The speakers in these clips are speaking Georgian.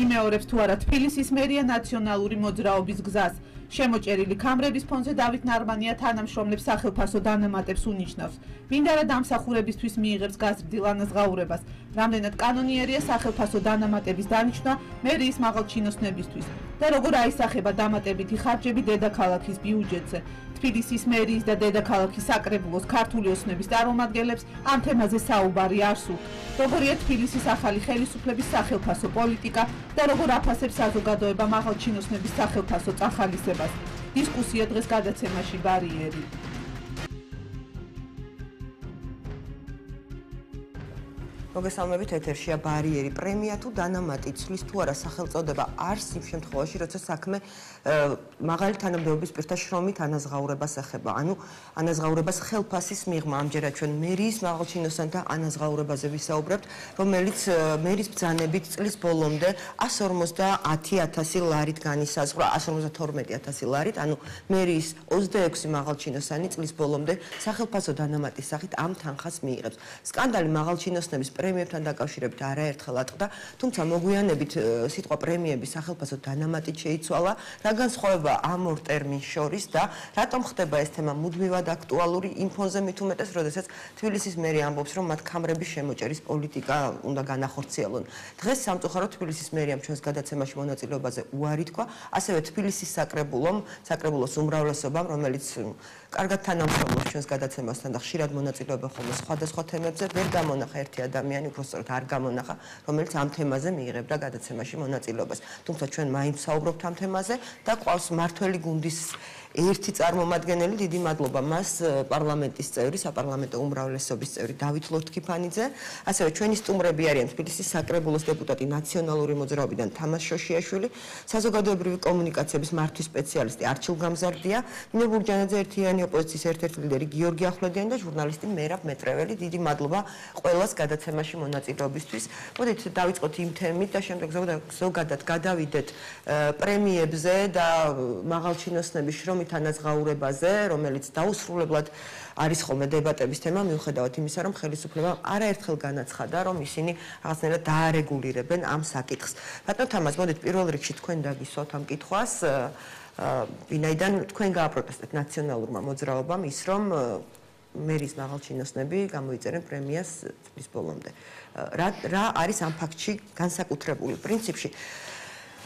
იმეორებს თუ არა თბილისის მერია ნაციონალური მოძრაობის გზას. შემოჭერილი კამრების ფონზე დავით ნარმანია თანამშრომლებს სახელფასო დანამატებს უნიშნავს. მინდა რა დამსახურებისთვის მიიღებს გაზრდილ ანაზღაურებას. რამდენად კანონიერია სახელფასო დანამატების დანიშნა მერიის მაღალჩინოსნებისთვის და როგორ აისახება დამატებითი ხარჯები დედაქალაქის ბიუჯეტზე. თბილისის მერიის და დედაქალაქის საკრებულოს ქართული ოცნების წარმომადგენლებს ამ თემაზე საუბარი არ სურთ. როგორია თბილისის ახალი ხელისუფლების სახელფასო პოლიტიკა და როგორ აფასებს საზოგადოება მაღალჩინოსნების სახელფასო წახალისებას. დისკუსია დღეს გადაცემაში ბარიერი. მოგესალმებით, ეთერშია ბარიერი. პრემია თუ დანამატი ცვლის თუ არა სახელწოდება არს იმ შემთხვევაში, როცა საქმე მაღალი თანამდებობის პირთა შრომით ანაზღაურებას ეხება. ანუ ანაზღაურებას ხელფასის მიღმა. ამჯერად ჩვენ მერიის მაღალჩინოსანთა ანაზღაურებაზე ვისაუბრებთ, რომელიც მერის ბრძანებით წლის ბოლომდე 150.000 ლარით განისაზღვრა, 152.000 ლარით, ანუ მერიის 26 მაღალჩინოსანი წლის ბოლომდე სახელფასო დანამატის სახით ამ თანხას მიიღებს. სკანდალი მაღალჩინოსნების პრემიებთან დაკავშირებით არაერთხელ ატყდა, თუმცა მოგვიანებით სიტყვა პრემიების სახელფასო დანამატით შეიცვალა, რა განსხვავება ამ ორ ტერმინს შორის და რატომ ხდება ეს თემა მუდმივად აქტუალური იმ ფონზე მით უმეტეს, როდესაც თბილისის მერია ამბობს, რომ მათ კამრების შემოჭერის პოლიტიკა უნდა განახორციელონ. დღეს სამწუხაროდ თბილისის მერიამ ჩვენს გადაცემაში მონაწილეობაზე უარი თქვა, ასევე თბილისის საკრებულოს უმრავლესობამ, რომელიც კარგად თანამშრომლობს ჩვენს გადაცემასთან და ხშირად მონაწილეობა ხოლმე სხვადასხვა თემებზე, ვერ გამონახა ერთი ადამიანი, უბრალოდ არ გამონახა, რომელიც ამ თემაზე მიიღებდა გადაცემაში მონაწილეობას. თუმცა ჩვენ მაინც საუბრობთ ამ თემაზე და ყავს მართველი გუნდის ერთი წარმომადგენელი, დიდი მადლობა მას, პარლამენტის წევრი, საპარლამენტო უმრავლესობის წევრი დავით ლორთქიფანიძე, ასევე ჩვენი სტუმრები არიან თბილისის საკრებულოს დეპუტატი ნაციონალური მოძრაობიდან თამაზ შოშიაშვილი, საზოგადოებრივი კომუნიკაციების მართვის სპეციალისტი არჩილ გამზარდია, ნინო ბურჯანაძე, ერთიანი ოპოზიციის ერთ-ერთი ლიდერი გიორგი ახვლედიანი და ჟურნალისტი მერაბ მეტრეველი. დიდი მადლობა ყველას გადაცემაში მონაწილეობისთვის. მოდით დავიწყოთ იმ თემით და შემდეგ ზოგადად გადავიდეთ პრემიებზე და მაღალჩინოსნების შრომით ანაზღაურებაზე, რომელიც დაუსრულებლად არის ხოლმე დებატების თემა, მიუხედავად იმისა, რომ ხელისუფლებამ არაერთხელ განაცხადა, რომ ისინი რაღაცნაირად დაარეგულირებენ ამ საკითხს. ბატონ თამაზ, მოდით პირველ რიგში თქვენ დაგისვათ ამ კითხვას, ვინაიდან თქვენ გააპროტესტეთ ნაციონალურმა მოძრაობამ ის, რომ მერის მაღალჩინოსნები გამოიწერენ პრემიას წლის ბოლომდე. რა არის ამ ფაქტში განსაკუთრებული? პრინციპში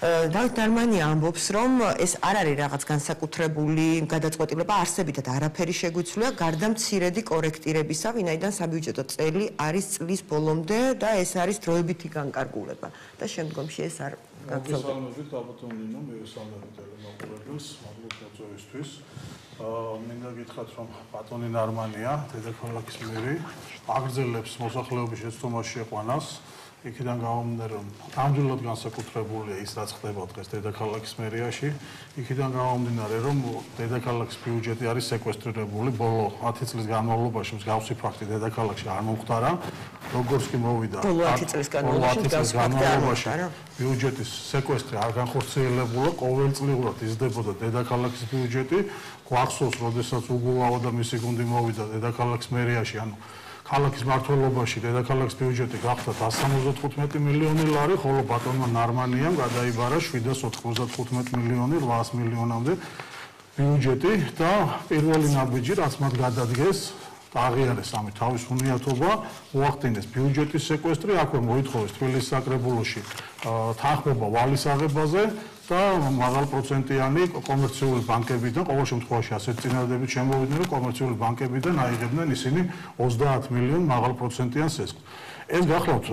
დავით ნარმანია ამბობს, რომ ეს არ არის რაღაც განსაკუთრებული გადაწყვეტილება, არსებითად არაფერი შეგვიცვლია, გარდა მცირედი კორექტირებისა, ვინაიდან საბიუჯეტო წელი არის წლის ბოლომდე და ეს არის დროებითი განკარგულება და შემდგომში ეს არ გაგრძელდება. მოგესალმებით, ალბათ ნინო, მივესალმებით ტელემოყურებელს, მადლობა მოწვევისთვის. მინდა გითხრათ, რომ ბატონი ნარმანია, დედაქალაქის მერი, აგრძელებს მოსახლეობის შეცდომას შეყვანას. იქიდან გამომდინარე, რომ ნამდვილად განსაკუთრებულია ის, რაც ხდება დღეს დედაქალაქის მერიაში. იქიდან გამომდინარე, რომ დედაქალაქის ბიუჯეტი არის სეკვესტრირებული. ბოლო 10 წლის განმავლობაში მსგავსი ფაქტი დედაქალაქში არ მომხდარა. როგორც კი მოვიდა ბოლო 10 წლის განმავლობაში ბიუჯეტის სეკვესტრი არ განხორციელებულა, ყოველწლიურად იზრდებოდა დედაქალაქის ბიუჯეტი. გვახსოვს, როდესაც უგულავა და მისი გუნდი მოვიდა დედაქალაქის მერიაში, ანუ ქალაქის მმართველობაში დედაქალაქის ბიუჯეტი გახდა 175 მილიონი ლარი, ხოლო ბატონმა ნარმანიამ გადაიბარა 795 მილიონი 800 მილიონამდე ბიუჯეტი და პირველი ნაბიჯი, რაც მათ გადადგეს, აღიარეს ამით თავის უნიათობა, უახდინეს ბიუჯეტის სეკვესტრი, აქვე მოითხოვეს თბილისის საკრებულოში თანხმობა ვალის აღებაზე და მაღალპროცენტიანი კომერციული ბანკებიდან, ყოველ შემთხვევაში ასეთ წინადადებით შემოვიდნენ, რომ კომერციული ბანკებიდან აიღებდნენ ისინი 30 მილიონ მაღალპროცენტიან სესხს. ეს გახლავთ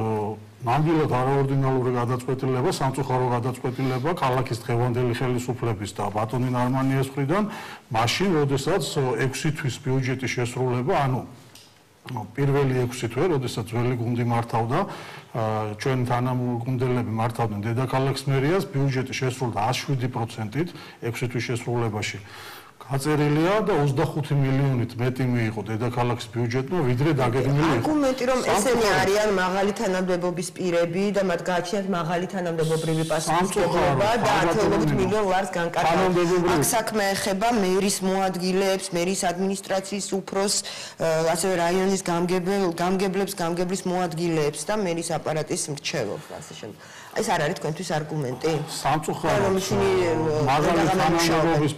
ნამდვილად არაორდინალური გადაწყვეტილება, სამწუხარო გადაწყვეტილება ქალაქის დღევანდელი ხელისუფლების და ბატონი ნარმანიას მხრიდან, მაშინ, როდესაც 6 თვის ბიუჯეტის შესრულება, ანუ პირველი 6 თვე, როდესაც ძველი გუნდი მართავდა, ჩვენ თანამგუნდელები მართავდნენ დედაქალაქის მერიას, ბიუჯეტი შესრულდა 107%-ით 6 თვის შესრულებაში. გაწერილია და 25 მილიონით მეტი მიიღო დედაქალაქის ბიუჯეტმა, ვიდრე დაგეგმილი იყო. არგუმენტი, რომ ესენი არიან მაღალი თანამდებობის პირები და მათ გააჩნიათ მაღალი თანამდებობრივი პასუხისმგებლობა და 10 მილიონ ლარს განკარგვა. აქ საქმე ეხება მერის მოადგილეებს, მერის ადმინისტრაციის უფროს, ასევე რაიონის გამგებლის მოადგილეებს და მერის აპარატის მრჩევლებს, ასე შემდეგ. ეს არ არის თქვენთვის არგუმენტი? სამწუხაროდ მაღალი თანამდებობის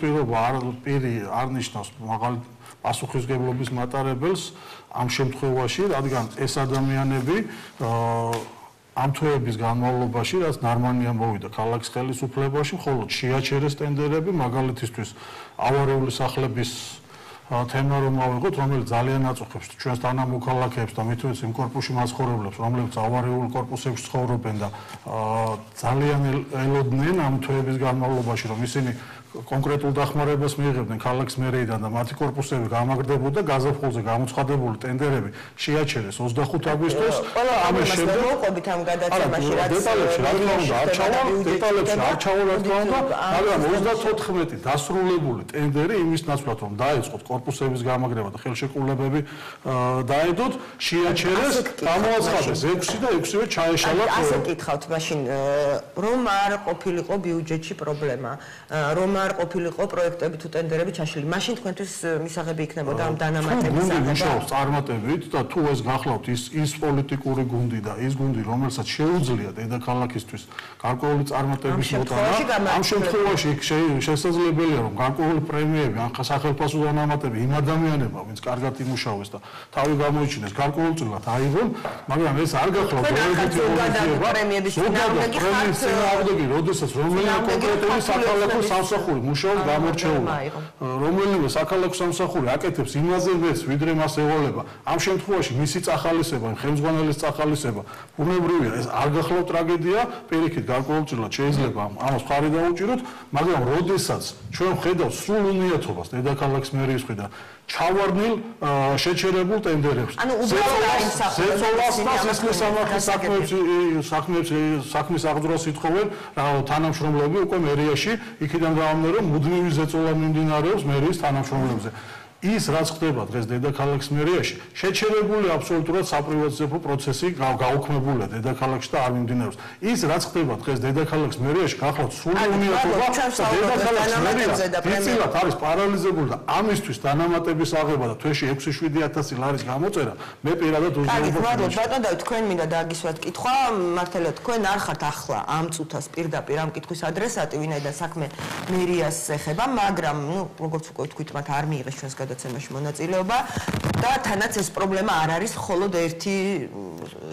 პირი არ ნიშნავს მაღალი პასუხისმგებლობის მატარებელს ამ შემთხვევაში, რადგან ეს ადამიანები ამ თვეების განმავლობაში, რაც ნარმანია მოვიდა ქალაქის ხელისუფლებაში, მხოლოდ შეაჩერეს ტენდერები, მაგალითისთვის ავარიული სახლების თემა რომ ავიღოთ, რომელიც ძალიან აწუხებს ჩვენს თანამოქალაქეებს და მithumetes იმ კორპუსში მაცხოვრებლებს, რომლებიც ავარიულ კორპუსებში ცხოვრობენ და ძალიან ელოდნენ ამ თვეების განმავლობაში, რომ ისინი კონკრეტულ დახმარებას მიიღებდნენ ქალაქის მერეიდან და მათი კორპუსები გამაგრდებოდა გაზაფხულზე გამოცხადებული ტენდერები შეაჩერეს 25 აგვისტოს. ამის შემდეგ მოყვებით ამ გადაცემაში რაც დეტალებში რა თქმა უნდა არ ჩავალ, მაგრამ 34 დასრულებული ტენდერი იმის ნაცვლად რომ დაეწყოთ კორპუსების გამაგრება და ხელშეკრულებები დაედოთ, შეაჩერეს, გამოაცხადეს 6 და 6-ვე ჩაეშალა. ასე გითხავთ მაშინ რომ არ ყოფილიყო ბიუჯეტში პრობლემა, რომ არ ყოფილიყო პროექტები თუ ტენდერები ჩაშლილი. მაშინ თქვენთვის მისაღები იქნებოდა ამ დანამატების აღება. წარმატებით და თუ ეს გახლავთ ის პოლიტიკური გუნდი და ის გუნდი, რომელსაც შეუძლია დედაქალაქისთვის გარკვეული წარმატების მოტანა, ამ შემთხვევაში შესაძლებელია რომ გარკვეული პრემიები ან სახელმწიფო დანამატები იმ ადამიანებმა, ვინც კარგად იმუშავეს და თავი გამოიჩინეს გარკვეულწილად აიღონ, მაგრამ ეს არ გახლავთ პროექტი პრემიების წინააღმდეგი, როდესაც რომელიმე კონკრეტული საქალაქო სამსახური მუშაობს გამორჩეულად, რომელიმე საქალაქო სამსახური აკეთებს იმაზე მეც, ვიდრე მას ევალება. ამ შემთხვევაში მისი წახალისება, ხელმძღვანელის წახალისება, ბუნებრივია, ეს არ გახლავთ ტრაგედია, პირიქით გარკვეულწილად შეიძლება ამას მხარი დაუჭიროთ, მაგრამ როდესაც ჩვენ ვხედავთ სრულ უნიათობას დედაქალაქის მერიის მხრიდან ჩავარდნილ შეჩერებულ ტენდერებს. ანუ უბრალოდ არ საქმის აღძვრას ითხოვენ თანამშრომლები უკვე მერიაში, იქიდან გამომდინარე რომ მუდმივი ზეწოლა მიმდინარეობს მერიის თანამშრომლებზე. ის რაც ხდება დღეს დედაქალაქის მერიაში, შეჩერებული აბსოლუტურად საპრივატიზაციო პროცესი გაუქმებულია დედაქალაქში და არ მიმდინარეობს. ის რაც ხდება დღეს დედაქალაქის მერიაში, გახლავთ სრული უნიათობა და დედაქალაქის მერია დიდწილად არის პარალიზებული და ამისთვის დანამატების აღება და თვეში 6-7 ლარის გამოწერა მე პირადად უზრუნველყოფ. ბატონო დავით, თქვენ მინდა დააგისვათ კითხვა, მართალია თქვენ არ ხართ ახლა ამ წუთას პირდაპირ ამ კითხვის ადრესატი, ვინაიდან საქმე მერიას ეხება, მაგრამ როგორც უკვე ვთქვით, მათ არ მიიღეს ჩვენს გადაცემაში მონაწილეობა და თანაც ეს პრობლემა არ არის მხოლოდ ერთი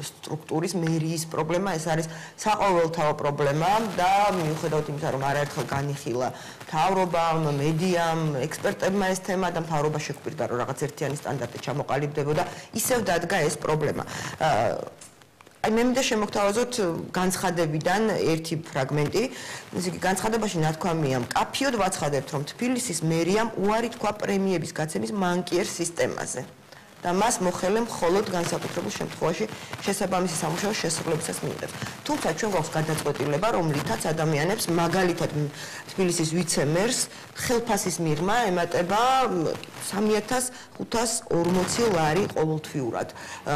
სტრუქტურის მერიის პრობლემა, ეს არის საყოველთაო პრობლემა და მიუხედავად იმისა, რომ არაერთხელ განიხილა მთავრობამ, მედიამ, ექსპერტებმა ეს თემა და მთავრობა შეგვირდა, რომ რაღაც ერთიანი სტანდარტი ჩამოყალიბდებოდა, ისევ დადგა ეს პრობლემა. აი მე მინდა შემოგთავაზოთ განცხადებიდან ერთი ფრაგმენტი. ესე იგი განცხადებაში ნათქვამია, მკაფიოდ ვაცხადებთ, რომ თბილისის მერიამ უარი თქვა პრემიების გაცემის მანკიერ სისტემაზე. და მას მოხელე მხოლოდ განსაკუთრებულ შემთხვევაში შესაბამისი სამუშაოს შესრულებისას მიიღებს. თუმცა ჩვენ გვაქვს გადაწყვეტილება, რომლითაც ადამიანებს მაგალითად თბილისის ვიცე-მერს ხელფასის მიღმა ემატება 3540 ლარი ყოველთვიურად.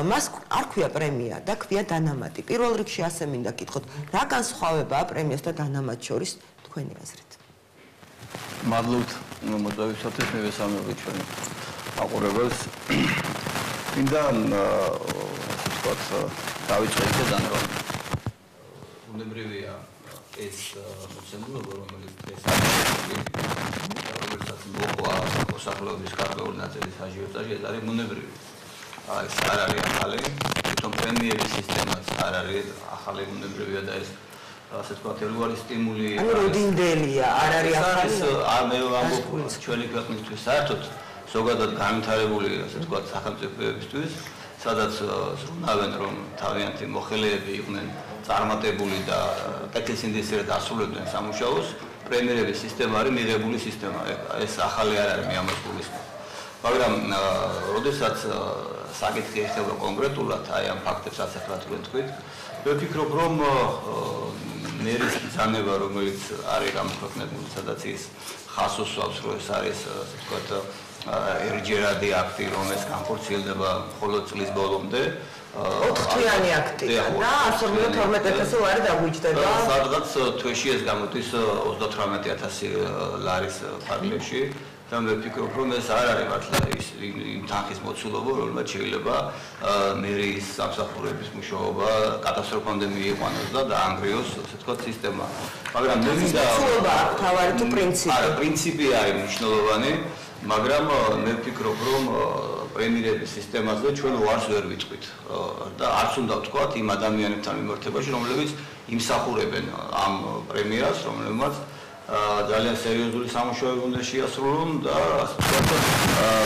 მას არ ქვია პრემია და ქვია დანამატი. პირველ რიგში ასე მინდა გითხოთ, რა განსხვავებაა პრემიას და დანამატს შორის თქვენი აზრით? მადლობთ მოწვევისათვის, მივესალმებით ჩვენ აყურებელს. მინდა ვთქვათ დავიწყოთ დედან რომ უნებრივია ეს მოცემულობა, რომელიც ეს რომელსაც მოყვა მოსახლეობის გარკვეული ნაწილის აჟიოტაჟი, ეს არის უნებრივი. ეს არ არის ახალი, თუმცა პრემიების სისტემაც არ არის ახალი, უნებრივია და ეს ასე ვთქვათ, ერუარი სტიმული. ანუ როდინდელია, არ არის ახალი. მე ვამბობ ჩვენი ქვეყნისთვის საერთოდ ზოგადად განვითარებული, ასე ვთქვათ, სახელმწიფოებისთვის, სადაც ზრუნავენ, რომ თავიანთი მოხელეები იყვნენ წარმატებული და კეთილსინდისიერად ასრულებდნენ სამუშაოს, პრემიერების სისტემა არის მიღებული სისტემა. ეს ახალი არ არის, მე ამას გულისხმობ. მაგრამ როდესაც საკითხი ეხება კონკრეტულად აი ამ ფაქტებსაც ახლა თქვენ თქვით, მე ვფიქრობ, რომ მერის ბრძანება, რომელიც არის გამოქვეყნებული, სადაც ის ხას უსვამს, რომ ეს არის, ასე ვთქვათ, ერჯერადი აქტი, რომელიც განხორციელდება მხოლოდ წლის ბოლომდე. 4-თვიანი აქტი და 152,000 ლარი დაგვიჯდება. სადღაც თვეში ეს გამოდის 38,000 ლარის ფარგლებში. და მე ვფიქრობ, რომ ეს არ არის მართლა ის იმ თანხის მოცულობა, რომელმაც შეიძლება მერიის სამსახურების მუშაობა კატასტროფამდე მიიყვანოს და დაანგრიოს, ასე ვთქვათ, სისტემა. მაგრამ მე მინდა თავარი თუ პრინციპი. არა, პრინციპი არის მნიშვნელოვანი, მაგრამ მე ვფიქრობ, რომ პრემიერების სისტემაზე ჩვენ უარს ვერ ვიტყვით და არც უნდა ვთქვათ იმ ადამიანებთან მიმართებაში, რომლებიც იმსახურებენ ამ პრემიერას, რომლებმაც ძალიან სერიოზული სამუშაოები უნდა შეასრულონ და ასე ვთქვათ,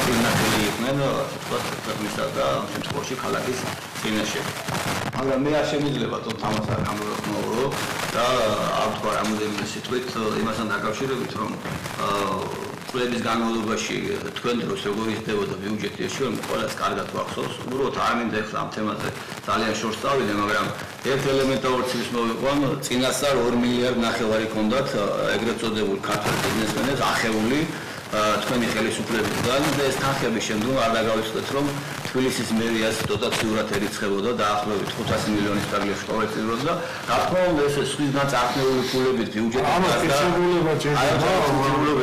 ბიზნესმენი იყვნენ, ასე ვთქვათ, ქვეყნისა და ამ შემთხვევაში ქალაქის წინაშე. მაგრამ მე არ შემიძლია თვითონ თამას არ გამოვხმაურო და არ ვთქვა რამოდენიმე სიტყვით იმასთან დაკავშირებით, რომ წლების განმავლობაში თქვენ დროს როგორ იზრდებოდა ბიუჯეტი, ეს ჩვენ ყველას კარგად გვახსოვს. უბრალოდ არ მინდა ახლა ამ თემაზე ძალიან შორს წავიდე, მაგრამ ერთ ელემენტარულ ციფრს მოვიყვან, წინასწარ 2,5 მილიარდი ჰქონდათ ეგრეთ წოდებული ქართული ბიზნესმენებს ახეული თქვენი ხელისუფლებისგან და ეს თანხების შემდგომ არ დაგავიწყდეთ, რომ თბილისის მერიას დოტაციურად ერიცხებოდა დაახლოებით 500 მილიონის პარალელში ყოველწლიურად და რა თქმა უნდა ეს სხვისგან წარქმეული ფულებით ბიუჯეტი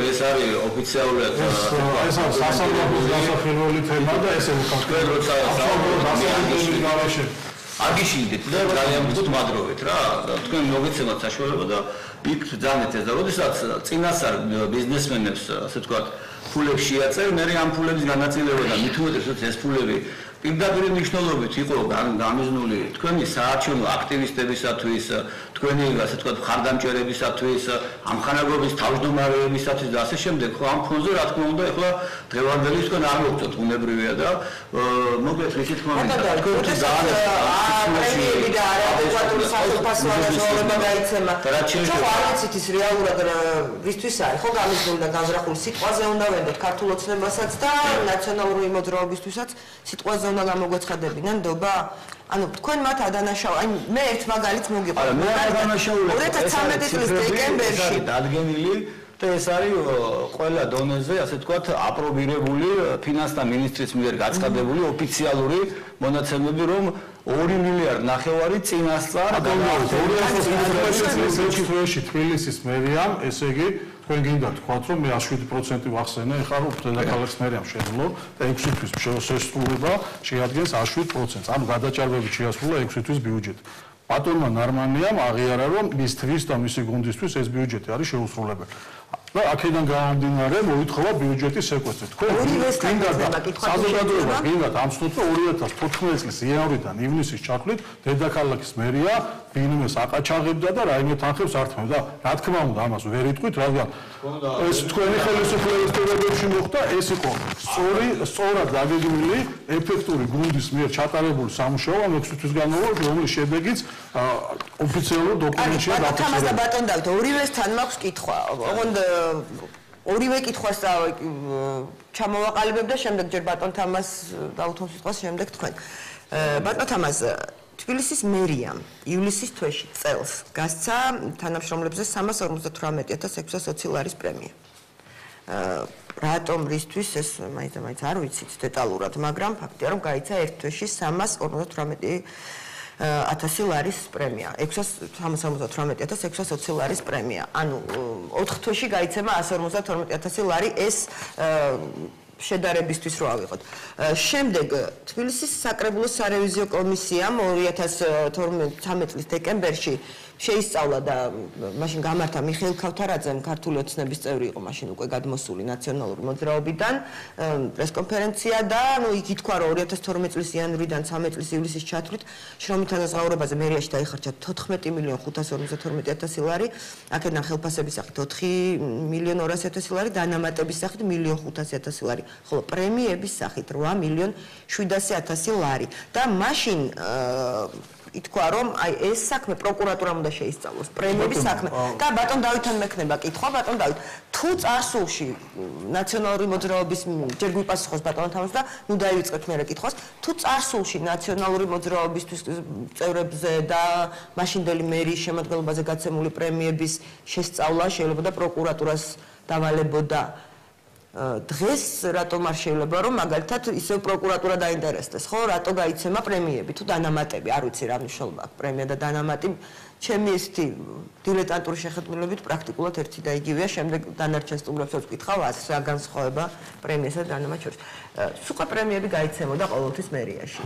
ეს არის ოფიციალურად ეს არის სასამართლოს დასახელველი თემა და ესე ვქართვენ როცა აგიშილდით და ძალიან ვთქვით მადროვეთ რა თქვენ მოგეცემათ საშუალება და იქ ძალიან ეს და როდესაც წინასწარ ბიზნესმენებს ასე ვთქვათ ფულებს შეაწერ, მე ამ ფულების განაწილება და მით უმეტეს ეს ფულები პირდაპირ მნიშვნელობით იყო გამიზნული თქვენი საარჩევნო აქტივისტებისათვის, თქვენი ასე ვთქვათ მხარდამჭერებისათვის, ამხანაგობის თავმჯდომარეებისათვის და ასე შემდეგ. ხო ამ ფონზე რა თქმა უნდა ეხლა დღევანდელი თქვენ არ მოგწოთ უნებრივია და მოკლედ რითი თქმა უნდა თქვენ პრემიები და ადეკვატური სახელმწიფო არჩევნები გაიცემა. ხო არიცით ის რეალურად რისთვის არის ხო გამიზნული და განზრახული სიტყვაზე უნდა ვენდოთ ქართულ ოცნებასაც და ნაციონალური მოძრაობისთვისაც სიტყვაზე უნდა გამოგვეცხადებინა ნდობა ანუ თქვენ მათ ადანაშაულეთ აი მე ერთ მაგალითს მოგიყვანთ არა მე ადანაშაულეთ 2013 წლის დეკემბერში დადგენილი და ეს არის ყველა დონეზე ასე ვთქვათ აპრობირებული ფინანსთა მინისტრის მიერ გაცხადებული ოფიციალური მონაცემები რომ 2,5 მილიარდი წინასწარ 2013 წელს თბილისის მერიამ ესე იგი თქვენ გინდა თქვათ რომ მე 7% ვახსენე ეხლა რომ დედაქალაქის მერიამ შეძლო და 6 თვის შესრულება შეადგენს 7%. ანუ გადაჭარბებით შეასრულა 6 თვის ბიუჯეტი. ბატონმა ნარმანიამ აღიარა რომ მის თვის და მისი გუნდისთვის ეს ბიუჯეტი არის შეუსრულებელი. და აქედან გამომდინარე მოითხოვა ბიუჯეტის სეკვესტრი. თქვენ საზოგადოებას გინდათ ამცნოთ რომ 2014 წლის იანვრიდან ივნისის ჩათვლით დედაქალაქის მერია ბინიმეს აყაჩაღებდა და რაიმე თანხებს არ თმევდა. რა თქმა უნდა ამას ვერ იტყვით, რადგან ეს თქვენი ხელისუფლების პირობებში მოხდა, ეს იყო სწორად დაგეგმილი ეფექტური გუნდის მიერ ჩატარებული სამუშაო ამ 6 თვის განმავლობაში, რომლის შედეგიც ოფიციალურ დოკუმენტშია დაფიქსირებული. ბატონ დავით, ორივესთან მაქვს კითხვა. ოღონდ ორივე კითხვას ჩამოვაყალიბებ და შემდეგ ჯერ ბატონ თამას დაუთმობ სიტყვას, შემდეგ თქვენ. ბატონ თამას თბილისის მერიამ ივლისის თვეში წელს გასცა თანამშრომლებზე 358,620 ლარის პრემია. რატომ რისთვის ეს მაინც არ ვიცით დეტალურად, მაგრამ ფაქტია რომ გაიცა ერთ თვეში 358,000 ლარის პრემია. 358,620 ლარის პრემია. ანუ 4 თვეში გაიცემა 152,000 ლარი ეს შედარებისთვის რო ავიღოთ. შემდეგ თბილისის საკრებულოს სარევიზიო კომისიამ 2013 წლის დეკემბერში შეისწავლა და მაშინ გამართა მიხეილ ქავთარაძემ ქართული ოცნების წევრი იყო მაშინ უკვე გადმოსული ნაციონალური მოძრაობიდან პრესკონფერენცია და ნუ იქ ითქვა რომ 2012 წლის იანვრიდან 13 წლის ივლისის ჩათვლით შრომით თანაზღაურებაზე მერიაში დაიხარჯა 14,552,000 ლარი, აქედან ხელფასების სახით 4,200,000 ლარი, დანამატების სახით 1,500,000 ლარი, ხოლო პრემიების სახით 8,700,000 ლარი და მაშინ ითქვა რომ აი ეს საქმე პროკურატურამ უნდა შეისწავლოს პრემიების საქმე და ბატონ დავითთან მექნება კითხვა ბატონ დავით თუ წარსულში ნაციონალური მოძრაობის ჯერ გვიპასუხოს ბატონ თამას და ნუ დაივიწყეთ მე კითხვას თუ წარსულში ნაციონალური მოძრაობისთვის წევრებზე და მაშინდელი მერიის შემადგენლობაზე გაცემული პრემიების შესწავლა შეიძლება და პროკურატურას დავალებოდა დღეს რატომ არ შეიძლება რომ მაგალითად ისევ პროკურატურა დაინტერესდეს ხო რატო გაიცემა პრემიები თუ დანამატები არ ვიცი რა მნიშვნელობა აქვს პრემია და დანამატი ჩემი ესეთი დილეტანტური შეხედულებით პრაქტიკულად ერთი და იგივეა. შემდეგ დანარჩენ სტუმრებსაც ვკითხავ, რა განსხვავება პრემიასა და დანამატ შორის. სუყა პრემიები გაიცემოდა ყოველთვის მერიაში.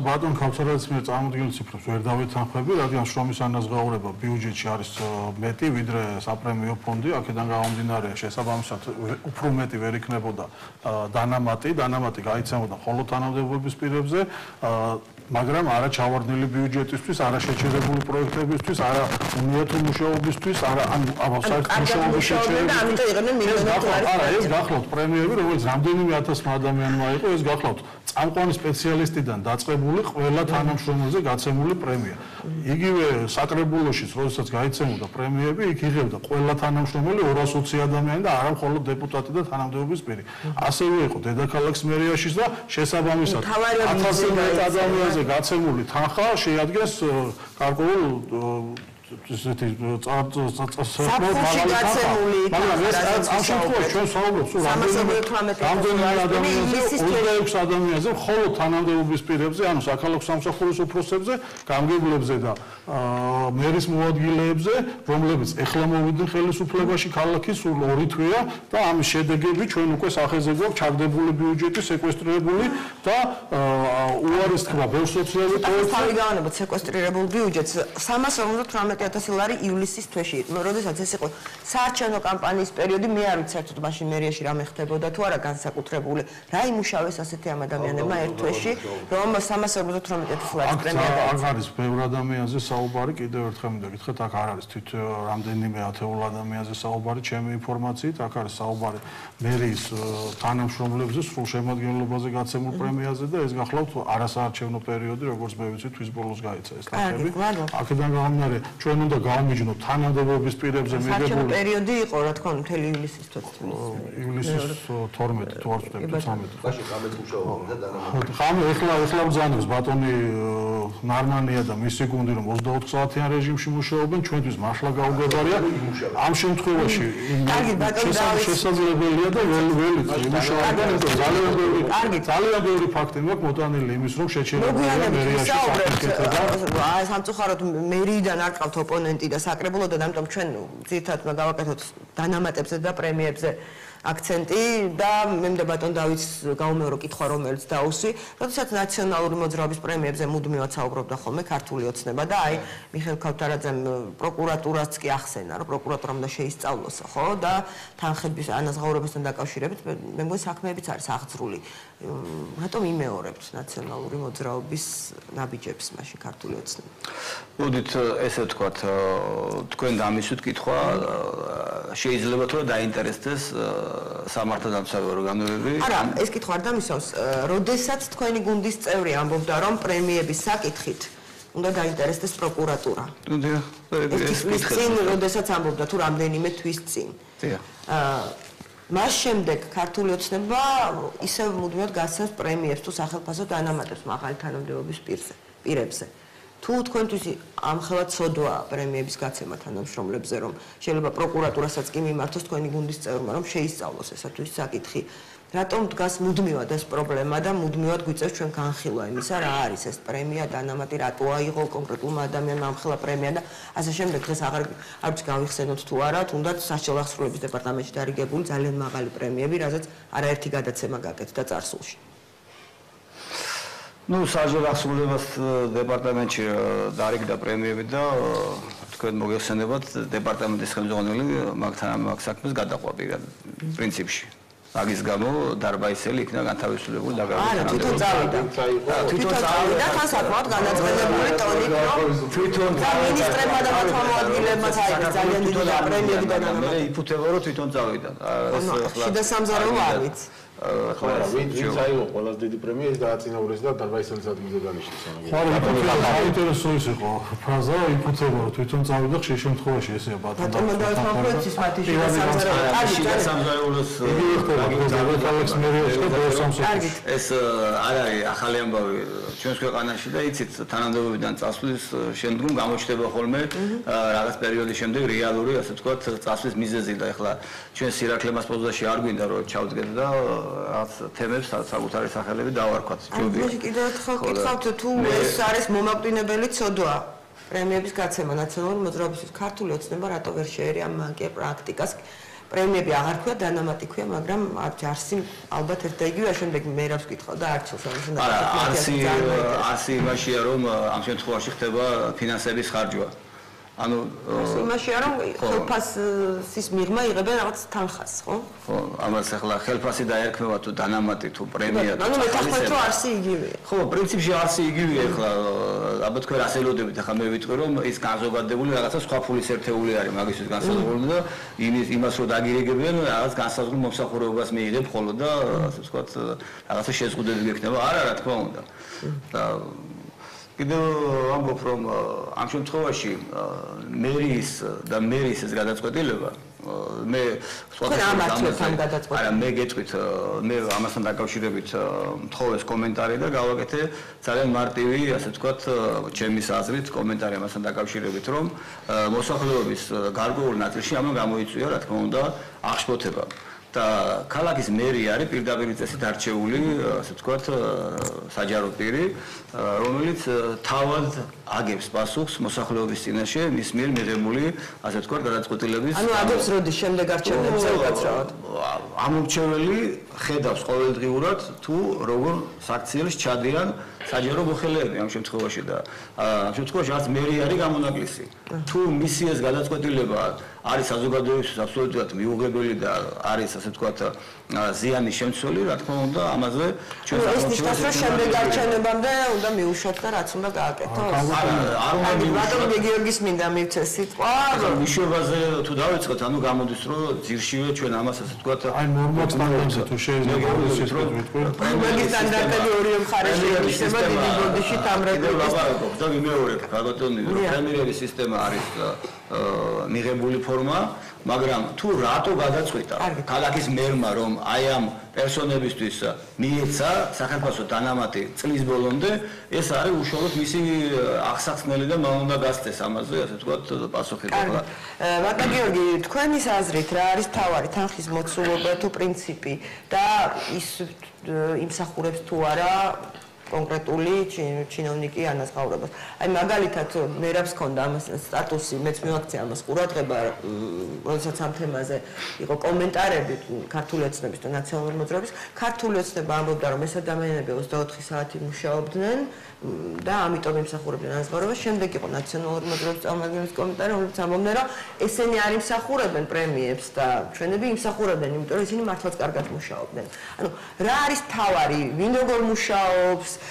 ბატონ ქავთარაძის მიერ წარმოდგენილ ციფრებს ვერ დავეთანხმები, რადგან შრომის ანაზღაურება ბიუჯეტში არის მეტი, ვიდრე საპრემიო ფონდი, აქედან გამომდინარე შესაბამისად უფრო მეტი ვერ იქნებოდა დანამატი გაიცემოდა მხოლოდ თანამდებობის პირებზე, მაგრამ არა ჩავარდნილი ბიუჯეტისთვის, არა შეჩერებული პროექტებისთვის, არა უნიათო მუშაობისთვის, არა საერთო მუშაობის შეჩერებისთვის. არა, ეს გახლავთ პრემიები, რომელიც რამდენიმე ათასმა ადამიანმა იყო, ეს გახლავთ წამყვანი სპეციალისტიდან დაწყებული ყველა თანამშრომელზე გაცემული პრემია. იგივე საკრებულოშიც, როდესაც გაიცემოდა პრემიები, იქ იღებდა ყველა თანამშრომელი 220 ადამიანი და არა მხოლოდ დეპუტატი და თანამდებობის პირი. ასევე იყო დედაქალაქის მერიაში და შესაბამისად 1000 ადამიანზე გაცემული თანხა შეადგენს გარკვეულ ესეთი საფუძველი გაცემული მაგრამ ეს ამ შემთხვევაში ჩვენ საუბრობთ სულ რამდენიმე ადამიანზე 26 ადამიანზე მხოლოდ თანამდებობის პირებზე ანუ საქალაქო სამსახურის უფროსებზე გამგებლებზე და მერის მოადგილეებზე რომლებიც ეხლა მოვიდნენ ხელისუფლებაში ქალაქის სულ 2 თვეა და ამის შედეგები ჩვენ უკვე სახეზე გვაქვს ჩაგდებული ბიუჯეტი სეკვესტრირებული და უარის თქმა ბევრ სოციალურ პროექტს გავანებოთ სეკვესტრირებულ ბიუჯეტს 358,000 ლარი ივლისის თვეში. როდესაც ეს იყო საარჩევნო კამპანიის პერიოდი, მე არ ვიცი საერთოდ მაშინ მერიაში რა მეხდებოდა თუ არა განსაკუთრებული. რა იმუშავეს ასეთი ამ ადამიანებმა ერთ თვეში, რომ 358,000 ლარის პრემია დაეცა. აქ არის ბევრ ადამიანზე საუბარი, კიდევ ერთხელ მინდა გითხრათ, აქ არ არის თვით რამდენიმე ათეულ ადამიანზე საუბარი, ჩემი ინფორმაციით, აქ არის საუბარი მერიის თანამშრომლებზე, სრულ შემადგენლობაზე გაცემულ პრემიაზე და ეს გახლავთ არასაარჩევნო პერიოდი, როგორც მე ვიცი, თვის ბოლოს გაიცა ეს თანხები. აქედან გამომდინარე, ჩვენ უნდა გავამიჯნოთ თანამდებობის პირებზე მიღებული საარჩევნო პერიოდი იყო, რა თქმა უნდა, მთელი ივლისის თვე. ივლისის 12 თუ არ ვწდები 13. ბაში გამეთ მუშაობენ და დანამატი. ხომ ეხლა ბრძანებს ბატონი ნარმანია და მისი გუნდი რომ 24 საათიან რეჟიმში მუშაობენ, ჩვენთვის მართლა გაუგებარია. ამ შემთხვევაში შესაძლებელია და ველით იმუშავებენ, ძალიან ბევრი ფაქტი მაქვს მოტანილი იმის რომ შეჩერებულია მერიაში საკითხები და სამწუხაროდ მერიიდან არ ყავთ ოპონენტი და საკრებულოდან, ამიტომ ჩვენ ძირითადად გავაკეთოთ დანამატებზე და პრემიებზე აქცენტი და მე მინდა ბატონ დავითს გაუმეორო კითხვა რომელიც დაუსვი, როდესაც ნაციონალური მოძრაობის პრემიებზე მუდმივად საუბრობდა ხოლმე ქართული ოცნება და აი მიხეილ ქავთარაძემ პროკურატურას კი ახსენა, რომ პროკურატურამ უნდა შეისწავლოს, ხო და თანხების ანაზღაურებასთან დაკავშირებით მე მგონი საქმეებიც არის აღძრული. რატომ იმეორებთ ნაციონალური მოძრაობის ნაბიჯებს მაშინ ქართული ოცნება? მოდით ესე ვთქვათ, თქვენ დამისვით კითხვა შეიძლება თუ დაინტერესდეს სამართალდამცავი ორგანოები? არა, ეს კითხვა არ დამისვავს. როდესაც თქვენი გუნდის წევრი ამბობდა, რომ პრემიების საკითხით უნდა დაინტერესდეს პროკურატურა. ეს წინ, როდესაც ამბობდა თუ რამდენიმე თვის წინ. მას შემდეგ ქართული ოცნება ისევ მუდმივად გასცემს პრემიებს თუ სახელმწიფო დანამატებს მაღალი თანამდებობის პირებზე. თუ თქვენთვის ამხელად ცოდვაა პრემიების გაცემა თანამშრომლებზე, რომ შეიძლება პროკურატურასაც კი მიმართოს თქვენი გუნდის წევრმა, რომ შეისწავლოს ესათვის საკითხი. რატომ დგას მუდმივად ეს პრობლემა და მუდმივად გვიწევს ჩვენ განხილვა იმისა, რა არის ეს პრემია, დანამატი, რატო აიღო კონკრეტულმა ადამიანმა ამხელა პრემია და ასე შემდეგ. დღეს აღარ ვიცი გავიხსენოთ თუ არა, თუნდაც სასჯელ აღსრულების დეპარტამენტში დარიგებული ძალიან მაღალი პრემიები, რაზეც არაერთი გადაცემა გაკეთდა წარსულში. Ну, სასჯელ აღსრულებას დეპარტამენტში დარიგდა პრემიები და თქვენ მოგეხსენებათ დეპარტამენტის ხელმძღვანელი მაგთან ამ საქმეს გადაყვა პრინციპში. მაგის გამო დარბაისელი იქნა განთავისუფლებული და თვითონ წავიდა. თვითონ წავიდა, თან საკმაოდ განაცხადებული ტონით, რომ თვითონ მინისტრებმა და მათ მოადგილებმაც აიღეს ძალიან დიდი პრემიები და მე იფუთება რომ თვითონ წავიდა. ეს შიდა სამზარეულო არ ვიცი. ხო, ვინც აიღო ყველაზე დიდი პრემია, ის დააწინაურეს და დარბაისელის ადგილზე დანიშნეს. საინტერესო ის იყო ფრაზა, იფუთება რომ თვითონ წავიდა ხშირ შემთხვევაში ესეა ბატონო. ბატონო დავითმოქმედების მათი შიდა სამზარეულოს ეს არ არის ახალი ამბავი ჩვენს ქვეყანაში და იცით თანამდებობიდან წასვლის შემდგომ გამოჩნდება ხოლმე რაღაც პერიოდის შემდეგ რეალური ასე ვთქვათ წასვლის მიზეზი და ეხლა ჩვენ სირაქლემას პოზიციაში არ გვინდა რომ ჩავდგეთ და რაღაც თემებს საკუთარი სახელები დავარქვათ. ჯობია. კიდევ ერთხელ გითხავთ თუ ეს არის მომაკვდინებელი ცოდვა პრემიების გაცემა ნაციონალური მოძრაობისთვის ქართული ოცნება რატო ვერ შეერია მანკე პრაქტიკას პრემიები აღარ ქვია დანამატი ქვია მაგრამ ჯარსი ალბათ ერთ და იგივე შემდეგ მერავს კითხავ და არჩევს არსი იმაშია რომ ამ შემთხვევაში ხდება ფინანსების ხარჯვა ანუ იმაშია რომ ხელფასის მიღმა იღებენ რაღაც თანხას ხო? ხო, ამას ახლა ხელფასი დაერქმევა თუ დანამატი თუ პრემია ანუ მეთანხმებით რომ არსი იგივეა. ხო, პრინციპში არსი იგივეა ახლა ალბათ თქვენ რას ელოდებით ახლა მე ვიტყვი რომ ის განზოგადებული რაღაცა სხვა ფულის ერთეული არის მაგისთვის განსაზღვრული და იმას რომ დაგირიგებიან რაღაც განსაზღვრულ მომსახურებას მიიღებ ხოლო და ასე ვთქვათ რაღაცა შეზღუდვები გექნება არა რა თქმა უნდა და კიდევ ამბობ რომ ამ შემთხვევაში მერის ეს გადაწყვეტილება მე არა მე გეტყვით მე ამასთან დაკავშირებით მთხოვეს კომენტარი და გავაკეთე ძალიან მარტივი ასე ვთქვათ ჩემის აზრით კომენტარი ამასთან დაკავშირებით რომ მოსახლეობის გარკვეულ ნაწილში ამან გამოიწვია რა თქმა უნდა აღშფოთება და ქალაქის მერი არის პირდაპირ წესით არჩეული, ასე ვთქვათ, საჯარო პირი, რომელიც თავად აგებს პასუხს მოსახლეობის წინაშე მის მიერ მიღებული, ასე ვთქვათ, გადაწყვეტილების. ანუ აგებს როდის შემდეგ არჩევნებზე უკაცრავად. ამორჩეველი ხედავს ყოველდღიურად თუ როგორ საქციელს ჩადიან საჯარო მოხელეები ამ შემთხვევაში და ამ შემთხვევაში არც მერი არის გამონაკლისი. თუ მისი ეს გადაწყვეტილება არის საზოგადოებისთვის აბსოლუტურად მიუღებელი და არის ასე ვთქვათ ზიანის შემცველი, რა თქმა უნდა, ამაზე ჩვენ ეს ის შემდეგ არჩევნებამდე უნდა მიუშვათ და რაც უნდა გააკეთოს. არა, ბატონ გიორგის მინდა მივცეს სიტყვა. მიშვებაზე თუ დავიწყოთ, ანუ გამოდის რომ ძირშივე ჩვენ ამას ასე ვთქვათ აი ნორმად სტანდარტზე თუ შეიძლება ისეთ ვიტყვი. პრემიის სტანდარტები ორივე მხარეში იქნება დიდი ბოდიში თამრებების და ვიმეორებ ბატონი რომ პრემიერების სისტემა არის მიღებული ფორმა, მაგრამ თუ რატო გადაწყვიტა ქალაქის მერმა რომ აი ამ პერსონებისთვის მიეცა სახელმწიფო დანამატი წლის ბოლომდე, ეს არის უშუალოდ მისი აღსახსნელი და მან უნდა გასცეს ამაზე, ასე ვთქვათ, პასუხი და ახლა. ბატონ გიორგი, თქვენის აზრით რა არის თავარი თანხის მოცულობა თუ პრინციპი და ის იმსახურებს თუ არა კონკრეტული ჩინოვნიკი ანაზღაურებას. აი მაგალითად მერაბს ჰქონდა ამას სტატუსი, მეც მივაქცია ამას ყურადღება, როდესაც ამ თემაზე იყო კომენტარები ქართული ოცნების და ნაციონალური მოძრაობის. ქართული ოცნება ამბობდა, რომ ეს ადამიანები 24 საათი მუშაობდნენ და ამიტომ იმსახურებდნენ ანაზღაურებას. შემდეგ იყო ნაციონალური მოძრაობის წარმომადგენლების კომენტარი, რომელიც ამბობდა, რომ ესენი არ იმსახურებენ პრემიებს და ჩვენები იმსახურებდნენ, იმიტომ რომ ისინი მართლაც კარგად მუშაობდნენ. ანუ რა არის თავარი, ვინ როგორ მუშაობს ის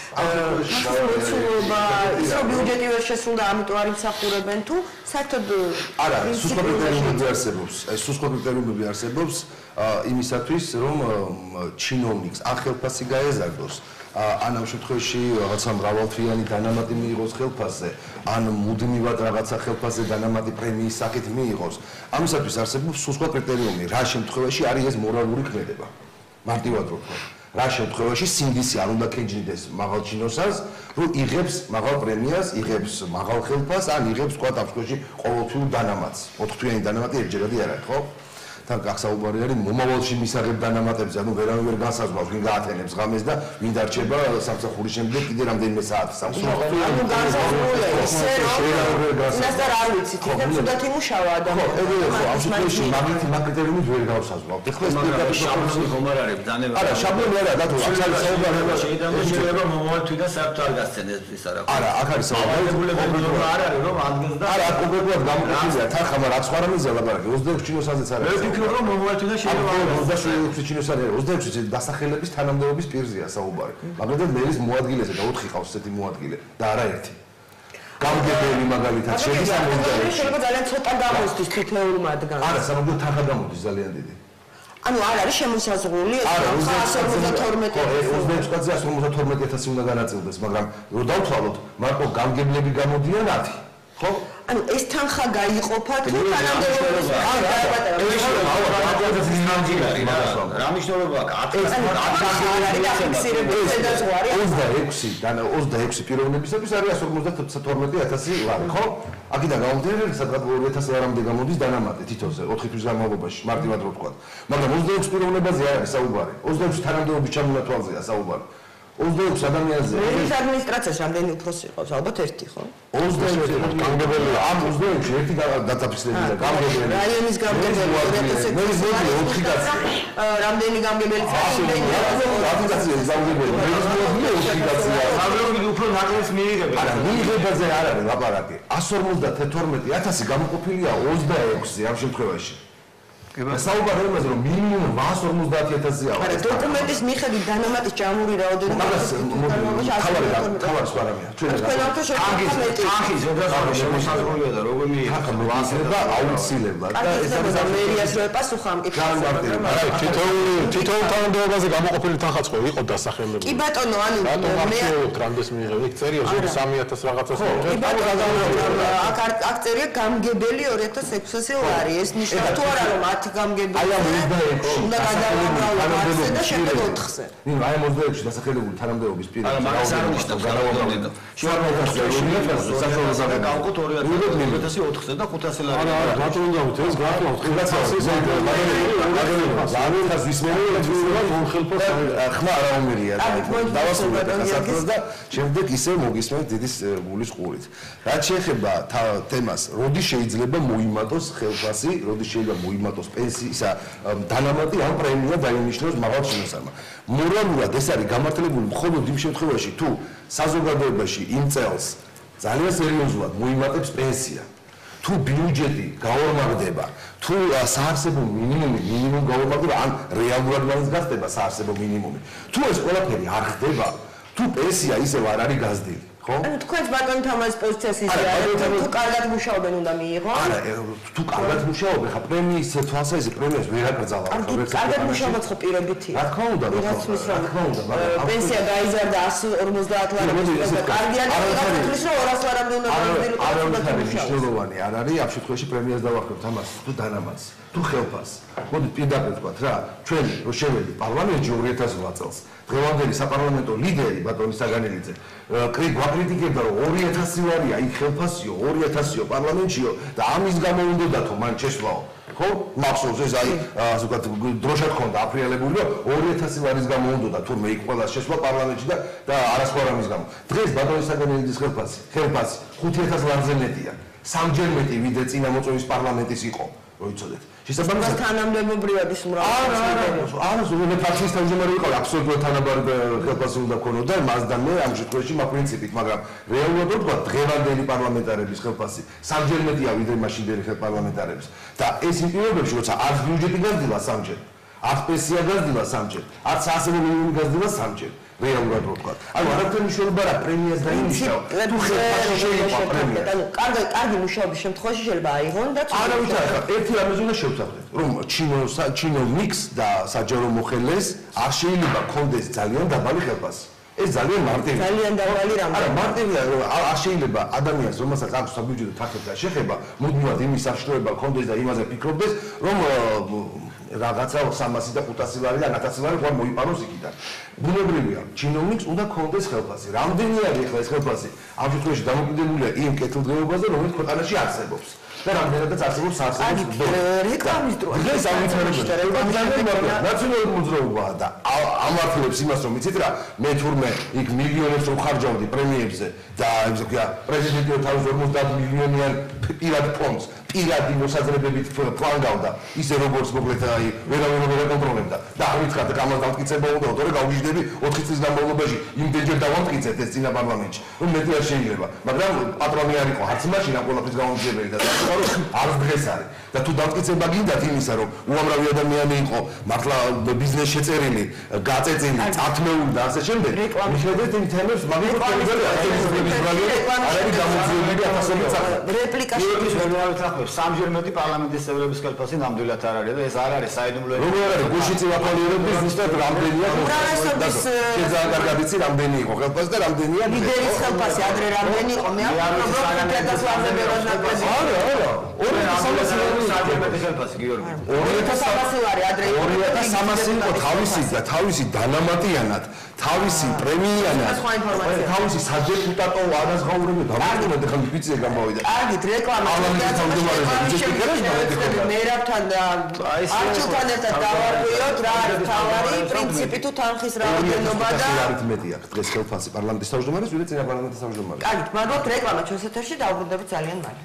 რომ ბიუჯეტი ვერ შესრულდა, ამიტომ არ იმსახურებენ თუ საერთოდ არა, სუსტ კრიტერიუმები არსებობს. ეს სუსტ კრიტერიუმები არსებობს იმისათვის, რომ ჩინოვნიკს ან ხელფასი გაეზარდოს, ან ამ შემთხვევაში რაღაცა მრავალთვიანი დანამატი მიიღოს ხელფასზე, ან მუდმივად რაღაცა ხელფასზე დანამატი პრემიის სახით მიიღოს. ამისათვის არსებობს სუსტ კრიტერიუმი, რა შემთხვევაში არის ეს მორალური ქმედება. მარტივად რო ვთქვა. რა შემთხვევაში სინდისი არ უნდა ქენჯნიდეს მაღალ ჩინოსას, რომ იღებს მაღალ პრემიას, იღებს მაღალ ხელფასს, ან იღებს თქვა ამ შემთხვევაში ყოველთვიურ დანამატს. 4თვიანი დანამატი ერთჯერადი არ არის, ხო? თან გახსაუბარი არის მომავალში მისაღებ დანამატებზე, ანუ ვერავინ ვერ განსაზღვრავს, ვინ გაათენებს ღამეს და ვინ დარჩება სამსახურის შემდეგ კიდე რამდენიმე საათი სამსახურში. ანუ განსაზღვრულია ისე, რომ ინასტარ არ ვიცით, იქნებ თუდად იმუშავა ადამიანი. ამ შემთხვევაში მაგითი კრიტერიუმით ვერ გავსაზღვრავთ. ეხლა ეს პირდაპირ შაბლონი ხომ არ არის ბრძანება. არა, შაბლონი არა, დათო, აქ არის საუბარი. შეიძლება მომავალ თვიდან საერთოდ არ გასცენდეს ის არა. არა, აქ არის საუბარი. არ არის რომ ადგილს და არა, კონკრეტულად გამოყენებულია თანხა, მაგრამ რაც ხარ ამის ლაპარაკი 26 ჩინოსაზეც არის. რომ მომავალ თვიდან შეიძლება 26 ჩინოსანი 26 დასახელების თანამდებობის პირზეა საუბარი. მაგალითად მერის მოადგილეზე და 4 ყავს ესეთი მოადგილე და არა ერთი. გამგებელი მაგალითად შედის ამ მოადგილეში. შეიძლება ძალიან ცოტა გამოსდის თითოეულ მათგანს. არა, სამაგრო თანხა გამოდის ძალიან დიდი. ანუ არ არის შემოსაზღვრული ეს 152 კაცზე 152,000 უნდა განაწილდეს, მაგრამ რო დავთვალოთ, მარტო გამგებლები გამოდიან 10. ხო? ანუ ეს თანხა გაიყოფა თუ თანამდებობის რა მნიშვნელობა აქვს 26 პიროვნებისათვის არის 152,000 ლარი, ხო? აქედან გამომდინარე, სადღაც 2,000 ლარამდე გამოდის დანამატი თითოზე 4 თვის განმავლობაში, მარტივად რო ვთქვა. მაგრამ 26 პიროვნებაზე არის საუბარი. 26 თანამდებობის ჩამონათვალზეა საუბარი. 26 ადამიანზე. მერის ადმინისტრაციაში რამდენი უფროსი ყავს? ალბათ ერთი, ხო? 26 გამგებელია. ამ 26-ში ერთი დაწაფისრებელია, გამგებელი. რაიონის გამგებელი 2006 წელს. რამდენი გამგებელი წარიმდენია? აპლიკაციის გამგებელი. მერის მოდი 4 კაცია. მაგრამ უფრო ნაკლებს მიიღებენ. არა, მიიღებაზე არ არის ლაპარაკი. 152.000 გამოყოფილია 26-ზე ამ შემთხვევაში. საუბარი იმაზე რომ მინიმუმ 150.000-ზე აქვს. არა, დოკუმენტის მიხედვით დანამატის ჭამური რაოდენობა თავარი სვარამია. თანხის ზოგადად შემოსაზღვრულია და როგორ მიიღება აუცილებლად და ეს არის მერიას რო ეპასუხა ამ კითხვას. არა, თითოეულ თანამდებობაზე გამოყოფილი თანხაც ხო იყო დასახელებული. კი ბატონო, ანუ მე რამდეს მიიღებ? იქ წერია ზოგი 3.000 რაღაცას მიიღებ. კი ბატონო, აქ წერია გამგებელი 2006-ზე ვარი. ეს ნიშნავს თუ არა რომ გამგებელი აი ამ 26-ში უნდა გადავამრავლო და შემდეგ 4-ზე. ნუ აი ამ 26-ში დასახელებული თანამდებობის პირი. არა, მაგას არ ნიშნავს გადავამრავლო. შევარდნოთ გავყოთ 2004-ზე და 500 ლარი. არა, ბატონო დავით, ეს გახლავთ. ზამენას ვისმენია ხელფოს ხმა არა უმერია. დავასრულეთ ასაკს და შემდეგ ისე მოგისმენთ დიდი გულის ყურით. რაც შეეხება თემას, როდი შეიძლება მოიმატოს ხელფასი, როდი შეიძლება მოიმატოს ისა დანამატი ამ პრემია დაინიშნოს მაღალ ჩინოსარმა. მორალურად ეს არის გამართლებული მხოლოდ იმ შემთხვევაში, თუ საზოგადოებაში იმ წელს ძალიან სერიოზულად მოიმატებს პენსია. თუ ბიუჯეტი გაორმაგდება, თუ საარსებო მინიმუმი გაორმაგდება, ან რეალურად მაინც გასდება საარსებო მინიმუმი. თუ ეს ყველაფერი არ ხდება, თუ პენსია ისევ არ არის გაზრდილი, ხო? ანუ თქვენს ბატონ თამაზის პოზიციას ისე თუ კარგად მუშაობენ უნდა მიიღო? არა, თუ კარგად მუშაობენ, ხა პრემიის თვალსაზრისით პრემიას ვერ აკრძალა. კარგად მუშაობაც ხო პირობითია. რა თქმა უნდა, რა თქმა უნდა, მაგრამ პენსია გაიზარდა 150 ლარამდე და კარგია და ის რომ 200 ლარამდე უნდა გადაიდოს. მნიშვნელოვანი არ არის ამ შემთხვევაში პრემიას დავახერხებთ ამას თუ დანამატს, თუ ხელფასს. მოდით პირდაპირ ვთქვათ რა, ჩვენ რო შევედი პარლამენტში 2008 წელს დღევანდელი საპარლამენტო ლიდერი ბატონი საგანელიძე გვაკრიტიკებდა რომ 2000 ლარია იქ ხელფასიო 2000-იო პარლამენტშიო და ამის გამო უნდათო მან შეცვლაო ხო მახსოვს ეს აი ასე ვთქვათ დროშა ჰქონდა აფრიალებული რომ 2000 ლარის გამო უნდა თურმე იქ ყველა შეცვლა პარლამენტში და არასხوارამის გამო დღეს ბატონი საგანელიძის ხელფასი 5000 ლარზე მეტია სამჯერ მეტი ვიდრე წინა მოწვევის პარლამენტის იყო რო იცოდეთ შესაბამისად თანამდებობრივად ის მრავალ არა ზოგადად ფაქტის თავმჯდომარე ვიყავი აბსოლუტურად თანაბარი ხელფასი უნდა ქონოდა მას და მე ამ შემთხვევაში მაგ პრინციპით მაგრამ რეალურად ვთქვა დღევანდელი პარლამენტარების ხელფასი სამჯერ მეტია ვიდრე მაშინდელი პარლამენტარების და ეს იმ პირობებში როცა არც ბიუჯეტი გაზრდილა სამჯერ არც პენსია გაზრდილა სამჯერ არც საარსებო მინიმუმი გაზრდილა სამჯერ რეალურად ვთქვა. ანუ არაფერი მნიშვნელობა რა პრემიას დაინიშნა. თუ ხელფასი შეიძლება პრემია. ანუ კარგი მუშაობის შემთხვევაში შეიძლება აიღონ და არა ვიცი ხა ერთი რამე უნდა შევთანხმდეთ რომ ჩინომიქს და საჯარო მოხელეს არ შეიძლება კონდეს ძალიან დაბალი ხელფასი. ეს ძალიან მარტივია. ძალიან დაბალი რამე. არა მარტივია რომ არ შეიძლება ადამიანს რომელსაც აქვს საბიუჯეტო თანხებდა შეხება მუდმივად იმის საშიშროება კონდეს და იმაზე ფიქრობდეს რომ რაღაცა 300 და 500 ლარი და 1000 ლარი ხوار მოიპაროს იქიდან. ბუნებრივია, ჩინოვნიკს უნდა კონდეს ხელფასი. რამდენი არის ახლა ეს ხელფასი? ამ შემთხვევაში დამოკიდებულია იმ კეთილდღეობაზე, რომელიც ქვეყანაში არსებობს. და რამდენადაც არსებობს საარსებო რეკლამის დროს. ეს ამითარებს ნაციონალური მოძრაობაა და ამართლებს იმას რომ იცით რა, მე თურმე იქ მილიონებს რომ ხარჯავდი პრემიებზე და ისე ვქია, პრეზიდენტი თავის 50 მილიონიან პირად ფონდს პირადი მოსაზრებებით ფლანგავდა ისე როგორც მოკლედ აი ვერავინ ვერ აკონტროლებდა და არ ვიცხა და გამას დამტკიცება უნდა თორე გავიჟდები 4 წლის განმავლობაში იმდენჯერ დავამტკიცეთ ეს წინა პარლამენტში რომ მეტი არ შეიძლება მაგრამ პატრონი არ იყო არც მაშინ ამ ყველაფრის გამომძიებელი და საერთოდ არც დღეს არის და თუ დამტკიცება გინდათ იმისა რომ უამრავი ადამიანი იყო მართლა ბიზნეს შეწერილი გაწეწილი წათმეული და ასე შემდეგ მიხედეთ იმ თემებს მაგით არის გამომძიებელი აფასები რეპლიკაში სამჯერ მეტი პარლამენტის წევრების ხელფასი ნამდვილად არ არის და ეს არ არის საიდუმლო როგორ არის გუშინ წივალიერების ზუსტად რამდენია შეიძლება კარგად იცი რამდენი იყო ხელფასი და რამდენია ლიდერის ხელფასი ადრე რამდენი იყო მე არ ვიცი 3000 ლარზე ვერანაკლები არა თავისი დანამატიანად, თავისი პრემიიანად, თავისი სადეპუტატო არაზღაურებები გამოვიდა და ხალხი ვიცი გამოვიდა. კარგით, რეკლამა მერაბთან და არჩილთან ერთად დავარქვიოთ რა არის თავარი პრინციპი თუ თანხის რაოდენობა და არითმეტია დღეს ხელფასი პარლამენტის თავმჯდომარის ვიდრე წინა პარლამენტის თავმჯდომარის. კარგით, მადლობთ რეკლამა ჩვენს ეთერში დავბრუნდებით ძალიან მალე.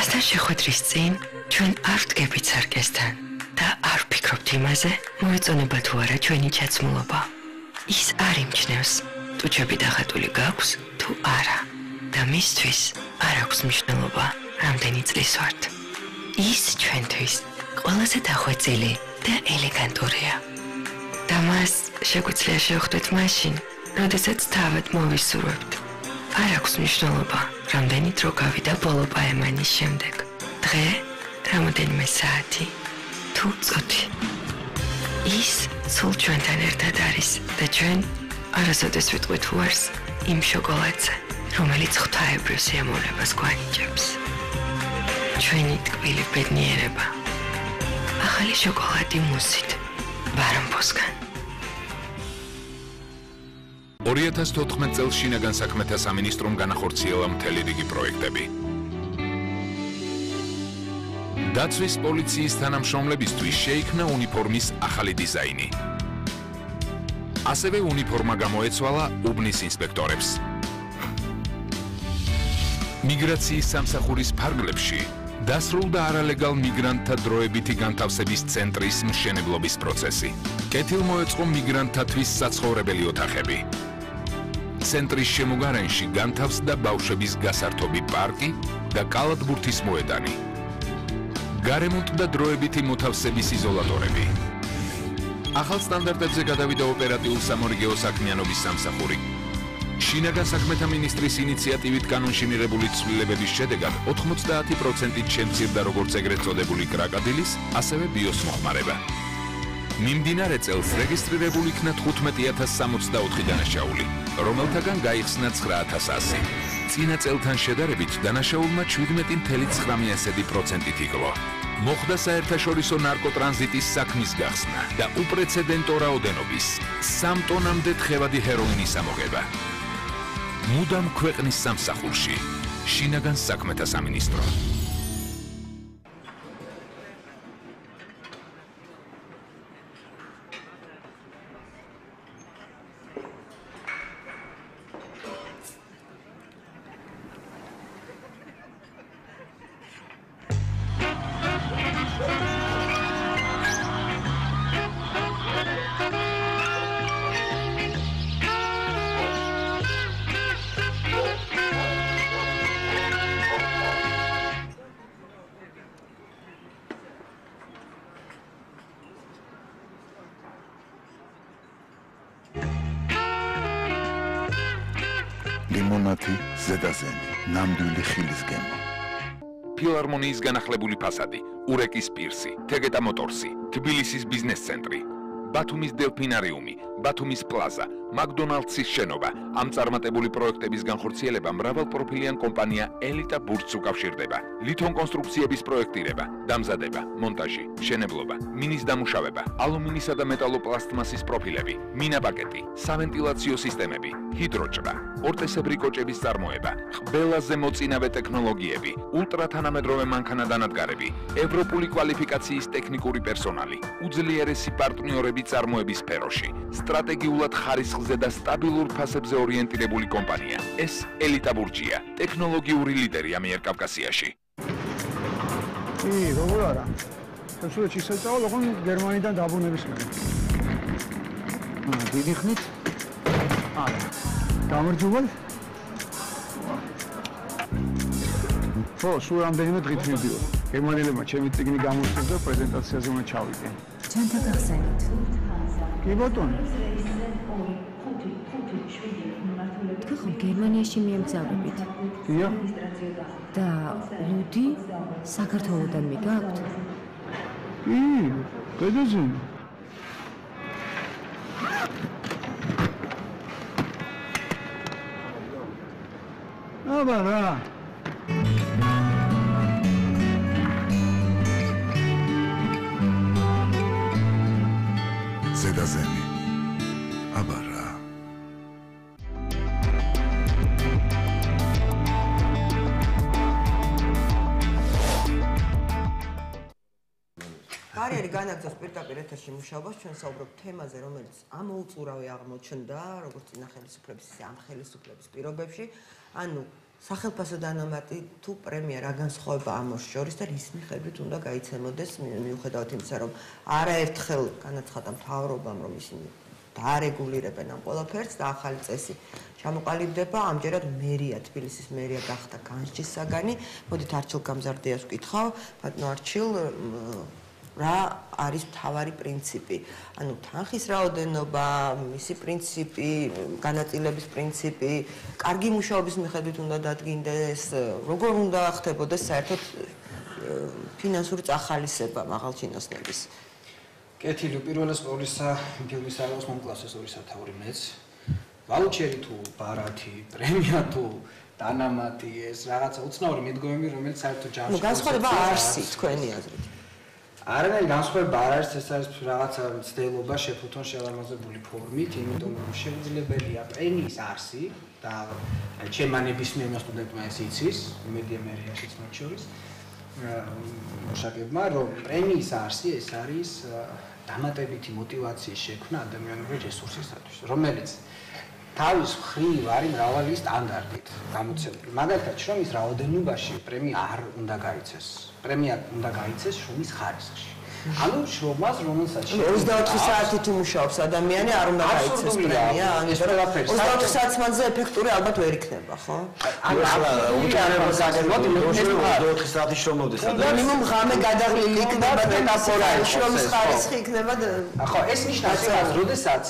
მასთან შეხვედრის წინ ჩვენ არ ვდგებით სარკესთან და არ ვფიქრობთ იმაზე, მოეწონება თუ არა ჩვენი ჩაცმულობა. ის არ იმჩნევს, თუ ჩები დახატული გაქვს თუ არა. და მისთვის არ აქვს მნიშვნელობა, რამდენი წლის ვართ. ის ჩვენთვის ყველაზე დახვეწილი და ელეგანტურია. და მას შეგვიძლია შევხვდეთ მაშინ, როდესაც თავად მოვისურვებთ. არ აქვს მნიშვნელობა, რამდენი დრო გავიდა ბოლო პაემანის შემდეგ. დღე, რამოდენიმე საათი, თუ წუთი. ის სულ ჩვენთან ერთად არის და ჩვენ არასოდეს ვიტყვით უარს იმ შოკოლადზე, რომელიც ღვთაებრივ სიამოვნებას გვანიჭებს. ჩვენი ტკბილი ბედნიერება. ახალი შოკოლადი მუსით, ბარამბოსგან. 2014 წელს შინაგან საქმეთა სამინისტრომ განახორციელა მთელი რიგი პროექტები. დაცვის პოლიციის თანამშრომლებისთვის შეიქმნა უნიფორმის ახალი დიზაინი. ასევე უნიფორმა გამოეცვალა უბნის ინსპექტორებს. მიგრაციის სამსახურის ფარგლებში დასრულდა არალეგალ მიგრანტთა დროებითი განთავსების ცენტრის მშენებლობის პროცესი. კეთილმოეწყო მიგრანტთათვის საცხოვრებელი ოთახები. ცენტრის შემოგარენში განთავსდა ბავშვების გასართობი პარკი და კალათბურთის მოედანი. გარემონტდა დროებითი მოთავსების იზოლატორები. ახალ სტანდარტებზე გადავიდა ოპერატიულ სამორიგეო საქმიანობის სამსახური. შინაგან საქმეთა მინისტრის ინიციატივით კანონში მიღებული ცვლილებების შედეგად 90%-ით შემცირდა როგორც ეგრეთ წოდებული კრაკადილის, ასევე ბიოს მოხმარება. მიმდინარე წელს რეგისტრირებული იქნა 15064 დანაშაული, რომელთაგან გაიხსნა 9100. წინა წელთან შედარებით დანაშაულმა 17.9%-ით იკლო. მოხდა საერთაშორისო ნარკოტრანზიტის საქმის გახსნა და უპრეცედენტო რაოდენობის 3 ტონამდე თხევადი ჰეროინის ამოღება. მუდამ ქვეყნის სამსახურში შინაგან საქმეთა სამინისტრო. ლიმონათი ზედაზენი, ნამდვილი ხილის გემო. ფილარმონიის განახლებული ფასადი, ურეკის პირსი, თეგეტა მოტორსი, თბილისის ბიზნეს ცენტრი, ბათუმის დელფინარიუმი, ბათუმის პლაზა, მაკდონალდსის შენობა. ამ წარმატებული პროექტების განხორციელება მრავალპროფილიან კომპანია ელიტა ბურთს უკავშირდება. ლითონ კონსტრუქციების პროექტირება, დამზადება, მონტაჟი, მშენებლობა, მინის დამუშავება, ალუმინისა და მეტალოპლასტმასის პროფილები, მინაპაკეტი, სავენტილაციო სისტემები, ჰიდროჭრა, ორტესებრი კოჭების წარმოება, ყველაზე მოწინავე ტექნოლოგიები, ულტრათანამედროვე მანქანადანადგარები, ევროპული კვალიფიკაციის ტექნიკური პერსონალი, უძლიერესი პარტნიორები წარმოების სფეროში, სტრატეგიულად ხარისხზე და სტაბილურ ფასებზე ორიენტირებული კომპანია. ეს ელიტა ბურჯია, ტექნოლოგიური ლიდერი ამიერკავკასიაში. როგორ არა? საშუალო ისწავლა, ოღონ გერმანიდან დაბრუნების მერე. დიდი ხნით? არა. გამარჯობათ? ხო, სულ რამდენიმე დღით მივდივარ. გერმანელებმა ჩემი წიგნი გამოსცეს და პრეზენტაციაზე უნდა ჩავიდე. ჩვენთან გახსენით. კი ბატონო. თქვენ ხომ გერმანიაში მიემგზავრებით? დიახ. და ლუდი საქართველოდან მიგაქვთ? კი, ბედაზე. აბა რა. ზედაზენი. აბა რა. კარიერი განაგრძობს პირდაპირ ეთერში მუშაობას ჩვენ საუბრობთ თემაზე, რომელიც ამოუწურავი აღმოჩნდა, როგორც წინა ხელისუფლების, ისე ამ ხელისუფლების პირობებში. ანუ სახელმწიფო დანამატი თუ პრემია რა განსხვავება ამას შორის და რის მიხედვით უნდა გაიცემოდეს, მიუხედავად იმისა, რომ არაერთხელ განაცხადა მთავრობამ, რომ ისინი დაარეგულირებენ ამ ყველაფერს და ახალი წესი ჩამოყალიბდება. ამჯერად მერია, თბილისის მერია გახდა განსჯის საგანი. მოდით არჩილ გამზარდიას ვკითხავ, ბატონო არჩილ, რა არის მთავარი პრინციპი? ანუ თანხის რაოდენობა, მისი პრინციპი, განაწილების პრინციპი, კარგი მუშაობის მიხედვით უნდა დადგინდეს, როგორ უნდა ხდებოდეს საერთოდ ფინანსური წახალისება მაღალჩინოსნების? კეთილი, პირველას ყოვლისა ფილმის აღოს მომკლავს ეს ორი სათაური მეც. ვაუჩერი თუ ბარათი, პრემია თუ დანამატი, ეს რაღაცა უცნაური მიდგომები, რომელიც საერთოდ ჯამში ნუ განსხვავება არსი თქვენი აზრით. არანაირი განსხვავება არ არის, ეს არის რაღაცა მცდელობა შეფუთონ შევამაზებული ფორმით, იმიტომ რომ შეუძლებელია პრემიის არსი და ჩემანების მიერ სტუდენტმა ეს იცის, მედია მერიაშიც მათ შორის. მუშაკებმა, რომ პრემიის არსი ეს არის დამატებითი мотиваციის შექმნა ადამიანური რესურსისათვის, რომელიც თავის მხრივ არის მრავალი სტანდარტით გამოცემული. მაგალითად, შრომის რაოდენობაში პრემია არ უნდა გაიცეს. პრემია უნდა გაიცეს შრომის ხარისხში. ანუ შრომას, რომელსაც 24 საათი თუ მუშაობს ადამიანი, არ უნდა გაიცეს პრემია, ეს ყველაფერი 24 საათს მანძილზე ეფექტური ალბათ ვერ იქნება, ხო? ანუ უჩვენებთ 24 საათი შრომობდეს ადამიანი. მინიმუმ ღამე გადაღლილი იქნება და შრომის ხარისხი იქნება. ხო, ეს ნიშნავს იმას, როდესაც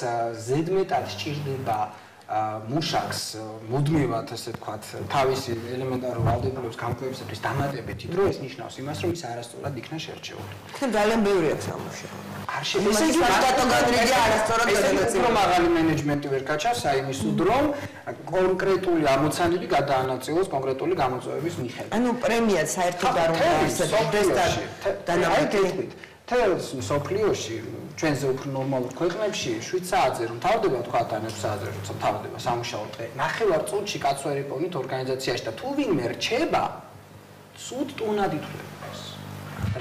ზედმეტად სჭირდება მუშაკს მუდმივად ასე ვთქვათ თავისი ელემენტარულ ვალდებულების გამკლევისათვის დამატებითი დრო ეს ნიშნავს იმას რომ ის არასწორად იქნა შერჩეული. თქვენ ძალიან ბევრი აქვს ამ მუშაობა. არ შემიძლია დატოგადრიგია არასწორად გადაწყვეტილება მაღალი მენეჯმენტი ვერ გაჩავს საიმის უდრომ კონკრეტული ამოცანები გადაანაწილოს კონკრეტული გამოწვევების მიხედვით. ანუ პრემია საერთოდ არ უნდა არსებობდეს და დანამატებით თელს სოფლიოში ჩვენზე უფრო ნორმალურ ქვეყნებში 7 საათზე რომ თავდება თქვა და 9 საათზე რომ თავდება სამუშაო დღე. ნახევარ წუთში კაცს ვერ იპოვნით ორგანიზაციაში და თუ ვინმე რჩება, სულ ტუნად ითვლება.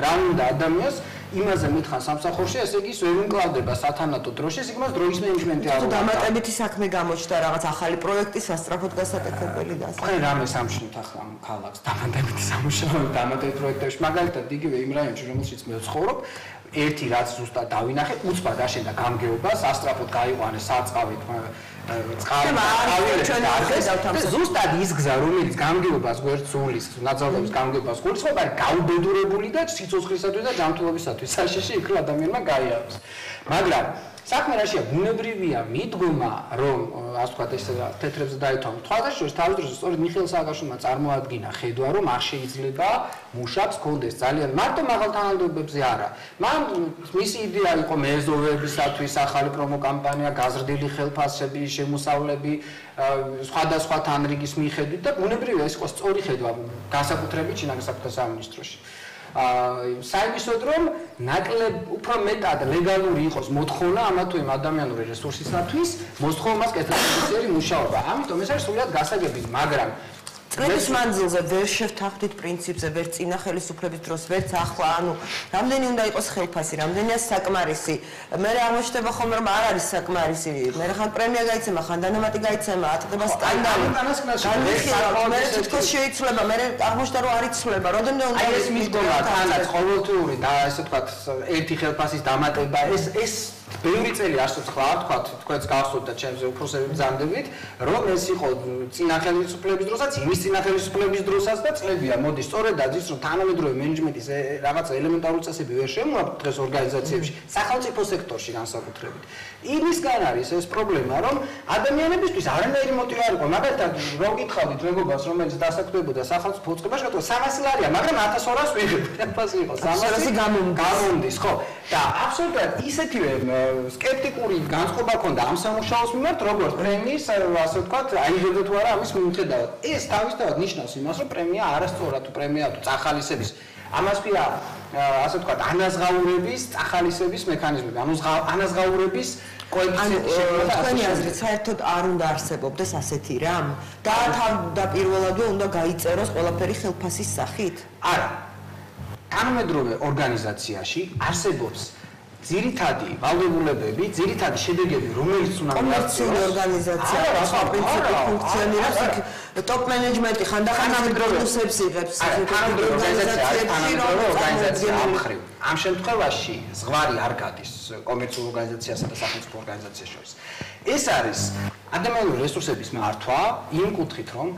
რა უნდა ადამიანს იმაზე მითხან სამსახურში, ესე იგი ვერ უმკლავდება სათანადო დროში, ეს იმას დროის მენეჯმენტი არ უნდა. დამატებითი საქმე გამოჩნდა რაღაც ახალი პროექტი სასწრაფოდ გასაკეთებელი და ასე. ხო, რამე სამშობლოთ ახლა ამ ქალაქს დამატებითი სამუშაო, დამატებითი პროექტებში, მაგალითად იგივე იმ რაიონში, რომელშიც მე ვცხოვრობ, ერთი რაც ზუსტად დავინახე, უცბად აშენდა გამგეობა, სასწრაფოდ გაიყვანეს საწავით ზუსტად ის გზა, რომელიც გამგეობას გვერდს უვლის, ნაძალების გამგეობას გულისხმობს, არის გაუბედურებული და სიცოცხლისათვის და ჯანმრთელობისათვის საშიში იქ რომ ადამიანმა გაიაროს. მაგრამ საქმე რაშია, ბუნებრივია მიდგომა, რომ ასე ვთქვათ, ეს თეთრებზე დაითვალა. თვალსაჩინო თავის დროზე სწორედ მიხეილ სააკაშვილმა წარმოადგინა ხედვა, რომ არ შეიძლება მუშაკს კონდეს ძალიან მარტო მაღალ თანამდებობებზე არა. მან მისი იდეა იყო მეზოვებისათვის ახალი პრომო კამპანია, გაზრდილი ხელფასები, შემოსავლები, სხვადასხვა თანრიგის მიხედვით და ბუნებრივია ეს იყო სწორი ხედვა განსაკუთრებით შინაგან საქმეთა სამინისტროში. საიმისოდ რომ ნაკლებ უფრო მეტად ლეგალური იყოს მოთხოვნა ამა თუ იმ ადამიანური რესურსისათვის მოსთხოვმას კეთილმოწყობილი მუშაობა. ამიტომ ეს არის სულად გასაგები, მაგრამ წლების მანძილზე ვერ შევთანხმდით პრინციპზე, ვერ წინა ხელისუფლების დროს, ვერც ახლა, ანუ რამდენი უნდა იყოს ხელფასი, რამდენია საკმარისი. მე აღმოჩნდება ხოლმე რომ არ არის საკმარისი. მე ხან პრემია გაიცემა, ხან დანამატი გაიცემა, ატყდება სკანდალი. მე თვითონ შეიცვლება, მე აღმოჩნდა რომ არ იცვლება. რამდენი უნდა ეს მიდგომა თანაც ყოველთვიური და ასე ვთქვათ, ერთი ხელფასის დამატება, ეს ბევრი წელი არსებობს ხლა არ ვთქვათ, თქვენს გახსოვთ და ჩემზე უფროსები ბრძანდებით, რომ ეს იყო წინა ხელისუფლების დროსაც, იმის წინა ხელისუფლების დროსაც და წლებია. მოდი, სწორედაც ის რომ თანამედროვე მენეჯმენტის რაღაცა ელემენტარული წესები ვერ შემოაქვთ დღეს ორგანიზაციებში, სახელმწიფო სექტორში განსაკუთრებით. იმისგან არის ეს პრობლემა, რომ ადამიანებისთვის არანაირი მოტივი არ იყო. მაგალითად, რო გითხავდით მეგობარს, რომელიც დასაქმებოდა სახელმწიფო უწყებაში, გეტყვა 300 ლარია, მაგრამ 1200 ვიღებ. ფასი იყო 300 გამომდის, ხო? და აბსოლუტურად ისეთივე სკეპტიკური განწყობა ქონდა ამ სამუშაოს მიმართ, როგორც პრემიის, ასე ვთქვათ, აიღებდა თუ არა ამის მიუხედავად. ეს თავის განმარტებად ნიშნავს იმას, რომ პრემია არასწორად თუ პრემია თუ წახალისების ამას ქვია ასე ვთქვათ ანაზღაურების, წახალისების მექანიზმები, ანაზღაურების კოეფიციენტი შექმნა. თქვენი აზრით საერთოდ არ უნდა არსებობდეს ასეთი რამ? და თავდაპირველადვე უნდა გაიწეროს ყველაფერი ხელფასის სახით? არა. თანამედროვე ორგანიზაციაში არსებობს ძირითადი ვალდებულებები, ძირითადი შედეგები, რომელიც უნდა კომერციული ორგანიზაცია პრინციპით ფუნქციონირებს, ტოპ მენეჯმენტი ხანდახან პროდუსებს იღებს. თანამედროვე ორგანიზაცია ამხრივ. ამ შემთხვევაში ზღვარი არ გადის კომერციულ ორგანიზაციასა და სახელმწიფო ორგანიზაციას შორის. ეს არის ადამიანური რესურსების მართვა იმ კუთხით, რომ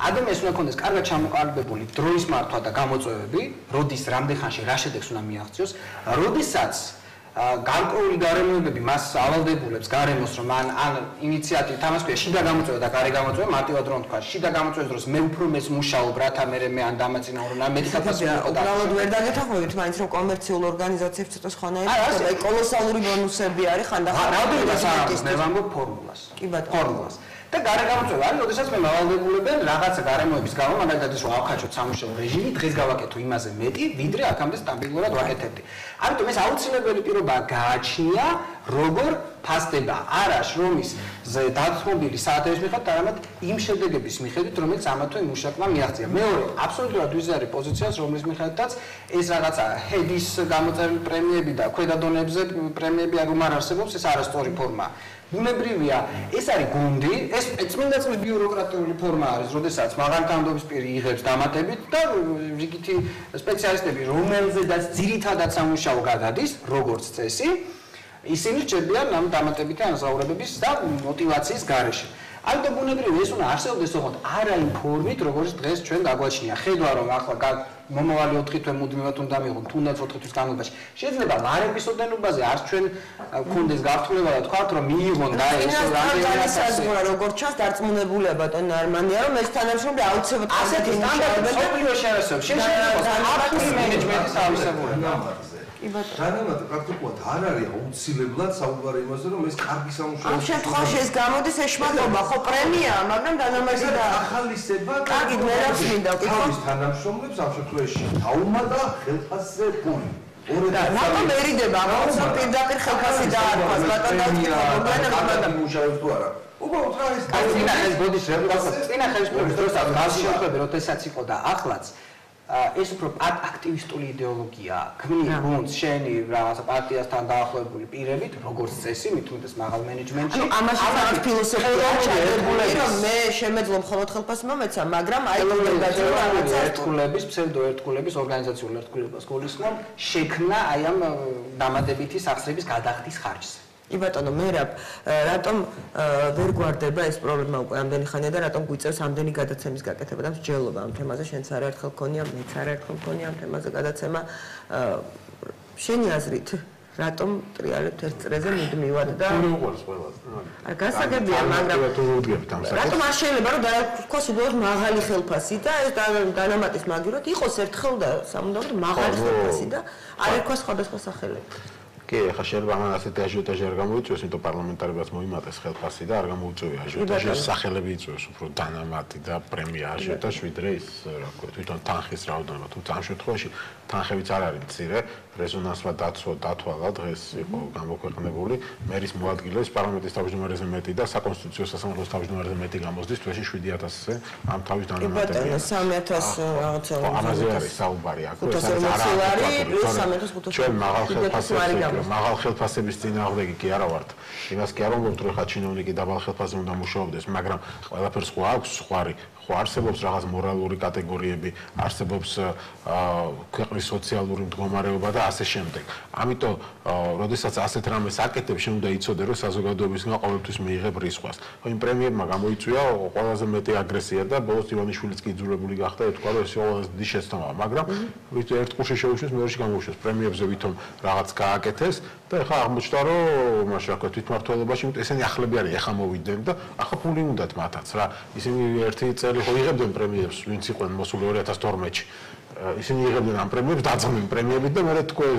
ადამიანს უნდა ქონდეს კარგად ჩამოყალიბებული დროის მართვა და გამოწვევები, როდის რამდენ ხანში რა შედეგს უნდა მიაღწიოს, როდესაც გარკვეული გარემოებები მას ავალდებულებს გარემოს რომ ან ინიციატივით თამას ქვია შიდა გამოწვევა და გარე გამოწვევა მარტივად რომ თქვა შიდა გამოწვევის დროს მე უფრო მეც მუშაობ რათა მე ან დამაწინაურო რა მეტი საფასი უბრალოდ ვერ დაგეთახმებით მაინც რომ კომერციულ ორგანიზაციებს ცოტა სხვანაირი ხდება კოლოსალური ბონუსები არის ხანდახან რაოდენობას არ აქვს მე ვამბობ ფორმულას კი ბატონო ფორმულას და გარე გამოწვევა არის როდესაც მე მავალდებულებენ რაღაცა გარემოების გამო მაგალითად ის რომ ავხაჩოთ სამუშაო რეჟიმი დღეს გავაკეთო იმაზე მეტი ვიდრე აქამდე სტაბილურად ვაკეთებდი ამიტომ ეს აუცილებელი პირობაა გააჩნია როგორ ფასდება არა შრომის დათმობილი საათების მიხედვით არამედ იმ შედეგების მიხედვით რომელიც ამა თუ იმ მუშაკმა მიაღწია მეორე აბსოლუტურად ვიზარი პოზიციას რომლის მიხედვითაც ეს რაღაცა ჰედის გამოწერილი პრემიები და ქვედა დონეებზე პრემიები არ უმარ არსებობს ეს არასწორი ფორმაა ბუნებრივია ეს არის გუნდი ეს წმინდა წლის ბიუროკრატიული ფორმა არის როდესაც მაღალი თანხმობის პირი იღებს დამატებით და რიგითი სპეციალისტები რომელზედაც ძირითადად სამუშაო გადადის როგორც წესი ისინი რჩებიან ამ დამატებითი ანაზღაურებების და мотиваციის გარეშე. ამიტომ ბუნებრივია ეს უნდა არსებობდეს ოღონდ არა იმ ფორმით, როგორც დღეს ჩვენ გაგვაჩნია. ხედვა რომ ახლა მომავალი 4 თვე მუდმივად უნდა მიიღოთ, თუნდაც 4 თვის განმავლობაში. შეიძლება ლარების ოდენობაზე არც ჩვენ გქონდეს გართულება და თქვათ რომ მიიღონ და ეს რამდენიმე როგორც ჩანს დარწმუნებულია ბატონო არმანია რომ ეს თანამშრომლები აუცილებლად ასეთი სტანდარტები სოფლიოში არსებობს. შეიძლება აფრიკის მენეჯმენტის ავისებურება. განამატა პრაქტიკულად არ არის აუცილებლად საუბარი იმაზე რომ ეს კარგი სამუშაო ამ შემთხვევაში ეს გამოდის ეშმაკობა ხო პრემია მაგრამ დანამატი და ახალისება კარგი მე რა მინდა თავის თანამშრომლებს ამ შემთხვევაში დაუმატა ხელფასზე პული რატომ ერიდება ამასაც პირდაპირ ხელფასი დაარქვას ბატონო და მუშაობს თუ არა უბრალოდ რა ის წინა ხელს ბოდის წინა ხელს პროფესორსაც გასშეხები როდესაც იყო და ახლაც ეს უფრო აქტივისტული იდეოლოგია ქმნის გუნდს შენი რაღაცა პარტიასთან დაახლოებული პირებით როგორც წესი მით უმეტეს მაღალ მენეჯმენტში ამაში რაღაც ფილოსოფია ჩადებული რომ მე შემეძლო მხოლოდ ხელფასი მომეცა მაგრამ აი ერთგულების ფსევდოერთგულების ორგანიზაციული ერთგულებას გულისხმობ შექმნა აი ამ დამატებითი სახსრების გადახდის ხარჯზე კი ბატონო მე რატომ ვერ გვარდება ეს პრობლემა უკვე ამდენი ხანია და რატომ გვიწევს ამდენი გადაცემის გაკეთება და მსჯელობა ამ თემაზე შენც არაერთხელ გქონია მეც არაერთხელ გქონია ამ თემაზე გადაცემა შენი აზრით რატომ ტრიალებთ ერთ წრეზე მუდმივად და უყურს ყველას არ გასაგებია მაგრამ რატომ არ შეიძლება რომ თქვას უბრალოდ მაღალი ხელფასი და ეს დანამატის მაგივრად იყოს ერთხელ და სამუდამოდ მაღალი ხელფასი და არ ერქვა სხვადასხვა სახელები კი, ახლა შეიძლება ამან ასეთი აჟიოტაჟი არ გამოიწვიოს, იმიტომ პარლამენტარებაც მოიმატეს ხელფასი და არ გამოუწევია აჟიოტაჟი, სახელები იწვევს უფრო დანამატი და პრემია აჟიოტაჟი, ვიდრე ის, რა ვქო, თვითონ თანხის რაოდენობა. თუმცა ამ შემთხვევაში თანხებიც არ არის მცირე, რეზონანსმა დათვალა დღეს იყო გამოქვეყნებული, მერის მოადგილეს პარლამენტის თავმჯდომარეზე მეტი და საკონსტიტუციო სასამართლოს თავმჯდომარეზე მეტი გამოსდის თვეში 7,000-ზე ამ თავის დანამატები. კი ბატონო, 3,000 რაღაცა. ამაზე არის საუბარი, აქ ეს არის 3,500 ჩვენ მაღალ ხელფასებს მაღალ ხელფასების წინააღმდეგი კი არა ვართ. იმას კი არ ვამბობთ, რომ ხა ჩინოვნიკი დაბალ ხელფასზე უნდა მუშაობდეს, მაგრამ ყველაფერს ხო აქვს სხვარი. ხო არსებობს რაღაც მორალური კატეგორიები, არსებობს ქვეყნის სოციალური მდგომარეობა და ასე შემდეგ. ამიტომ, როდესაც ასეთ რამეს აკეთებ, შენ უნდა იცოდე, რომ საზოგადოებისგან ყოველთვის მიიღებ რისხვას. ხო, იმ პრემიებმა გამოიწვია ყველაზე მეტი აგრესია და ბოლოს ივანიშვილიც კი იძულებული გახდა, ეთქვა, რომ ეს ყველაზე დიდი შეცდომაა, მაგრამ ერთ ყურში შეუშვეს, მეორეში გამოუშვეს. პრემიებზე ვითომ რაღაც გააკეთეს და ეხლა აღმოჩნდა, რომ მაშინ რა ქვია, თვითმმართველობაში, ესენი ახლები არის, ეხლა მოვიდნენ და ახლა ფული უნდათ მათაც რა. ისინი ერთი წელი ხო იღებდნენ პრემიებს, ვინც იყვნენ მოსული 2012-ში. ისინი იღებდნენ ამ პრემიებს, დაძმენ პრემიებით და მე თქვენ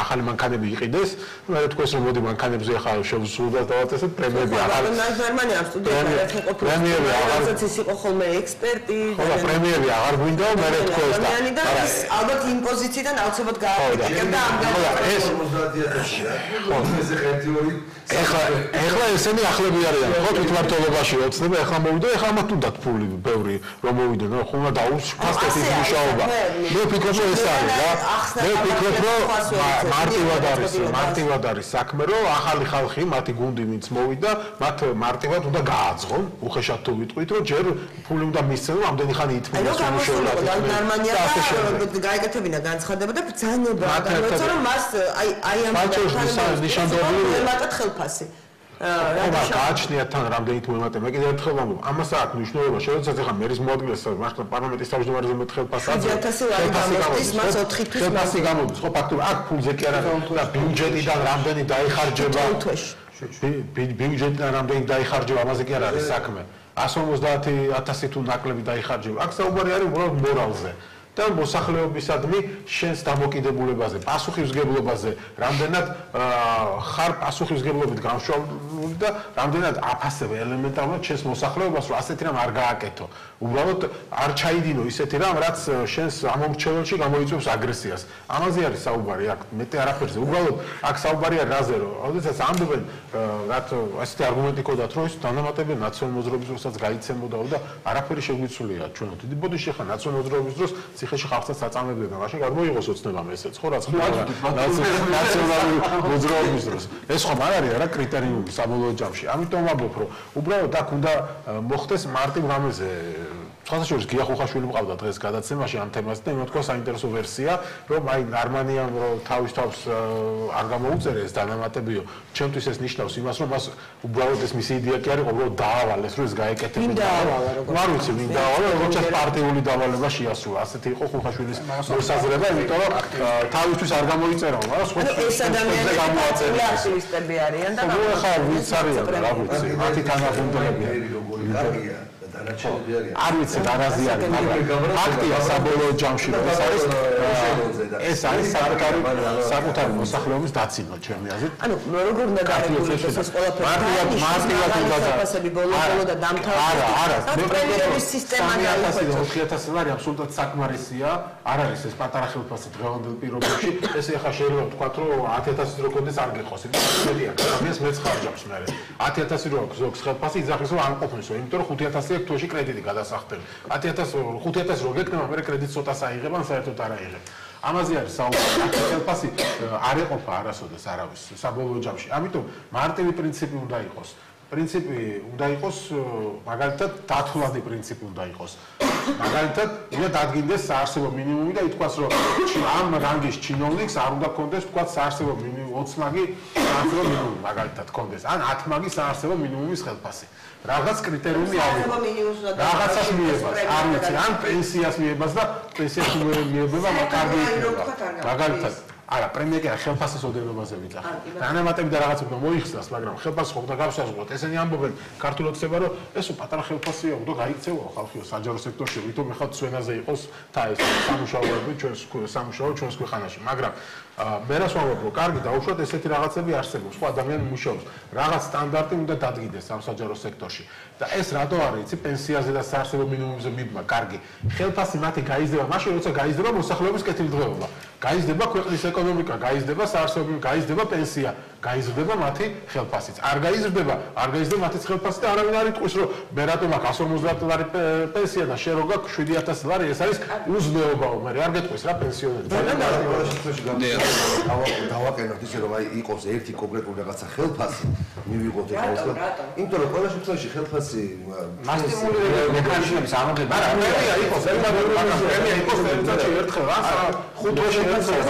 ახალი მანქანები იყიდეს, მე თქვენ რომ მოდი მანქანებზე ახლა შევსრულდათ დავაწესეთ პრემიები აღარ. ნორმალია ამ სტუდიაში ერთ ყოფილი. პრემიები აღარაც ის იყო ხოლმე ექსპერტი. ხო, პრემიები აღარ გვინდა, მე თქვენ და ალბათ იმ პოზიციიდან აუცილებლად გააკეთებდა ამ ეს 50000-ში რა. ხო, ესე ერთი ორი ეხლა ესენი ახლები არიან, ხო, თვითმმართველობაში ოცნება, ეხლა მოვიდა, ეხლა ამათ უნდათ ფული ბევრი რომ მოვიდნენ, ხო, უნდა დაუსფასდეთ ის მუშაობა. მე ვფიქრობ, რომ ეს არის რა. მე ვფიქრობ, რომ მარტივად არის საქმე, რომ ახალი ხალხი, მათი გუნდი ვინც მოვიდა, მათ მარტივად უნდა გააძღონ, უხეშად თუ ვიტყვით, რომ ჯერ ფული უნდა მისცენ, რომ ამდენი ხანი ითმის მუშაობა. გერმანია გაიგეთებინა განცხადება და ბრძანება, გამოიცა რომ მას აი ამ ნიშანდობლივად ფასი. გააჩნიათ თან რამდენით მოემატე. მე კიდევ ერთხელ ვამბობ, ამას აქვს მნიშვნელობა, შესაძლოა ეხლა მერის მოადგილეს მართლა პარლამენტის თავმჯდომარეზე მეტხელ ფასს აქვს. 7000 ლარი გამოდის, მას 4 თვის ფასი გამოდის, ხო ფაქტობრივად აქ ფულზე კი არა და ბიუჯეტიდან რამდენი დაიხარჯება. ბიუჯეტიდან რამდენი დაიხარჯება, ამაზე კი არ არის საქმე. 150000 თუ ნაკლები დაიხარჯება. აქ საუბარი არის უბრალოდ მორალზე. და მოსახლეობისადმი შენს დამოკიდებულებაზე, პასუხისმგებლობაზე, რამდენად ხარ პასუხისმგებლობით გამშვებული და რამდენად აფასებ ელემენტარულად შენს მოსახლეობას, რომ ასეთი რამ არ გააკეთო. უბრალოდ არ ჩაიდინო ისეთი რამ, რაც შენს ამომრჩეველში გამოიწვევს აგრესიას. ამაზე არის საუბარი, აქ მეტი არაფერზე. უბრალოდ აქ საუბარი არის რაზე, რომ როდესაც ამბობენ, რაც ასეთი არგუმენტი ქონდათ, რომ ის დანამატები ნაციონალურ მოძრაობის დროსაც გაიცემოდაო და არაფერი შეგვიცვლია ჩვენო. დიდი ბოდიში ხა ნაციონალურ მოძრაობის დროს ციხეში ხალხსაც აწამებდნენ, მაშინ გამოიღოს ოცნებამ ესეც, ხო რაც ხდება ნაციონალური მოძრაობის დროს. ეს ხომ არ არის რა კრიტერიუმი საბოლოო ჯამში. ამიტომ ვამბობ, რომ უბრალოდ აქ უნდა მოხდეს მარტივ რამეზე სხვადასხვა გია ხუხაშვილი მყავდა დღეს გადაცემაში ამ თემაზე და იმათ თქვა საინტერესო ვერსია, რომ აი გერმანიამ რომ თავის თავს არ გამოუწერე ეს დანამატებიო, ჩემთვის ეს ნიშნავს იმას, რომ მას უბრალოდ ეს მისი იდეა კი არის, უბრალოდ დაავალეს, რომ ეს გაეკეთებინა. არ ვიცი, ვინ დაავალა, როგორც პარტიული დავალება შეასრულა. ასეთი იყო ხუხაშვილის მოსაზრება, იმიტომ რომ თავისთვის არ გამოიწერა, მაგრამ სხვა ეს ადამიანები გამოაწერა აქტივისტები არიან და ხა ვინც არიან, რა ვიცი, მათი თანახმდებელები არიან. არ ვიცი რაზე არის, მაგრამ ფაქტია საბოლოო ჯამში რომ ეს არის საკუთარი მოსახლეობის დაცინვა ჩემი აზრით. ანუ როგორ უნდა გაreguliros ეს ყველაფერი? მარტივად უნდა დაფასები ბოლო-ბოლო და დამთავრდა. არა, პრემიერების სისტემა და 4000 ლარი აბსოლუტურად საკმარისია. არ არის ეს პატარა ხელფასი დღევანდელ პირობებში. ეს ახლა შეიძლება ვთქვათ, რომ 10000 რო კონდეს არ გიყოს. იმედია, ამას მეც ხარჯავს მე. 10000 რო აქვს ზოგს ხელფასი, იძახის რომ არ ყოფნისო, იმიტომ რომ 5000 თუში კრედიტი გადასახდები. 5000 რო გეკნება, მე კრედიტს ცოტას აიღებ, ან საერთოდ არ აიღებ. ამაზე არის საუბარი. ხელფასი არ ეყოფა არასოდეს არავის საბოლოო ჯამში. ამიტომ მარტივი პრინციპი უნდა იყოს. პრინციპი უნდა იყოს, მაგალითად, დათვლადი პრინციპი უნდა იყოს. მაგალითად, უნდა დადგინდეს საარსებო მინიმუმი და ითქვას, რომ ამ რანგის ჩინოვნიკს არ უნდა კონდეს, თქვა საარსებო მინიმუმი 20 მაგი საარსებო მინიმუმი მაგალითად კონდეს, ან 10 მაგი საარსებო მინიმუმის ხელფასი. რაღაც კრიტერიუმი არის. რაღაცას მიებას, არ ვიცი, ან პენსიას მიებას და პენსიას მიებება მაგარი იქნება. მაგალითად არა, პრემია კი არა, ხელფასის ოდენობაზე ვიძახ. დანამატები და რაღაცები უნდა მოიხსნას, მაგრამ ხელფასს ხომ და გავსაზღვროთ. ესენი ამბობენ, ქართულად ხდება, რომ ესო პატარა ხელფასია, უნდა გაიქცევა ხალხიო საჯარო სექტორში, ვითომ ეხლა სვენაზე იყოს და ეს სამუშაოები ჩვენს სამუშაო ჩვენს ქვეყანაში. მაგრამ მე რას ვამბობ, რომ კარგი დაუშვათ ესეთი რაღაცები არსებობს, ხო ადამიანი მუშაობს. რაღაც სტანდარტი უნდა დადგინდეს ამ საჯარო სექტორში. და ეს რატო არის, იცი, პენსიაზე და საარსებო მინიმუმზე მიბმა, კარგი. ხელფასი მათი გაიზრდება, მაშინ როცა გაიზრდება მოსახლეობის კეთილდღეობა. გაიზრდება ქვეყნის ეკონომიკა, გაიზრდება საარსებო, გაიზრდება პენსია, გაიზრდება მათი ხელფასიც. არ გაიზრდება მათი ხელფასი და არავინ არ იტყვის, რომ მე რატომ აქვს 150 ლარი პენსია და შენ რო გაქვს 7000 ლარი, ეს არის უზნეობაო, მე არ გეტყვის რა პენსიონერი. დავაკენოთ ისე რომ აი იყოს ერთი კონკრეტული რაღაცა ხელფასი მივიღოთ ეხლა. იმიტომ რომ ყველა შემთხვევაში ხელფასი მასტიმულირებული მექანიზმების ამოღება არა, პრემია იყოს, პრემია იყოს ერთხელ რა, 5 თვეში ერთხელ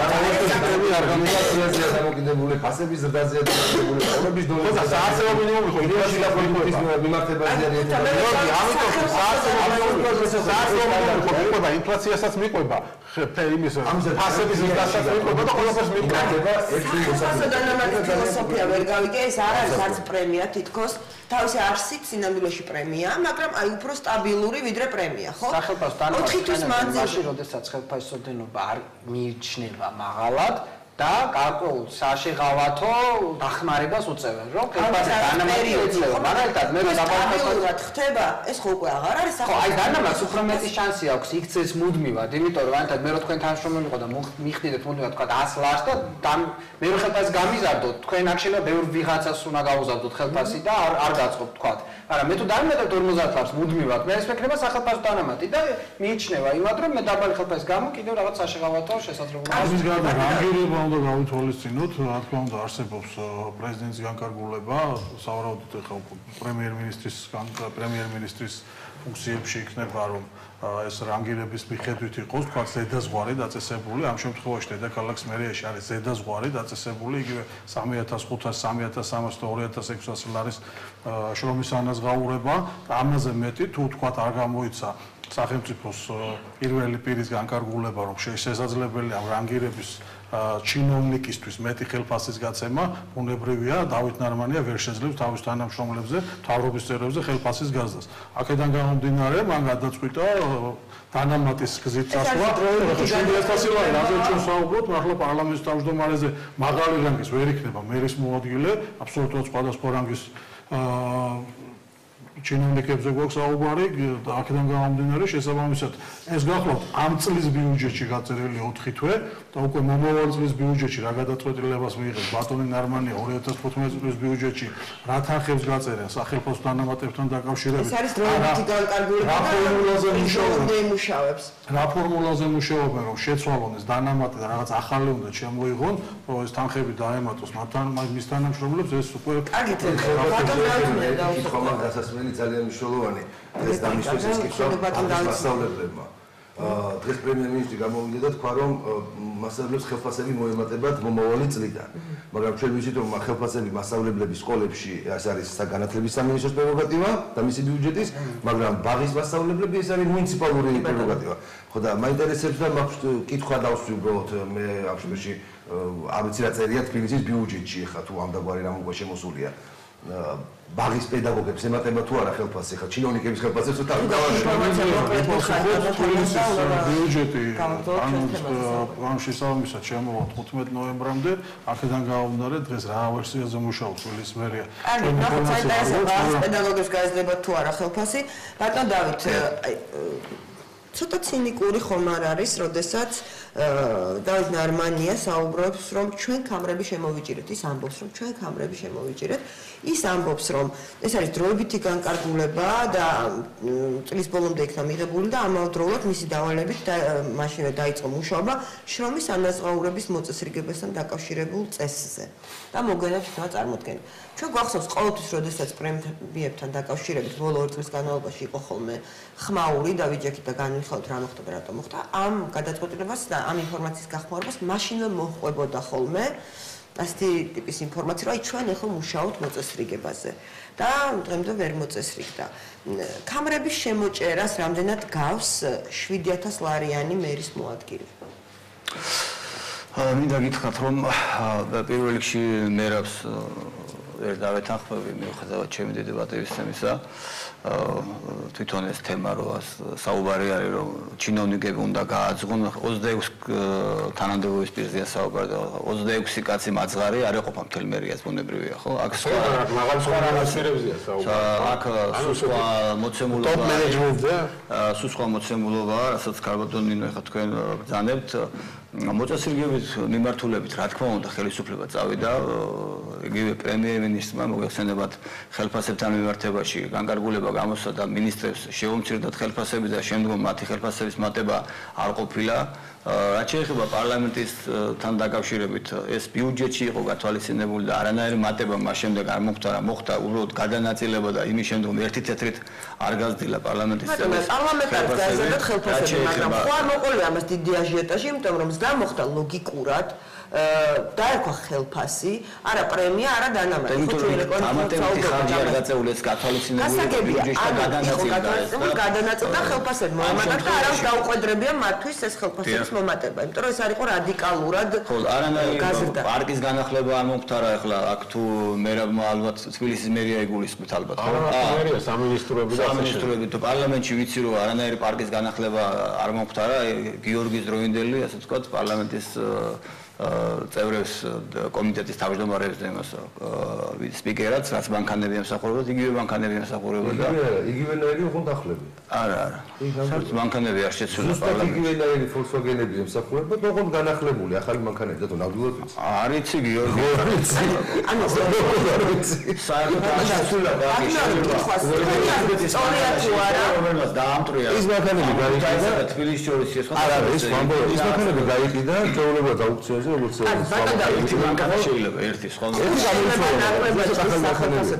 არ გამიგაციაზე დაკიდებული ფასების ზრდაზე დაკიდებული პრობლემების დონეზე. ხო, საარსებო მინიმუმი ხო ინფლაციის და პოლიტიკის მიმართებაზე არის. ამიტომ საარსებო მინიმუმი ხო მიყვება ინფლაციასაც მიყვება იმის ფასების ზრდასაც მიყვება და ყველაფერს მიყვება. საფასო დანამატის ფილოსოფია ვერ გავიგე, ეს არ არის არც პრემია თითქოს. თავისი არსით სინამდვილეში პრემია, მაგრამ აი უფრო სტაბილური ვიდრე პრემია, ხო? სახელმწიფოს დანამატის მანძილში, როდესაც ხელფასოდენობა არ მიიჩნევა მაღალად და გარკვეულ საშეღავათო დახმარებას უწევენ, რომ ხელფასი დანამატი ეძლევა. მაგალითად, მე სტაბილურად ხდება, ეს ხო უკვე აღარ არის ხო, აი დანამატს უფრო მეტი შანსი აქვს იქცეს მუდმივად, იმიტომ რომ ანთად მე რო თქვენ თანამშრომელი იყო და მიხდიდეთ მუდმივად თქვა 100 ლარს და მე რო ხელფასს გამიზარდოთ, თქვენ აქ შეიძლება ბევრ ვიღაცას უნდა გაუზარდოთ ხელფასი და არ გაწყობთ თქვა. მაგრამ მე თუ დამემატებთ 50 ლარს მუდმივად, მე ეს მექნება სახელმწიფო დანამატი და მიიჩნევა იმად რომ მე დაბალი ხელფასის გამო კიდევ რაღაც საშეღავათო შესაძლებლობა. ამის გარდა რანგირება უნდა გავითვალისწინოთ, რა თქმა უნდა არსებობს პრეზიდენტის განკარგულება, სავარაუდოდ ახლა პრემიერ-მინისტრის ფუნქციებში იქნება რომ ეს რანგირების მიხედვით იყოს, თქვა ზედაზღვარი დაწესებული, ამ შემთხვევაში დედაქალაქის მერიაში არის ზედაზღვარი დაწესებული, იგივე 3500, 3300, 2600 ლარის შრომის ანაზღაურება, ამაზე მეტი თუ თქვა არ გამოიცა სახელმწიფოს პირველი პირის განკარგულება, რომ შესაძლებელია ამ რანგირების ჩინოვნიკისთვის მეტი ხელფასის გაცემა, უნებრივია, დავით ნარმანია ვერ შეძლებს თავის თანამშრომლებზე, მთავრობის წევრებზე ხელფასის გაზრდას. აქედან გამომდინარე, მან გადაწყვიტა დანამატის გზით წასვლა. 700 ლარი, რაზე ჩვენ საუბრობთ, ახლა პარლამენტის თავმჯდომარეზე მაღალი რანგის ვერ იქნება მერის მოადგილე, აბსოლუტურად სხვადასხვა რანგის ჩინოვნიკებზე გვაქვს საუბარი, აქედან გამომდინარე შესაბამისად ეს გახლავთ ამ წლის ბიუჯეტში გაწერილი 4 თვე და უკვე მომავალ წლის ბიუჯეტში რა გადაწყვეტილებას მიიღებს ბატონი ნარმანია 2015 წლის ბიუჯეტში რა თანხებს გაწერენ სახელმწიფოს დანამატებთან დაკავშირებით. ეს არის დროებითი განკარგულება და იმუშავებს. რა ფორმულაზე მუშაობენ რომ შეცვალონ ეს დანამატი და რაღაც ახალი უნდა შემოიღონ, რომ ეს თანხები დაემატოს მის თანამშრომლებს ეს უკვე კარგით დასასმელი ძალიან მნიშვნელოვანი დღეს დამისვეს ეს კითხვა მასწავლებლებმა. დღეს პრემიერ-მინისტრი გამოვიდა და თქვა რომ მასწავლებლებს ხელფასები მოემატებათ მომავალი წლიდან. მაგრამ ჩვენ ვიცით რომ ხელფასები მასწავლებლების სკოლებში ეს არის საგანათლების სამინისტროს პრეროგატივა და მისი ბიუჯეტის, მაგრამ ბაღის მასწავლებლები ეს არის მუნიციპალური პრეროგატივა. ხო და მაინტერესებს და მაქვს კითხვა დავსვი უბრალოდ მე ამ შემთხვევაში არ ვიცი რა წერია თბილისის ბიუჯეტში ხა თუ ამდაგვარი რამ უკვე შემოსულია. ბაღის პედაგოგებს ემატება თუ არა ხელფასი ხა ჩინოვნიკების ხელფასებს თუ თავი ბიუჯეტი ამ შესაბამისად შემოვა 15 ნოემბრამდე, აქედან გამომდინარე დღეს რა ვერსიაზე მუშაობს თბილისის მერია. ბაღის პედაგოგებს გაეძლება თუ არა ხელფასი, ბატონ დავით, ცოტა ცინიკური ხომ არ არის, როდესაც დავით ნარმანია საუბრობს, რომ ჩვენ კამრები შემოვიჭირეთ, ის ამბობს, რომ ჩვენ კამრები შემოვიჭირეთ, ის ამბობს, რომ ეს არის დროებითი განკარგულება და წლის ბოლომდე იქნა მიღებული და ამავდროულად მისი დავალებით მაშინვე დაიწყო მუშაობა შრომის ანაზღაურების მოწესრიგებასთან დაკავშირებულ წესზე და მოგვიანებით იქნება წარმოქმნილი. ჩვენ გვახსოვს ყოველთვის, როდესაც პრემიებთან დაკავშირებით ბოლო 2 წლის განმავლობაში იყო ხოლმე ხმაური და ვიჯექით და განვიხილოთ რა მოხდა და რატომ მოხდა, ამ გადაწყვეტილებას და ამ ინფორმაციის გახმარებას მაშინვე მოჰყვებოდა ხოლმე ასეთი ტიპის ინფორმაცია, რომ აი ჩვენ ახლა მუშაობთ მოწესრიგებაზე და დღემდე ვერ მოწესრიგდა. კამრების შემოჭერას რამდენად გავს 7000 ლარიანი მერის მოადგილე? მინდა გითხრათ, რომ პირველ რიგში მერავს ვერ დავეთანხმები მიუხედავად ჩემი დიდი პატივისცემისა. თვითონ ეს თემა რო საუბარი არის რომ ჩინოვნიკები უნდა გააძღონ 26 თანამდებობის პირზეა საუბარი და 26 კაცი მაძღარი არ ეყოფა მთელ მერიას ბუნებრივია ხო? აქ სხვა მაღალი სხვა რაღაცებია საუბარი. აქ სხვა მოცემულობა ტოპ მენეჯმენტია. სხვა მოცემულობა, რასაც კარბატონინო ეხა თქვენ ბრძანებთ მოწესრიგებით მიმართულებით რა თქმა უნდა ხელისუფლება წავიდა იგივე პრემიერ-მინისტრმა მოგეხსენებათ ხელფასებთან მიმართებაში განკარგულება გამოსცა და მინისტრებს შეუმცირდათ ხელფასები და შემდგომ მათი ხელფასების მატება არ ყოფილა. რაც შეეხება პარლამენტისთან დაკავშირებით ეს ბიუჯეტში იყო გათვალისწინებული და არანაირი მატება მას შემდეგ არ მოხდა, რა მოხდა უბრალოდ გადანაწილება და იმის შემდგომ ერთი თეთრით არ გაზრდილა პარლამენტის წევრებს. პარლამენტად გაეზარდათ ხელფასები, მაგრამ ხო არ მოყოლია ამას დიდი აჟიოტაჟი, იმიტომ რომ ეს გამოხდა ლოგიკურად დაერქვა ხელფასი, არა პრემია, არა დანამატი. დამატებითი ხარჯი არ გაწეული ეს გათვალისწინებული ბიუჯეტში და გადანაწილდა ხელფასები მომატებდა და არა დაუყვედრებია მათთვის ეს ხელფასების მომატება, იმიტომ რომ ეს არ იყო რადიკალურად არანაირი პარკის განახლება არ მომხდარა ახლა აქ თუ მერაბმა ალბათ თბილისის მერია იგულისხმით ალბათ ხო? მერია სამინისტროები თუ პარლამენტში ვიცი რომ არანაირი პარკის განახლება არ მომხდარა გიორგის დროინდელი ასე ვთქვათ პარლამენტის წევრებს კომიტეტის თავმჯდომარეს და იმას სპიკერად რაც ბანკანები ემსახურებოდა იგივე ბანკანები ემსახურებოდა იგივენაირი უყო დახლები არა საერთოდ ბანკანები არ შეცვლა პარლამენტში იგივენაირი Volkswagen-ები ემსახურებოდა ოღონდ განახლებული ახალი ბანკანები და ნამდვილად ვიცი არიცი გიორგი ანუ საერთოდ არ შეცვლა დაამტრია ის ბანკანები გაიყიდა თბილისში შორის ეს ხო არა ეს ის ბანკანები გაიყიდა ჩაულებოდა აუქციონზე როგორც ერთი ბანკანი შეიძლება ერთი სხვა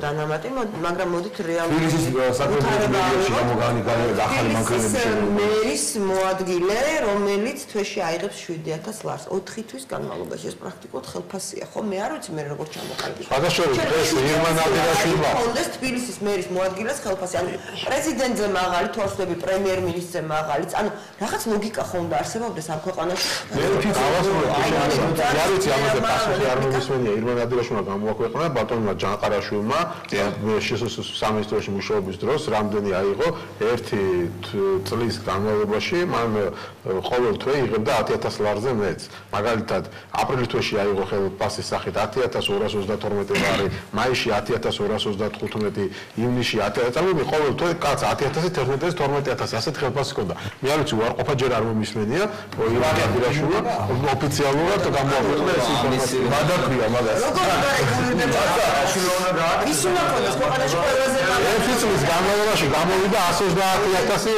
დანამატი, მაგრამ მოდით რეალურად თბილისის საკუთრებაში გამოგანი ახალი ბანკანები მერის მოადგილე, რომელიც თვეში აიღებს 7000 ლარს 4 თვის განმავლობაში. ეს პრაქტიკულად ხელფასია, ხო? მე არ ვიცი მე როგორ ჩამოყალიბდა. გადაშორებით ეს ირმან ადირაშვილმა კონდეს თბილისის მერის მოადგილეს ხელფასი. ანუ პრეზიდენტზე მაღალი, თორსები პრემიერ-მინისტრზე მაღალი. ანუ რაღაც ლოგიკა ხო უნდა არსებობდეს ამ ქვეყანაში. მე არ ვიცი ამაზე პასუხი არ მომისმენია ირმან ადირაშვილმა გამოაქვეყნა ბატონმა ჯანყარაშვილმა სამინისტროში მუშაობის დროს რამდენი აიღო ერთი წლის განმავლობაში მან ყოველ თვე იღებდა 10000 ლარზე მეც მაგალითად აპრილის თვეში აიღო ხელფასის სახით 10232 ლარი მაისში 10235 ივნისში 10000 წამები ყოველ თვე კაც 10000 11 12000 ასეთ ხელფასი ჰქონდა მე არ ვიცი უარყოფა ჯერ არ მომისმენია ირმან ადირაშვილმა ოფიციალურად გამოაქვეყნა ეს ინფორმაცია მადაქვია მაგას როგორ გარეგულირდება ის უნდა ქონდეს ქვეყანაში ყველაზე ერთი წლის განმავლობაში გამოვიდა 120000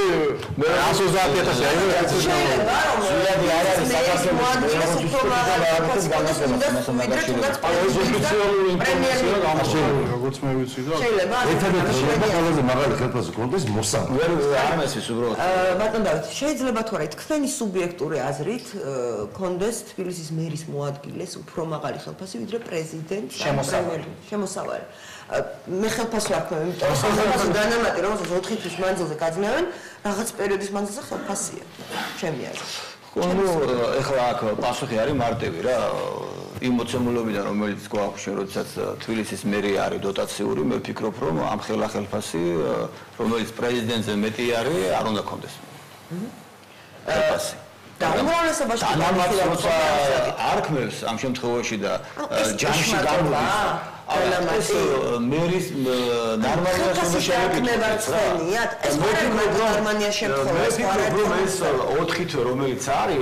120000 აიღო ერთი წლის სულიადი არ არის როგორც მე ვიცი და ერთადერთი შეიძლება ყველაზე მაღალი ხელფასი კონდეს მოსამართი არ მესის უბრალოდ ბატონ დავით შეიძლება თუ არა თქვენი სუბიექტური აზრით კონდეს თბილისის მერის მოადგილეს უფრო მაღალი ხელფასი ვიდრე პრეზიდენტს შემოსავალი მე ხელფასი არ ქვია იმიტომ რომ ხელფასი დანამატი რომელსაც 4 თვის მანძილზე გაძლევენ რაღაც პერიოდის მანძილზე ხელფასია ჩემი აზრით ну ეხლა აქ პასუხი არის მარტივი რა იმ მოცემულობიდან რომელიც გვაქვს როდესაც თბილისის მერია არის დოტაციური მე ვფიქრობ რომ ამ ხელფასი რომელიც პრეზიდენტზე მეტი არის არ უნდა კონდეს ხელფასი და უმრავლესობაში არ ქმნებს ამ შემთხვევაში და ჯამში გამოდის მერის ნორმალიზაციის შემოქმედებას ხენიათ ეს გერმანია შემთხვევაში ეს 4 თვე რომელიც არის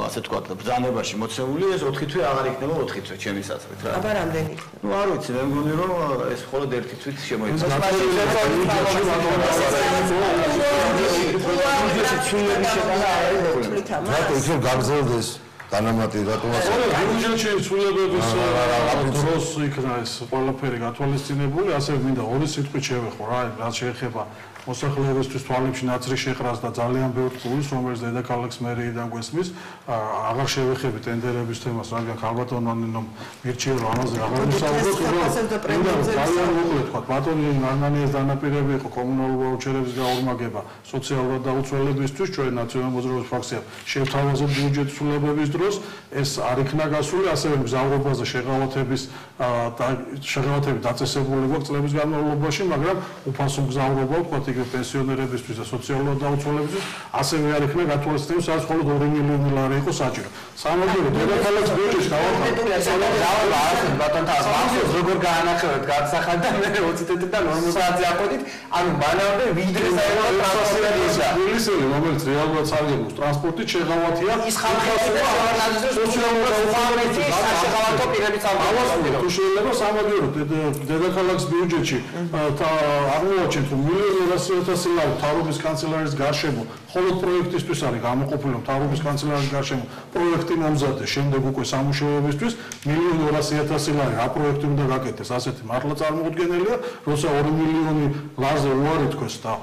ასე ვთქვათ ბრძანებაში მოცემული ეს 4 თვე აღარ იქნება 4 თვე ჩემი საზრით რა აბა რამდენი ну არ ვიცი მე მგონი რომ ეს მხოლოდ ერთი თვით შემოიწევს რატო გაგზავდეს დანამატი რატომაც ბიუჯეტში ცვლილებების დროს იქნა ეს ყველაფერი გათვალისწინებული ასევე მინდა ორი სიტყვით შევეხო რა რაც შეეხება მოსახლეობისთვის თვალებში ნაცრი შეყრას და ძალიან ბევრ ფულს რომელიც დედაქალაქის მერიიდან გვესმის აღარ შევეხები ტენდერების თემას რადგან ქალბატონანინომ მირჩიე რომ ამაზე აღარ ვისაუბროთ ძალიან უკლედ თქვა ბატონი ნარმანიას დანაპირები იყო კომუნალურ ვაუჩერების გაორმაგება სოციალურად დაუცველებისთვის ჩვენ ნაციონალურ მოძრაობის ფრაქცია შევთავაზებთ ბიუჯეტის ცვლილებების დროს ეს არ იქნა გასული ასევე მგზავრობაზე შეღავათები დაწესებული გვაქვს წლების განმავლობაში მაგრამ უფასო მგზავრობა ვთქვათ პენსიონერებისთვის და სოციალურად დაუცველებისთვის ასევე არ იქნა გათვალისწინებული სადაც მხოლოდ 2 მილიონი ლარი იყო საჭირო. სამაგიეროდ დედაქალაქის ბიუჯეტში დავაყენეთ ბატონთან მახსოვს როგორ გაანახებთ გადასახად და მე 20 და 50 აყოდით ანუ მანამდე ვიდრე საერთოდ ტრანსპორტია. ინგლისელი რომელიც რეალურად სარგებლობს ტრანსპორტით შეღავათია ის ხალხის სოციალურად დაუცველებითი საშეღავათო პირების ამბავია. თუ შეიძლება სამაგიეროდ დედაქალაქის ბიუჯეტში აღმოაჩენთ რომ 1.200.000 ლარი მთავრობის კანცელარიის გარშემო მხოლოდ პროექტისთვის არის გამოყოფილი მთავრობის კანცელარიის გარშემო პროექტი მომზადდეს შემდეგ უკვე სამუშაოებისთვის 1.200.000 ლარი რა პროექტი უნდა გაკეთდეს ასეთი მართლა წარმოუდგენელია როცა 2 მილიონი ლარზე უარი თქვეს და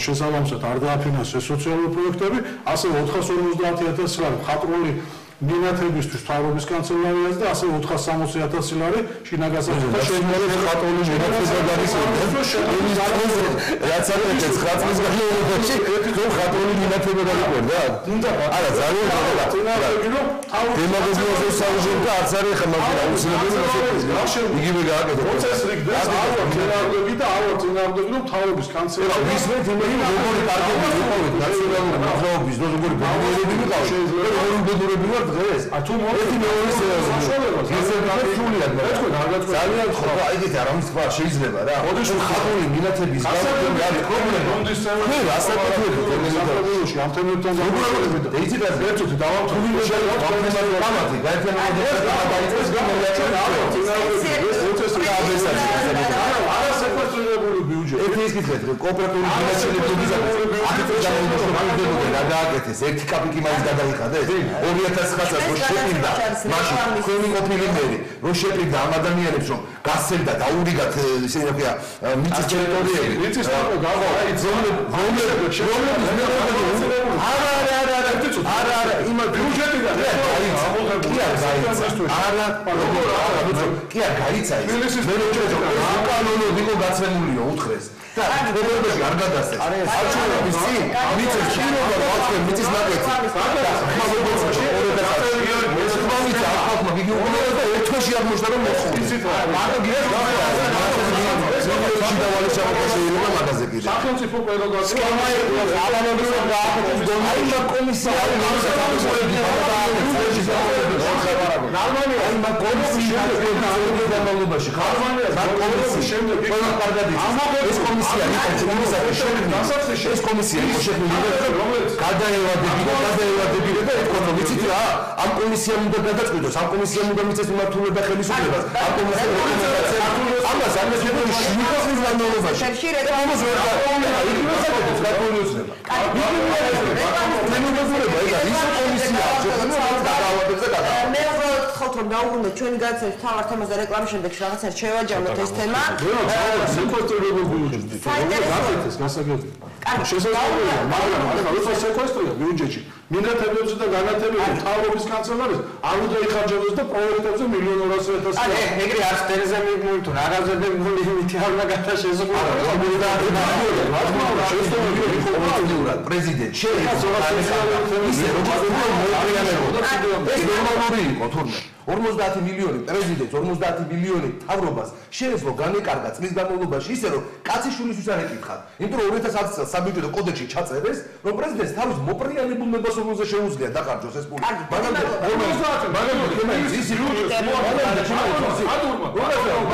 შესაბამისად არ დააფინანსეს სოციალური პროექტები ასევე 450.000 ლარი მხატვრული მინათებისთვის თავრობის კანცელარიას და ასევე 460,000 ლარი შინაგანსაკუთრებაში შეიძლება ხატული მინათება რაც არის 9 წლის განმავლობაში ხატული მინათება დაიყვერდა? არა, ძალიან καλά. დემაგოგიაზე საუბრობ და არც არის ხა მაგრამ აუცილებელი მოსწრაფი. იგივე გააკეთე. პროცესი რიგდეს ავა თენარგები და ავა თენარგები რომ თავრობის კანცელარია. ვისმენთ იმედი როგორი კარგები ვიყავით ნაციონალური მოძრაობის და როგორი ბანკერები ვიყავით. როგორი ბედურები ვართ დღეს? თუ ერთი მეორის საშუალებას გასაგებია ძალიან ხო აი ეს არავის თქვა შეიძლება რა. ოდეშ ხატული მინათების გასაგები არის პრობლემა. მე ასაკეთებ თემელში ამ თემებთან დაახლოებით და იცით რა ერთად დავამთავრე გამათი გაერთიანებული და დაიწყეს არასეკვესტრირებული ბიუჯეტი. ეს ისეთ კოოპერატიული ფინანსირებების და დააკეთეს ერთი კაპიკი მაინც გადაიხადეს 2009 წელს შეფინდა მაშინ თქვენი ყოფილი მერი რომ შეფინდა ამ ადამიანებს რომ გასცემდა დაურიგათ ისე რა მიწის ტერიტორიები მიწის აი ზონების არა იმ ბიუჯეტიდან კი არ გაიცა ის მე რომ კანონო ვიღო გაცემულიო უთხრეს და პრობლემები არ გადასცეს არჩევნების წინ მიწის შინობა რა მიწის ნაკეთი ერთში აღმოჩნდა რომ სახელმწიფო პრეროგატივა ეს კომისია იყო შექმნილი გადაევადებინა და ეთქვა რომ იცით რა ამ კომისიამ უნდა გადაწყვიტოს ამ კომისიამ უნდა მიწეს მიმართულება ხელისუფლებას ამ კომისიამ ამას შეიძლება შვიდობის განმავლობაში ამას ვერ გააკეთებს მე ვთხოვთ რომ დაუბრუნდეთ ჩვენი გადაცემის თავარ თემაზე რეკლამის შემდეგ რაღაცა შევაჯამოთ ეს თემა სეკვესტრირებულ ბიუჯეტში გააკეთეს გასაგებია შესაძლებელია მაგრამ ახლა სეკვესტრია ბიუჯეტში მინათებებზე და განათებებზე თავრობის კანცელარიას არ უნდა იხარჯებოდეს და პროექტებზე 1,200,000 აი ეგრე არც ტერეზა მიგმული თუ რაღაცა იმითი არ უნდა გადაშეზღუდო პრეზიდენტ შეიძლება ისე როგორც ეს ნორმალური იყო თურმე 50 მილიონი პრეზიდენტს 50 მილიონი თავრობას შეიძლება განეკარგა წლის განმავლობაში ისე რომ კაციშვილისთვის არ ეკითხათ იმიტომ რომ 2010 წელს საბიუჯეტო კოდექსში ჩაწერეს რომ პრეზიდენტს თავის მოპრიანებულ მებოსობაზე შეუძლია დახარჯოს ეს პული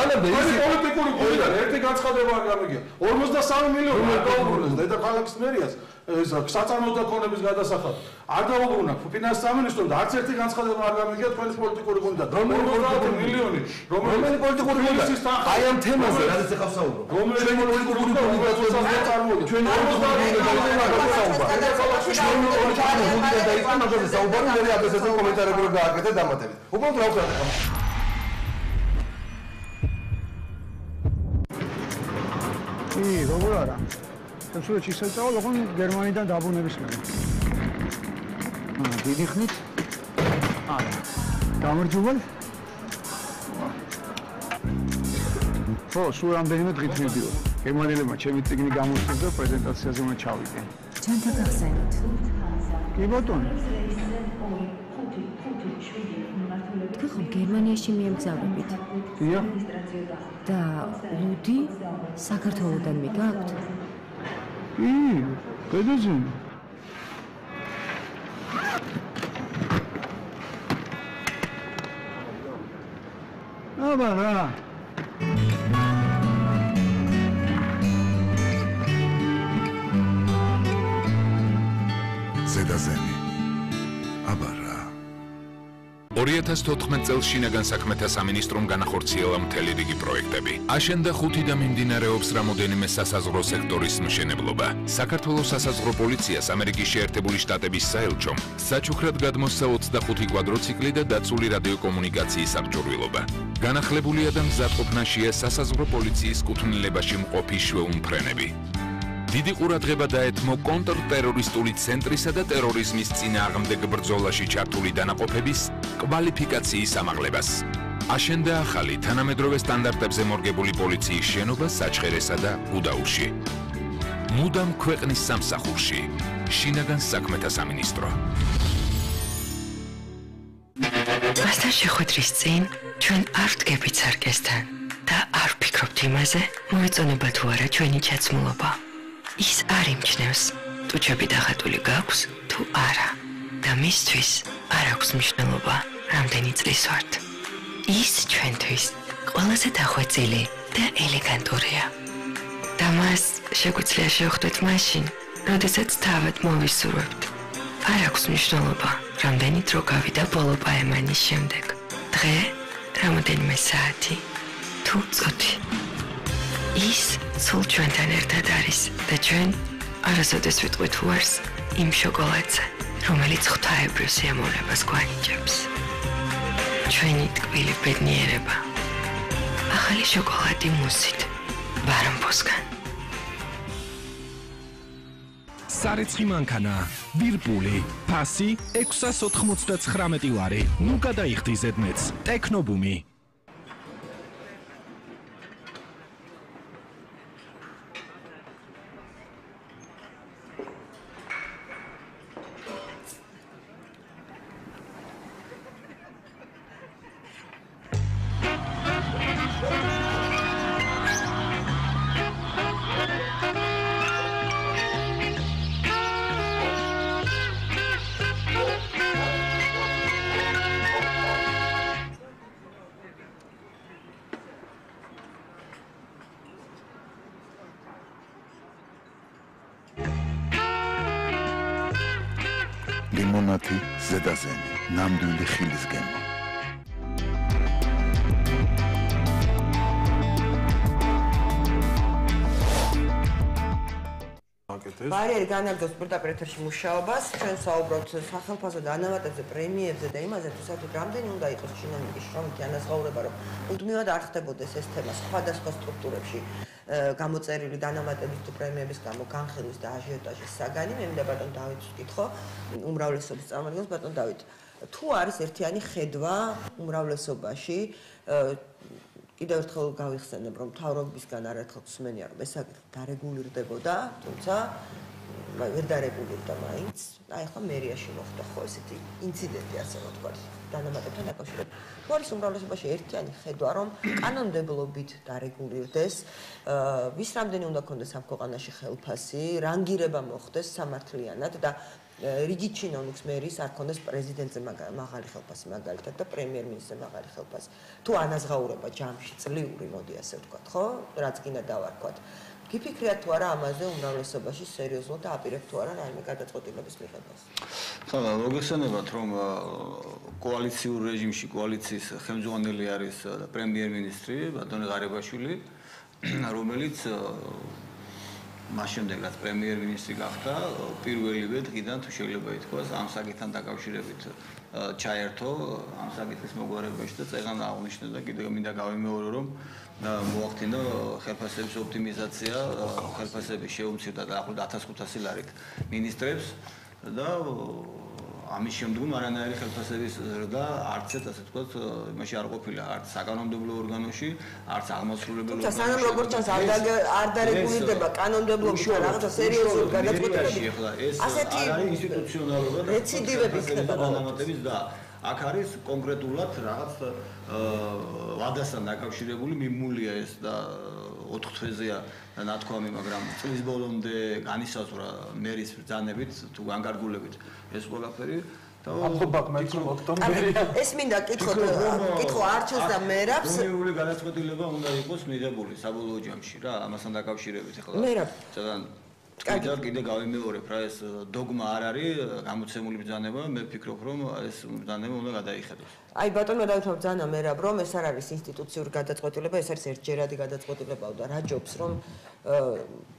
მაგრამ პოლიტიკური პულიდან ერთი განცხადება არ გამიგია 53 მილიონი არ დაუბრუნეს დედაქალაქის მერიას ეს საწარმოო ქონების გადასახად არ დაუბრუნა ფინანსის სამინისტრომ და არც ერთი განცხადება არ გამიგია თქვენი პოლიტიკური გუნდიდან რომელი მილიონი რომელი პოლიტიკური გუნდი აი ამ თემაზე რადგან ეხა ვსაუბრობ ჩვენი პოლიტიკური გუნდი გაწევდა წარმოიდგინე ჩვენი პოლიტიკური გუნდი საუბარი მე აბესეს კომენტარები რო გააკეთე დამატებით უბრალოდ რა ვქნა როგორ არა სულში შეწავალ ოღონ გერმანიდან დაბრუნების მერე დიდი ხნით არა გამარჯობა ხო სულ რამდენიმე დღით მივდივარ გერმანელებმა ჩემი წიგნი გამოსცეს და პრეზენტაციაზე უნდა ჩავიდე ჩვენთან გახსენით კი ბატონო თქვენ ხომ გერმანიაში მიემგზავრებით დიახ და ლუდი საქართველოსდან მიგაქვთ კედელზე აბა რა ზედაზენი აბა რა 2014 წელს შინაგან საქმეთა სამინისტრომ განახორციელა მთელი რიგი პროექტები. აშენდა 5 და მიმდინარეობს რამოდენიმე სასაზღვრო სექტორის მშენებლობა. საქართველოს სასაზღვრო პოლიციას ამერიკის შეერთებული შტატების საელჩომ საჩუქრად გადმოსცა 25 კვადროციკლი და დაცული რადიოკომუნიკაციის აღჭურვილობა. განახლებულია და მზადყოფნაშია სასაზღვრო პოლიციის კუთვნილებაში მყოფი შვეულმფრენები. დიდი ყურადღება დაეთმო კონტრტერორისტული ცენტრისა და ტერორიზმის წინააღმდეგ ბრძოლაში ჩართული დანაყოფების კვალიფიკაციის ამაღლებას. აშენდა ახალი თანამედროვე სტანდარტებზე მორგებული პოლიციის შენობა საჩხერესა და გუდაურში. მუდამ ქვეყნის სამსახურში შინაგან საქმეთა სამინისტრო. მასთან შეხვედრის წინ ჩვენ არ ვდგებით სარკესთან და არ ვფიქრობთ იმაზე, მოეწონება თუ არა ჩვენი ჩაცმულობა. ის არ იმჩნევს, ტუჩები დახატული გაქვს თუ არა და მისთვის არ აქვს მნიშვნელობა, რამდენი წლის ვართ. ის ჩვენთვის ყველაზე დახვეწილი და ელეგანტურია. და მას შეგვიძლია შევხვდეთ მაშინ, როდესაც თავად მოვისურვებთ. არ აქვს მნიშვნელობა, რამდენი დრო გავიდა ბოლო პაემანის შემდეგ. დღე, რამოდენიმე საათი თუ წუთი. ის სულ ჩვენთან ერთად არის და ჩვენ არასოდეს ვიტყვით უარს იმ შოკოლადზე, რომელიც ღვთაებრივ სიამოვნებას გვანიჭებს. ჩვენი ტკბილი ბედნიერება. ახალი შოკოლადი მუსით, ბარამბოსგან. სარეცხი მანქანა, ვირპული, ფასი 699 ლარი. ნუ გადაიხდი ზედმეტს, ტექნობუმი. ლიმონადი ზედაზენი, ნამდვილი ხილის გემო. ბარიერი განაგრძობს პირდაპირ ეთერში მუშაობას. ჩვენ საუბრობთ სახელმწიფო დანამატებზე, პრემიებზე და იმაზე, თუ საერთოდ რამდენი უნდა იყოს ჩინოვნიკის შრომითი ანაზღაურება, რომ მუდმივად არ ხდებოდეს ეს თემა სხვადასხვა სტრუქტურებში გამოწერილი დანამატების თუ პრემიების გამო განხილვის და აჟიოტაჟის საგანი. მე მინდა ბატონ დავითს ვკითხო, უმრავლესობის წარმომადგენელს ბატონ დავით, თუ არის ერთიანი ხედვა უმრავლესობაში, კიდევ ერთხელ გავიხსენებ, რომ მთავრობისგან არაერთხელ ვსმენია, რომ ეს საკითხი დარეგულირდებოდა, თუმცა ვერ დარეგულირდა მაინც. აი ახლა მერიაში მოხდა ხო ესეთი ინციდენტი, ასე ვთქვათ, დანამატებთან დაკავშირებით. თუ არის უმრავლესობაში ერთიანი ხედვა, რომ კანონმდებლობით დარეგულირდეს, ვის რამდენი უნდა ქონდეს ამ ქვეყანაში ხელფასი, რანგირება მოხდეს სამართლიანად და რიგი ჩინოვნიკის მერის არ ქონდეს პრეზიდენტზე მაღალი ხელფასი მაგალითად და პრემიერ-მინისტრზე მაღალი ხელფასი. თუ ანაზღაურება ჯამში წლიური, მოდი ასე ვთქვათ, ხო? რაც გინდა დავარქვათ. გიფიქრიათ თუ არა ამაზე უმრავლესობაში სერიოზულად და აპირებთ თუ არა რაიმე გადაწყვეტილების მიღებას? ხო, მოგეხსენებათ, რომ კოალიციურ რეჟიმში კოალიციის ხელმძღვანელი არის პრემიერ-მინისტრი ბატონი ღარიბაშვილი, რომელიც მას შემდეგ რაც პრემიერ-მინისტრი გახდა, პირველივე დღიდან თუ შეიძლება ითქვას, ამ საკითხთან დაკავშირებით ჩაერთო ამ საკითხის მოგვარებაში და წეგან აღნიშნა და კიდევ მინდა გავიმეორო, რომ მოახდინა ხელფასების ოპტიმიზაცია, ხელფასების შეუმცირდა დაახლოებით 1500 ლარით მინისტრებს და ამის შემდგომ არანაირი ხელფასების ზრდა არცეთ ასე ვთქვათ, იმაში არ ყოფილა, არც საკანონმდებლო ორგანოში, არც აღმასრულებელ ორგანოში. სანამ როგორც ჩანს არ დარეგულირდება კანონმდებლობთან რაღაცა სერიოზული გადაწყვეტილები. ასეთი ინსტიტუციონალურად რეციდივები ხდება დანამატების და აქ არის კონკრეტულად რაღაც ვადასთან დაკავშირებული მიმულია ეს და 4 თვეზეა ნათქვამი, მაგრამ წლის ბოლომდე განისაზღვრა მერის ბრძანებით თუ განკარგულებით ეს ყველაფერი და ალბათ მე თუ ოქტომბერი ეს მინდა კითხო არჩევს და მერაბს უნიური გადაწყვეტილება უნდა იყოს მიღებული საბოლოო ჯამში რა ამასთან დაკავშირებით ახლა ძალიან კიდე გავიმეორებ რა ეს დოგმა არ არის გამოცემული ბრძანება მე ვფიქრობ რომ ეს ბრძანება უნდა გადაიხედოს აი ბატონო დავითმა ბრძანა მერაბ რომ ეს არ არის ინსტიტუციური გადაწყვეტილება ეს არის ერთჯერადი გადაწყვეტილებაო და რა ჯობს რომ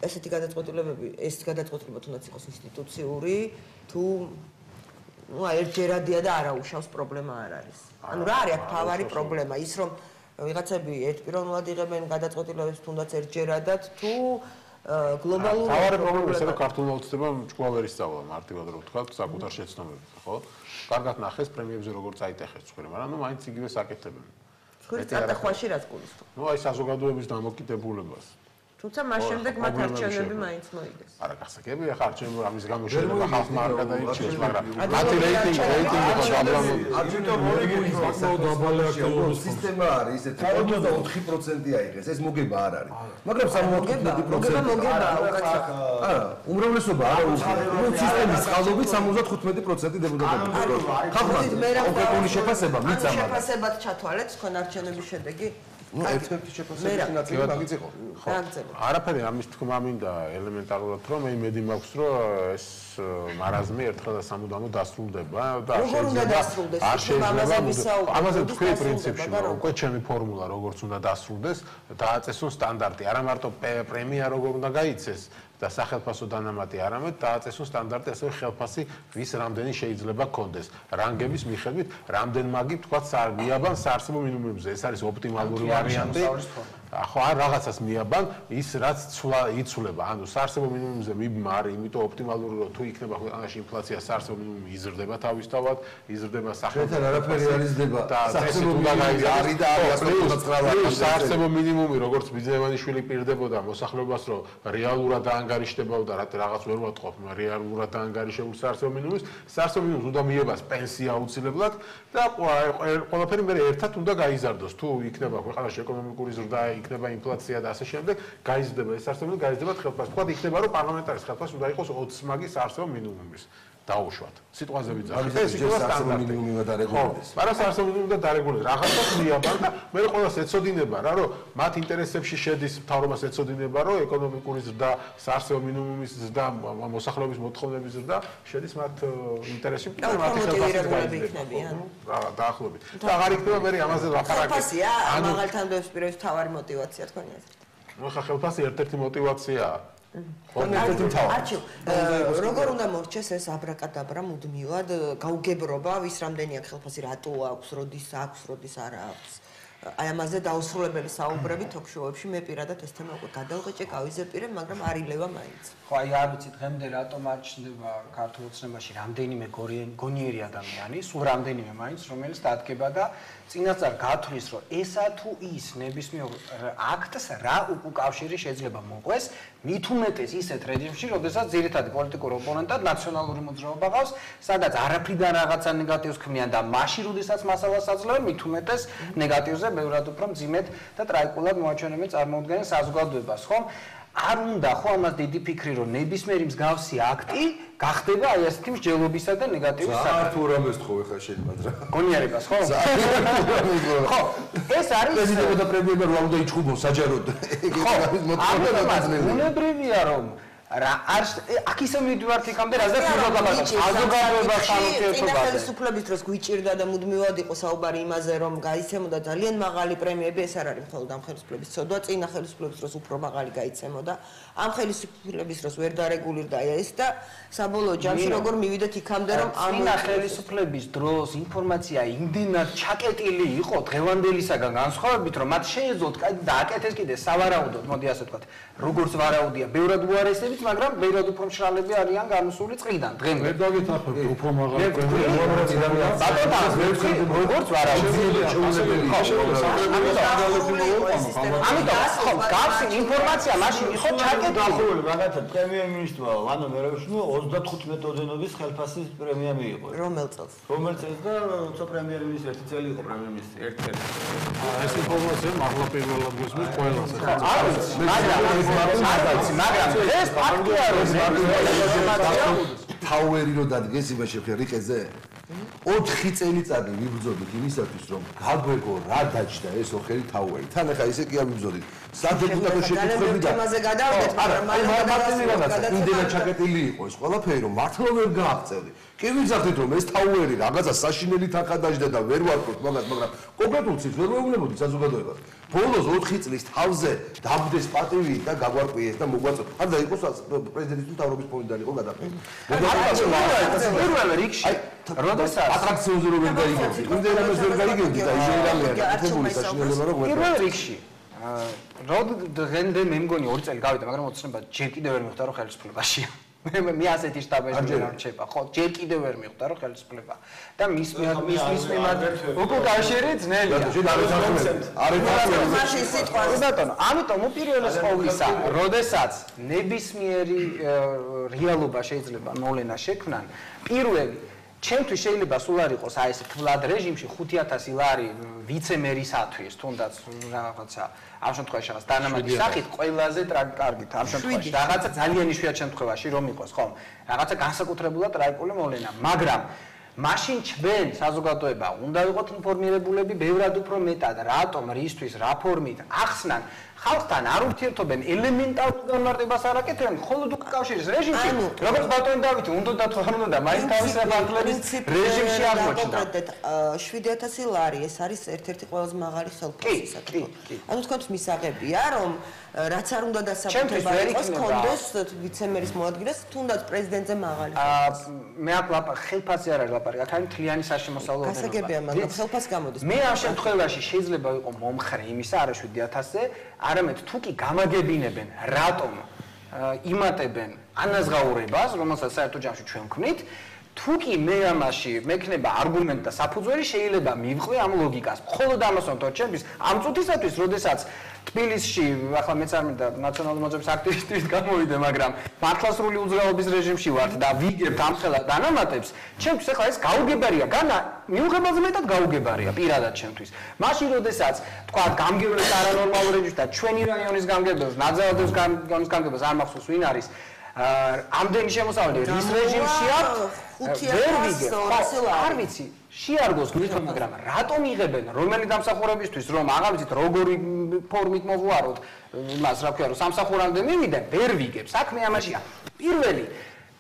ესეთი გადაწყვეტილებები ეს გადაწყვეტილება თუნდაც იყოს ინსტიტუციური თუ ну ერთჯერადია და არაუშავს პრობლემა არ არის ანუ რა არის აქ თავარი პრობლემა ის რომ ვიღაცები ერთპიროვნულად იღებენ გადაწყვეტილებებს თუნდაც ერთჯერადად თუ გლობალური თავარი პრობლემა ისე რომ ქართულმა უცნებამ ჭკუა ვერ ისწავლა მარტივად რო ვთქვა საკუთარ შეცდომებით ხო? კარგად ნახეს პრემიებზე როგორ წაიტეხეს ცხვირი, მაგრამ ნუ მაინც იგივე საკეთებენ. ცხვირის წატახვაში რაც გულისხმობ? ნუ აი საზოგადოების დამოკიდებულებას. თუმცა მას შემდეგ მათ არჩევნები მაინც მოიგეს. არა, გასაგებია ხა არჩევნები ამის გამო შეიძლება ხალხმა არ გადაირჩიოს, მაგრამ მათი რეიტინგი ხო დაბალია. არჩევნთა მორიგული საკმაოდ დაბალი აქტიურობის სისტემა არის ესეთი 44% აიღეს, ეს მოგება არ არის. მაგრამ 75% მოგება უკაცრავ. არა, უმრავლესობა არა უღია. სისტემის წყალობით 75% დეპუტატები. ხალხმა კონკრეტული შეფასება მიწამა. შეფასებად ჩათვალეთ თქვენ არჩევნების შედეგი? ნუ ერთ-ერთი შეფასების ნაწილი მაგიც იყო. ხო. არაფერი ამის თქმა მინდა ელემენტარულად რომ მე იმედი მაქვს რომ ეს მარაზმი ერთხელ და სამუდამოდ დასრულდება და არ შეიძლება ამაზე თქვი პრინციპში უკვე ჩემი ფორმულა როგორც უნდა დასრულდეს დააწესონ სტანდარტი არა მარტო პრემია როგორ უნდა გაიცეს და სახელმწიფო დანამატი არამედ დააწესონ სტანდარტი ასევე ხელფასი ვის რამდენი შეიძლება გქონდეს რანგების მიხედვით რამდენ მაგი თქვა მიაბან საარსებო მინიმუმებზე ეს არის ოპტიმალური ვარიანტი ხო არ რაღაცას მიაბან ის რაც იცვლება ანუ საარსებო მინიმუმზე მიბმა არის იმიტომ ოპტიმალური რომ თუ იქნება ქვეყანაში ინფლაცია საარსებო მინიმუმი იზრდება თავისთავად იზრდება სახელმწიფო არაფერი არ იზრდება საარსებო მინიმუმი არის და არის საარსებო მინიმუმი როგორც ბიძევანიშვილი პირდებოდა მოსახლეობას რომ რეალურად დაანგარიშდებოდა რაღაც ვერ ვატყობ რეალურად დაანგარიშებულ საარსებო მინიმუმს საარსებო მინიმუმს უნდა მიებას პენსია აუცილებლად და ყველაფერი მე ერთად უნდა გაიზარდოს თუ იქნება ქვეყანაში ეკონომიკური ზრდა იქნება ინფლაცია და ასე შემდეგ გაიზრდება ეს საარსებო მინიმუმი გაიზრდება ხელფასი თქვა იქნება რომ პარლამენტარის ხელფასი უნდა იყოს 20 მაგის საარსებო მინიმუმის დაუშვათ სიტყვაზე ვიძახით ეს იქნება სტანდარტი მინიმუმი უნდა დარეგულირდეს არა საარსებო მინიმუმი და დარეგულირდეს რაღაცას მიაბარ და მე ყველას ეცოდინება რა რომ მათ ინტერესებში შედის მთავრობას ეცოდინება რომ ეკონომიკური ზრდა საარსებო მინიმუმის ზრდა მოსახლეობის მოთხოვნების ზრდა შედის მათ ინტერესში და მათი ხელფასი გაიზრდება დაახლოებით და აღარ იქნება მე ამაზე ლაპარაკი ხელფასია მაღალთანადობის პირების თავარი მოტივაცია თქვენი აზრით ნუ ხა ხელფასი ერთ-ერთი მოტივაციაა როგორ უნდა მორჩეს ეს აბრაკადაბრა მუდმივად გაუგებრობა ვის რამდენი აქვს ხელფასი რატო აქვს როდის არ აქვს აი ამაზე დაუსრულებელი საუბრები თოქ-შოუებში მე პირადად ეს თემა უკვე გადავღეჭე გავიზეპირე მაგრამ არ ილევა მაინც ხო აი არ ვიცი დღემდე რატომ არ ჩნდება ქართულ ოცნებაში რამდენიმე გონიერი ადამიანი სულ რამდენიმე მაინც რომელიც დადგება და წინასწარ გათვლის რომ ესა თუ ის ნებისმიერ აქტს რა უკავშირი შეიძლება მოყვეს მით უმეტეს ისეთ რეჟიმში როდესაც ძირითადი პოლიტიკური ოპონენტად ნაციონალური მოძრაობა ყავს სადაც არაფრიდან რაღაცა ნეგატივს ქმნიან და მაშინ როდესაც მასალას აძლევენ მით უმეტეს ნეგატივზე ბევრად უფრო მძიმედ და ტრაიკულად მოაჩვენებენ წარმოუდგენელ საზოგადოებას ხომ არ უნდა ხო ამას დიდი ფიქრი რომ ნებისმიერი მსგავსი აქტი გახდება აი ასეთი მსჯელობისა და ნეგატივის საკითხი. თუ რამეს თხოვე ხა შეიძლება რა. გონიარებას ხო? ხო, ეს არის პრეზიდენტი და პრემიერი რა უნდა იჩხუბოს საჯაროდ. უნებრივია რომ რა არ აქ ისე მიდივართ იქამდე რა და საზოგადოებას წინა ხელისუფლების დროს გვიჭირდა და მუდმივად იყო საუბარი იმაზე რომ გაიცემოდა ძალიან მაღალი პრემიები ეს არ არის მხოლოდ ამ ხელისუფლების ცოდვა წინა ხელისუფლების დროს უფრო მაღალი გაიცემოდა ამ ხელისუფლების დროს ვერ დარეგულირდა ეს და საბოლოო ჯამში როგორ მივიდეთ იქამდე რომ ამ წინა ხელისუფლების დროს ინფორმაცია იმდენად ჩაკეტილი იყო დღევანდელისაგან განსხვავებით რომ მათ შეეძლოთ დააკეთეს კიდე სავარაუდოდ მოდი ასე ვთქვათ როგორც ვარაუდია ბევრად უარესებით მაგრამ ბევრად უფრო მშრალები არიან გამოსული წრიდან დღემდე ვერ დაგეთახებ უფრო მაღალი როგორც ვარაუდი ამიტომ გავსი ინფორმაცია მაშინ იყო ჩაკეტილი მაგათაც პრემიერ-მინისტრმა ვანო მერეშვილმა 35 ოდენობის ხელფასის პრემია მიიღო რომელ წელს და როცა პრემიერ-მინისტრი ერთი წელი იყო პრემიერ-მინისტრი ერთ-ერთი ეს ინფორმაცია მაღლა პირველად გესმის ყველას მაგრამ ეს ფაქტია რომ თავერი რო დადგეს იმაში რიყეზე 4 წელიწადი ვიბრძოდით იმისათვის რომ გაგვეგო რა დაჭდა ეს ოხერი თავერი თან ახლა ისე კი არ ვიბრძოდით სადეპუტატო შეკითხვები და თემაზე გადავდეთ მაგრამ იმდენად ჩაკეტილი იყო ეს ყველაფერი რომ მართლა ვერ გააღწევდი კი ვიძახდით რომ ეს თავერი რაღაცა საშინელი თანხა დაჭდა და ვერ ვარკვევთ მაგას მაგრამ კონკრეტულ ციფრს ვერ ვეუბნებოდი საზოგადოებას ბოლოს 4 წლის თავზე დაბდეს პატივი და გაგვარკვიეს და მოგვაწევ არ და იყოს პრეზიდენტის მთავრობის ფონდიდან იყო გადაფერი პირველ რიგში როდესაც ატრაქციონზე რო ვერ გაიგებდი იმდენ ამას ვერ გაიგებდი და იმერამია და ფული საშინელება რო ვერ პირველ რიგში დღემდე მე მგონი 2 წელი გავიდა, მაგრამ ოცნება ჯერ კიდევ ვერ მიხვდა რომ ხელისუფლებაშია. მე ასეთი შტაბეში ვერ რჩება, ხო, ჯერ კიდევ ვერ მიხვდა რომ ხელისუფლება. და მის მიმართ უკავშირი ძნელია. მაშინ სიტყვა ბატონო, ამიტომ უპირველეს ყოვლისა, როდესაც ნებისმიერი რეალობა შეიძლება მოვლენა შექმნან, პირველი ჩემთვის შეიძლება სულ არ იყოს აი ეს თვლად რეჟიმში 5000 ლარი ვიცემერისათვის, თუნდაც რაღაცა ამ შემთხვევაში რაღაც დანამატის სახით ყველაზე კარგით ამ შემთხვევაში რაღაცა ძალიან იშვიათ შემთხვევაში რომ იყოს, ხო? რაღაცა განსაკუთრებულად ტრაგიკული მოვლენა, მაგრამ მაშინ ჩვენ საზოგადოება უნდა ვიყოთ ინფორმირებულები ბევრად უფრო მეტად, რატომ, რისთვის, რა ფორმით ახსნან ხალხთან არ ურთიერთობენ ელემენტარულ განმარტებას არ აკეთებენ, მხოლოდ უკავშირის რეჟიმში, როგორც ბატონ დავითი, უნდა თუ არ უნდა, მაინც თავის საფარგლების რეჟიმში აღმოჩნდა. კონკრეტად 7000 ლარი ეს არის ერთ-ერთი ყველაზე მაღალი ხელფასი საქართველოს. ანუ თქვენთვის მისაღებია, რომ რაც არ უნდა დასაბუთება იყოს, კონდეს ვიცემერის მოადგილეს, თუნდაც პრეზიდენტზე მაღალი ხელფასი. მე აქ ხელფასი არ არის ლაპარაკი, აქ არის მთლიანი საშემოსავლო ოდენობა. გასაგებია, მაგრამ ხელფასი გამოდის. მე ამ შემთხვევაში შეიძლება ვიყო მომხრე იმისა, არა 7000-ზე, არამედ თუ კი გამაგებინებენ, რატომ იმატებენ ანაზღაურებას, რომელსაც საერთო ჯამში ჩვენ ვქმნით, თუ კი მე ამაში მექნება არგუმენტი და საფუძველი, შეიძლება მივხვი ამ ლოგიკას. მხოლოდ ამას ვამბობ ჩემთვის, ამ წუთისათვის, როდესაც თბილისში, ახლა მეც არ მინდა ნაციონალური მოძრაობის აქტივისტის გამოვიდე, მაგრამ მართლასრული უძრაობის რეჟიმში ვართ და ვიგებთ ამხელა დანამატებს, ჩემთვის ახლა ეს გაუგებარია, განა მიუღებაზე მეტად გაუგებარია პირადად ჩემთვის. მაშინ, როდესაც თქვა გამგებლებს არანორმალურ რეჟიმში და ჩვენი რაიონის გამგებლებს, ნაძალადევის გამგებლებს არ მახსოვს ვინ არის, ამდენი შემოსავლელი რის რეჟიმში აქვს, ვერ ვიგებ, არ ვიცი. შეარგოს გვითხრა, მაგრამ რატომ იღებენ რომელი დამსახურებისთვის, რომ აღარ ვიცით როგორი ფორმით მოვუაროთ იმას, რა ქვია, რომ სამსახურამდე მივიდე, ვერ ვიგებ. საქმე ამაშია. პირველი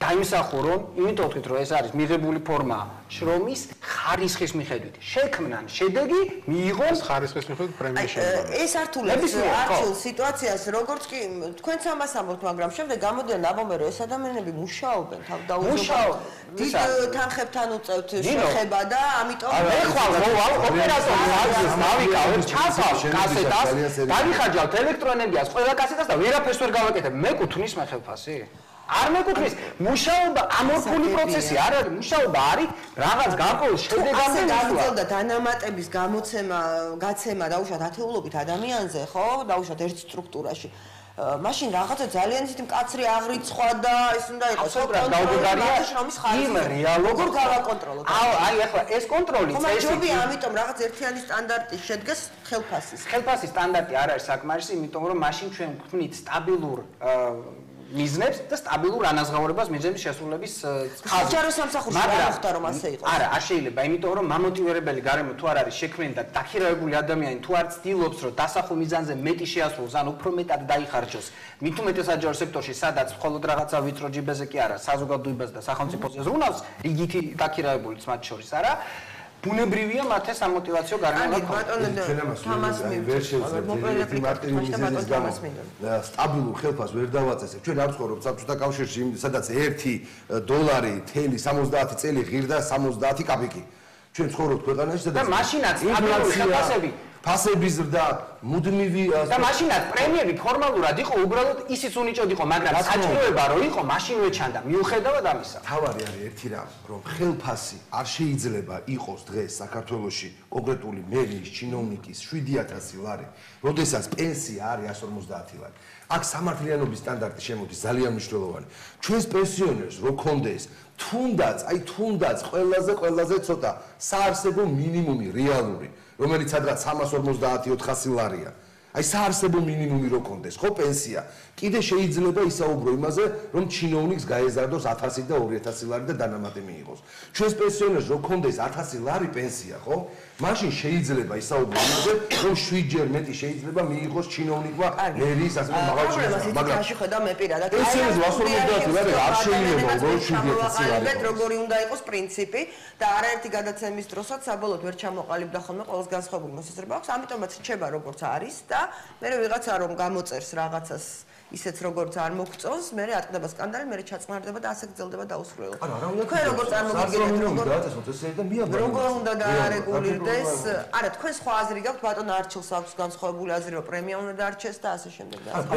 დაიმსახურონ, იმიტომ ვთქვით, რომ ეს არის მიღებული ფორმა შრომის ხარისხის მიხედვით. შექმნან შედეგი, მიიღოს ხარისხის მიხედვით პრემია შეება. ეს ართულებს არჩეულ სიტუაციას, როგორც კი თქვენც ამას ამბობთ, მაგრამ შემდეგ გამოდიან ნაბომე, რომ ეს ადამიანები მუშაობენ თავდაუზრდად. დიდ თანხებთან უწევთ შეხება და ამიტომ მე ხვალ მოვალ ოპერატორს დავიკავებ, ჩავთავ კასეტას, დავიხარჯავთ ელექტროენერგიას, ყველა კასეტას და ვერაფერს ვერ გავაკეთებ. მეკუთვნის მე ხელფასი? არ მეკუთვნის. მუშაობა ამორფული პროცესი არ არის, მუშაობა არის რაღაც გარკვეულ შედეგამდე გაგრძელდა დანამატების გამოცემა, გაცემა დაუშვათ ათეულობით ადამიანზე, ხო? დაუშვათ ერთ სტრუქტურაში. მაშინ რაღაცა ძალიან ისეთი მკაცრი აღრიცხვა და ეს უნდა იყოს გაუგებარია იმ რეალურ როგორ გავაკონტროლოთ. აი ახლა ეს კონტროლი წესი. ხომ ამიტომ რაღაც ერთიანი სტანდარტი შედგეს ხელფასის. ხელფასის სტანდარტი არ არის საკმარისი, იმიტომ რომ მაშინ ჩვენ გვქმნით სტაბილურ მიზნებს და სტაბილურ ანაზღაურებას მიზნების შესრულების ხაზს. საჯარო სამსახურში არ მოხდა რომ ასე იყოს. არა, არ შეიძლება, იმიტომ რომ მამოტივირებელი გარემო თუ არ არის შექმნილი და დაქირავებული ადამიანი თუ არ ცდილობს რომ დასახულ მიზანზე მეტი შეასრულოს, ან უფრო მეტად დაიხარჯოს, მით უმეტეს საჯარო სექტორში, სადაც მხოლოდ რაღაცა ვიწრო ჯიბეზე კი არა, საზოგადოებას და სახელმწიფოს ზრუნავს, რიგითი დაქირავებულიც მათ შორის არა. ბუნებრივია მათ ეს ამოტივაციო გარემო თამას ვერ შევძლებთ მარტივი მიზეზის გამო სტაბილურ ხელფასს ვერ დავაწესებ. ჩვენ არ ვცხოვრობთ საბჭოთა კავშირში, სადაც $1 70 წელი ღირდა 70 კაპიკი. ჩვენ ცხოვრობთ ქვეყანაში, სადაც და მაშინაც სტაბილური ხელფასები ფასების ზრდა, მუდმივი და მაშინაც პრემიები ფორმალურად იყო, უბრალოდ ისიც უნიჭოდ იყო, მაგრამ საჭიროება რო იყო, მაშინვე ჩანდა. მიუხედავად ამისა, თავარი არის ერთი რამ, რომ ხელფასი არ შეიძლება იყოს დღეს საქართველოში კონკრეტული მერის, ჩინოვნიკის 7000 ლარი, როდესაც პენსია არის 150 ლარი. აქ სამართლიანობის სტანდარტი შემოდის ძალიან მნიშვნელოვანი. ჩვენს პენსიონერს რო კონდეს თუნდაც ყველაზე ცოტა საარსებო მინიმუმი რეალური, რომელიც სადღაც 350-400 ლარია. აი საარსებო მინიმუმი რო კონდეს, ხო პენსია. კიდე შეიძლება ისაუბრო იმაზე, რომ ჩინოვნიკს გაეზარდოს 1000 და 2000 ლარი და დანამატი მიიღოს. ჩვენს პენსიონერს რო კონდეს 1000 ლარი პენსია, ხო? მაშინ შეიძლება ისაუბრო იმაზე, რომ 7-ჯერ მეტი შეიძლება მიიღოს ჩინოვნიკმა მერის ასე მაღალ ჩინოვნიკს. მაგრამ შეხედა მე პირადად პენსიის 150 ლარი არ შეიძლება უბრალოდ 7-000 ლარი. როგორი უნდა იყოს პრინციპი და არაერთი გადაცემის დროსაც საბოლოოდ ვერ ჩამოყალიბდა ხოლმე ყოველს განსხვავებული მოსაზრება აქვს, ამიტომაც რჩება როგორც არის და მე ვიღაცა რომ გამოწერს რაღაცას ისეც როგორც არ მოგწონს, მე ატყდება სკანდალი, მე ჩაწყნარდება და ასე გრძელდება დაუსრულებლად. თქვენ როგორ წარმოგიდგენთ, როგორ უნდა დაარეგულირდეს? არა, თქვენ სხვა აზრი გაქვთ, ბატონ არჩილს აქვს განსხვავებული აზრი, რომ პრემია უნდა დარჩეს და ასე შემდეგ და ასე.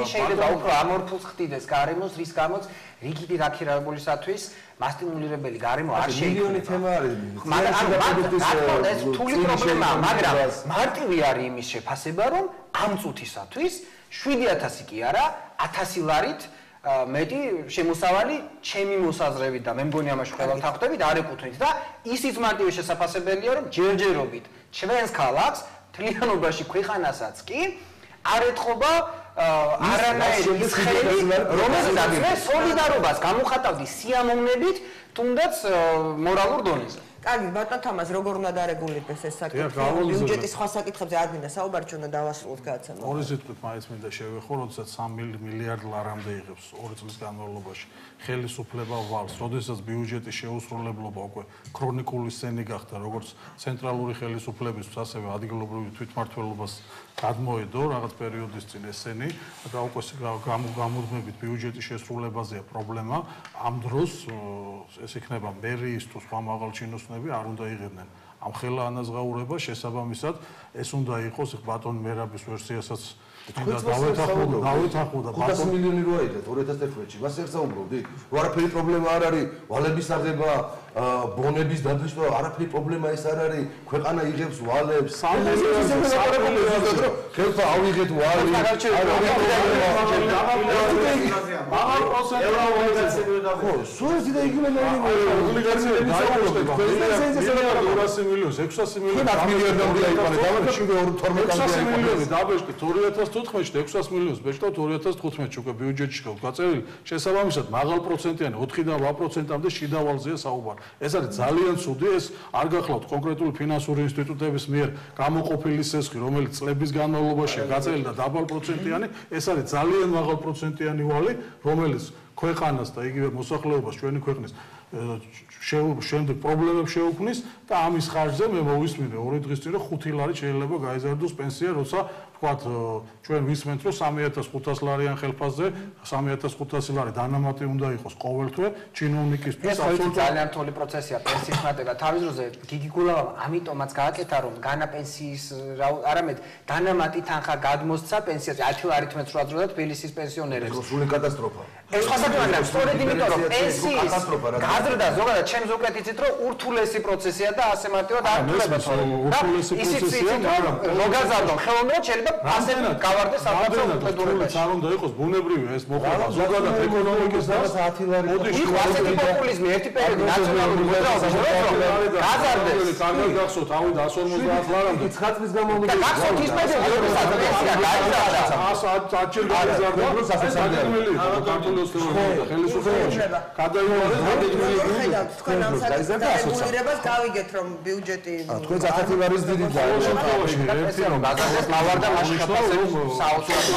შეიძლება უფრო ამორფულს ხდიდეს გარემოს, რის გამოც რიგითი დაქირავებულისათვის მასტიმულირებელი გარემო არ შეიძლება. მილიონი თემა არის. ეს რთული პრობლემაა, მაგრამ მარტივი არის იმის შეფასება, რომ ამ წუთისათვის 7000 კი არა, 1000 ლარით მეტი შემოსავალი ჩემი მოსაზრებით და მე მგონი ამაში ყველამ თანხმდებით არ ეკუთვნით და ისიც მარტივი შესაძლებელია, რომ ჯერჯერობით ჩვენს ქალაქს თლიანობაში ქვეყანასაც კი არ ეთყობა არანაირი ხელი, რომელსაც მე სოლიდარობას გამოხატავდი სიამოვნებით, თუნდაც მორალურ დონეზე. კარგი, ბატონ თამაზ, როგორ უნდა დარეგულირდეს ეს საკითხი? ბიუჯეტის სხვა საკითხებზე არ მინდა საუბარი, ჩვენ უნდა დავასრულოთ გადაცემა. ორი სიტყვით მაინც მინდა შევეხო, როდესაც 3 მილიარდ ლარამდე იღებს 2 წლის განმავლობაში ხელისუფლება ვალს, როდესაც ბიუჯეტის შეუსრულებლობა უკვე ქრონიკული სცენი გახდა, როგორც ცენტრალური ხელისუფლებისთვის, ასევე ადგილობრივი თვითმმართველობას გადმოედო რაღაც პერიოდის წინ ესენი და უკვე გამუდმებით ბიუჯეტის შესრულებაზეა პრობლემა. ამ დროს ეს იქნება მერიის თუ სხვა მაღალჩინოსნები არ უნდა იღებდნენ ამ ხელა ანაზღაურებას შესაბამისად ეს უნდა იყოს ბატონ მერაბის ვერსიასაც დავეთანხმდა 500 მილიონი რო აიღეთ 2011-ში მას ერთსაუბრობდით არაფერი პრობლემა არ არის ვალების აღება ბონების დადვიშვა არაფერი პრობლემა ეს არ არის ქვეყანა იღებს ვალებს ხელფა ავიღეთ ვალი ხო სულზი და იგივე ობლიგაციები დაიწყო პრეზიდენტზე 200 მილიონს 600 მილიონი დაბეჭდით 2014-ში 600 მილიონს ბეჭდავთ 2015-ში უკვე ბიუჯეტში გაწერილი შესაბამისად მაღალ პროცენტიანი 4-დან 8%-მდე შიდა ვალზეა საუბარი ეს არის ძალიან ცუდი ეს არ გახლავთ კონკრეტული ფინანსური ინსტიტუტების მიერ გამოყოფილი სესხი რომელიც წლების განმავლობაშია გაწერილი და დაბალ პროცენტიანი ეს არის ძალიან მაღალ პროცენტიანი ვალი რომელიც ქვეყანას და იგივე მოსახლეობას ჩვენი ქვეყნის შემდეგ პრობლემებს შეუქმნის და ამის ხარჯზე მე მოვისმინე 2 დღის წინ რომ 5 ლარი შეიძლება გაიზარდოს პენსია როცა ვთქვათ ჩვენ ვისმენთ რომ 3500 ლარიან ხელფასზე 3500 ლარი დანამატი უნდა იყოს ყოველთვე ჩინოვნიკისთვის აბსოლუტურად ძალიან რთული პროცესია პენსიის მატება თავის დროზე გიგი გულავამ ამიტომაც გააკეთა რომ განა პენსიის არამედ დანამატი თანხა გადმოსცა პენსიაზე 10 ლარით მეც რა დროა თბილისის პენსიონერებს სრული კატასტროფა ეს სხვა საკითხია მაგრამ სწორედ იმიტომ რომ პენსიის გაზრდა ზოგადად ჩემს უკეთ იცით რომ ურთულესი პროცესია და ასე მარტივად არ გულებათ ურთულესი პროცესია მაგრამ მოგაზარდო ხელოვნურად შეიძლება ასე გავარდეს საკუთარ ფედერაციას არ უნდა იყოს ბუნებრივი ეს მოხდა ზოგადად ეკონომიკის და 10 ლარი ის ასეთი პოპულიზმი ერთი პერიოდი ნაციონალური მოძრაობა გაზარდეს კარგად გახსოვთ ავიდა 150 ლარამდე 9 წლის განმავლობაში გახსოვთ ის პერიოდი როდესაც პენსია გაიზარდა 100 ჯერ გაიზარდა დროს ასე სამდელი ხელისუფლებაში გადაივალეს ხედავთ თქვენ ამ საკითხს გავიგეთ რომ ბიუჯეტი თქვენ 10 ლარის დიდი და ერთი რომ გაზარდეს მავარდა მაშინ ხაფასებს საოცრად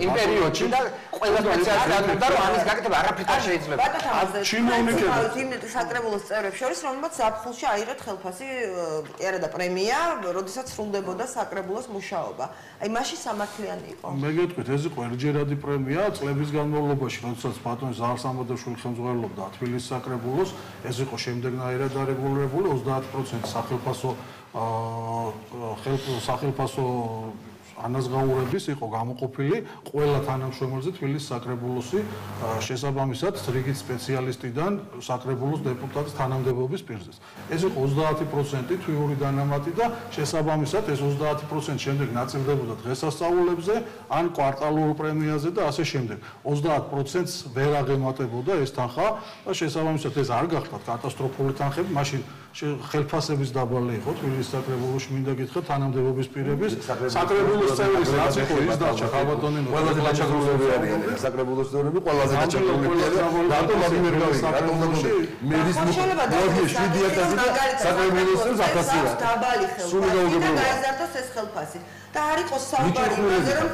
იმ პერიოდში და ყველა სპეციალისტი ამბობდა რომ ამის გაკეთება არაფრით არ შეიძლება ჩინოვნიკები საკრებულოს წევრებს შორის რომელმაც საფხულში აიღეთ ხელფასი კი არა და პრემია როდესაც სრულდებოდა საკრებულოს მუშაობა აი მაშინ სამართლიანი იყო მე გეტყვით ეს იყო ერთჯერადი პრემია წლების განმავლობაში როდესაც ბატონ ზაალსამოდაშვილი ხელმძღვანელობდა თბილისის საკრებულოს ეს იყო შემდეგნაირად დარეგულირებული 30% სახელმწიფო ანაზღაურების იყო გამოყოფილი ყველა თანამშრომელზე თბილისის საკრებულოსი შესაბამისად რიგით სპეციალისტიდან საკრებულოს დეპუტატის თანამდებობის პირზე. ეს იყო 30% თვიური დანამატი და შესაბამისად ეს 30% შემდეგ ნაწილდებოდა დღესასწაულებზე ან კვარტალურ პრემიაზე და ასე შემდეგ. 30%-ს ვერ აღემატებოდა ეს თანხა და შესაბამისად ეს არ გახდათ კატასტროფული თანხები, მაშინ ხელფასების დაბალი იყო თბილისის საკრებულოში მინდა გითხრათ თანამდებობის პირების საკრებულოს წევრის რაც იყო ის დარჩა ხალბატონინო ყველაზე დაჩაგრული არიან საკრებულოს წევრები ყველაზე დაჩაგრული არიან რატომ ვადიმერ გავიგე რატომ მერის მოხდა 7000 საკრებულოს 1000 დაბალი ხელფასი და გაიზარდა გაიზარდოს ეს ხელფასი და არ იყოს საუბარი იმაზე რომ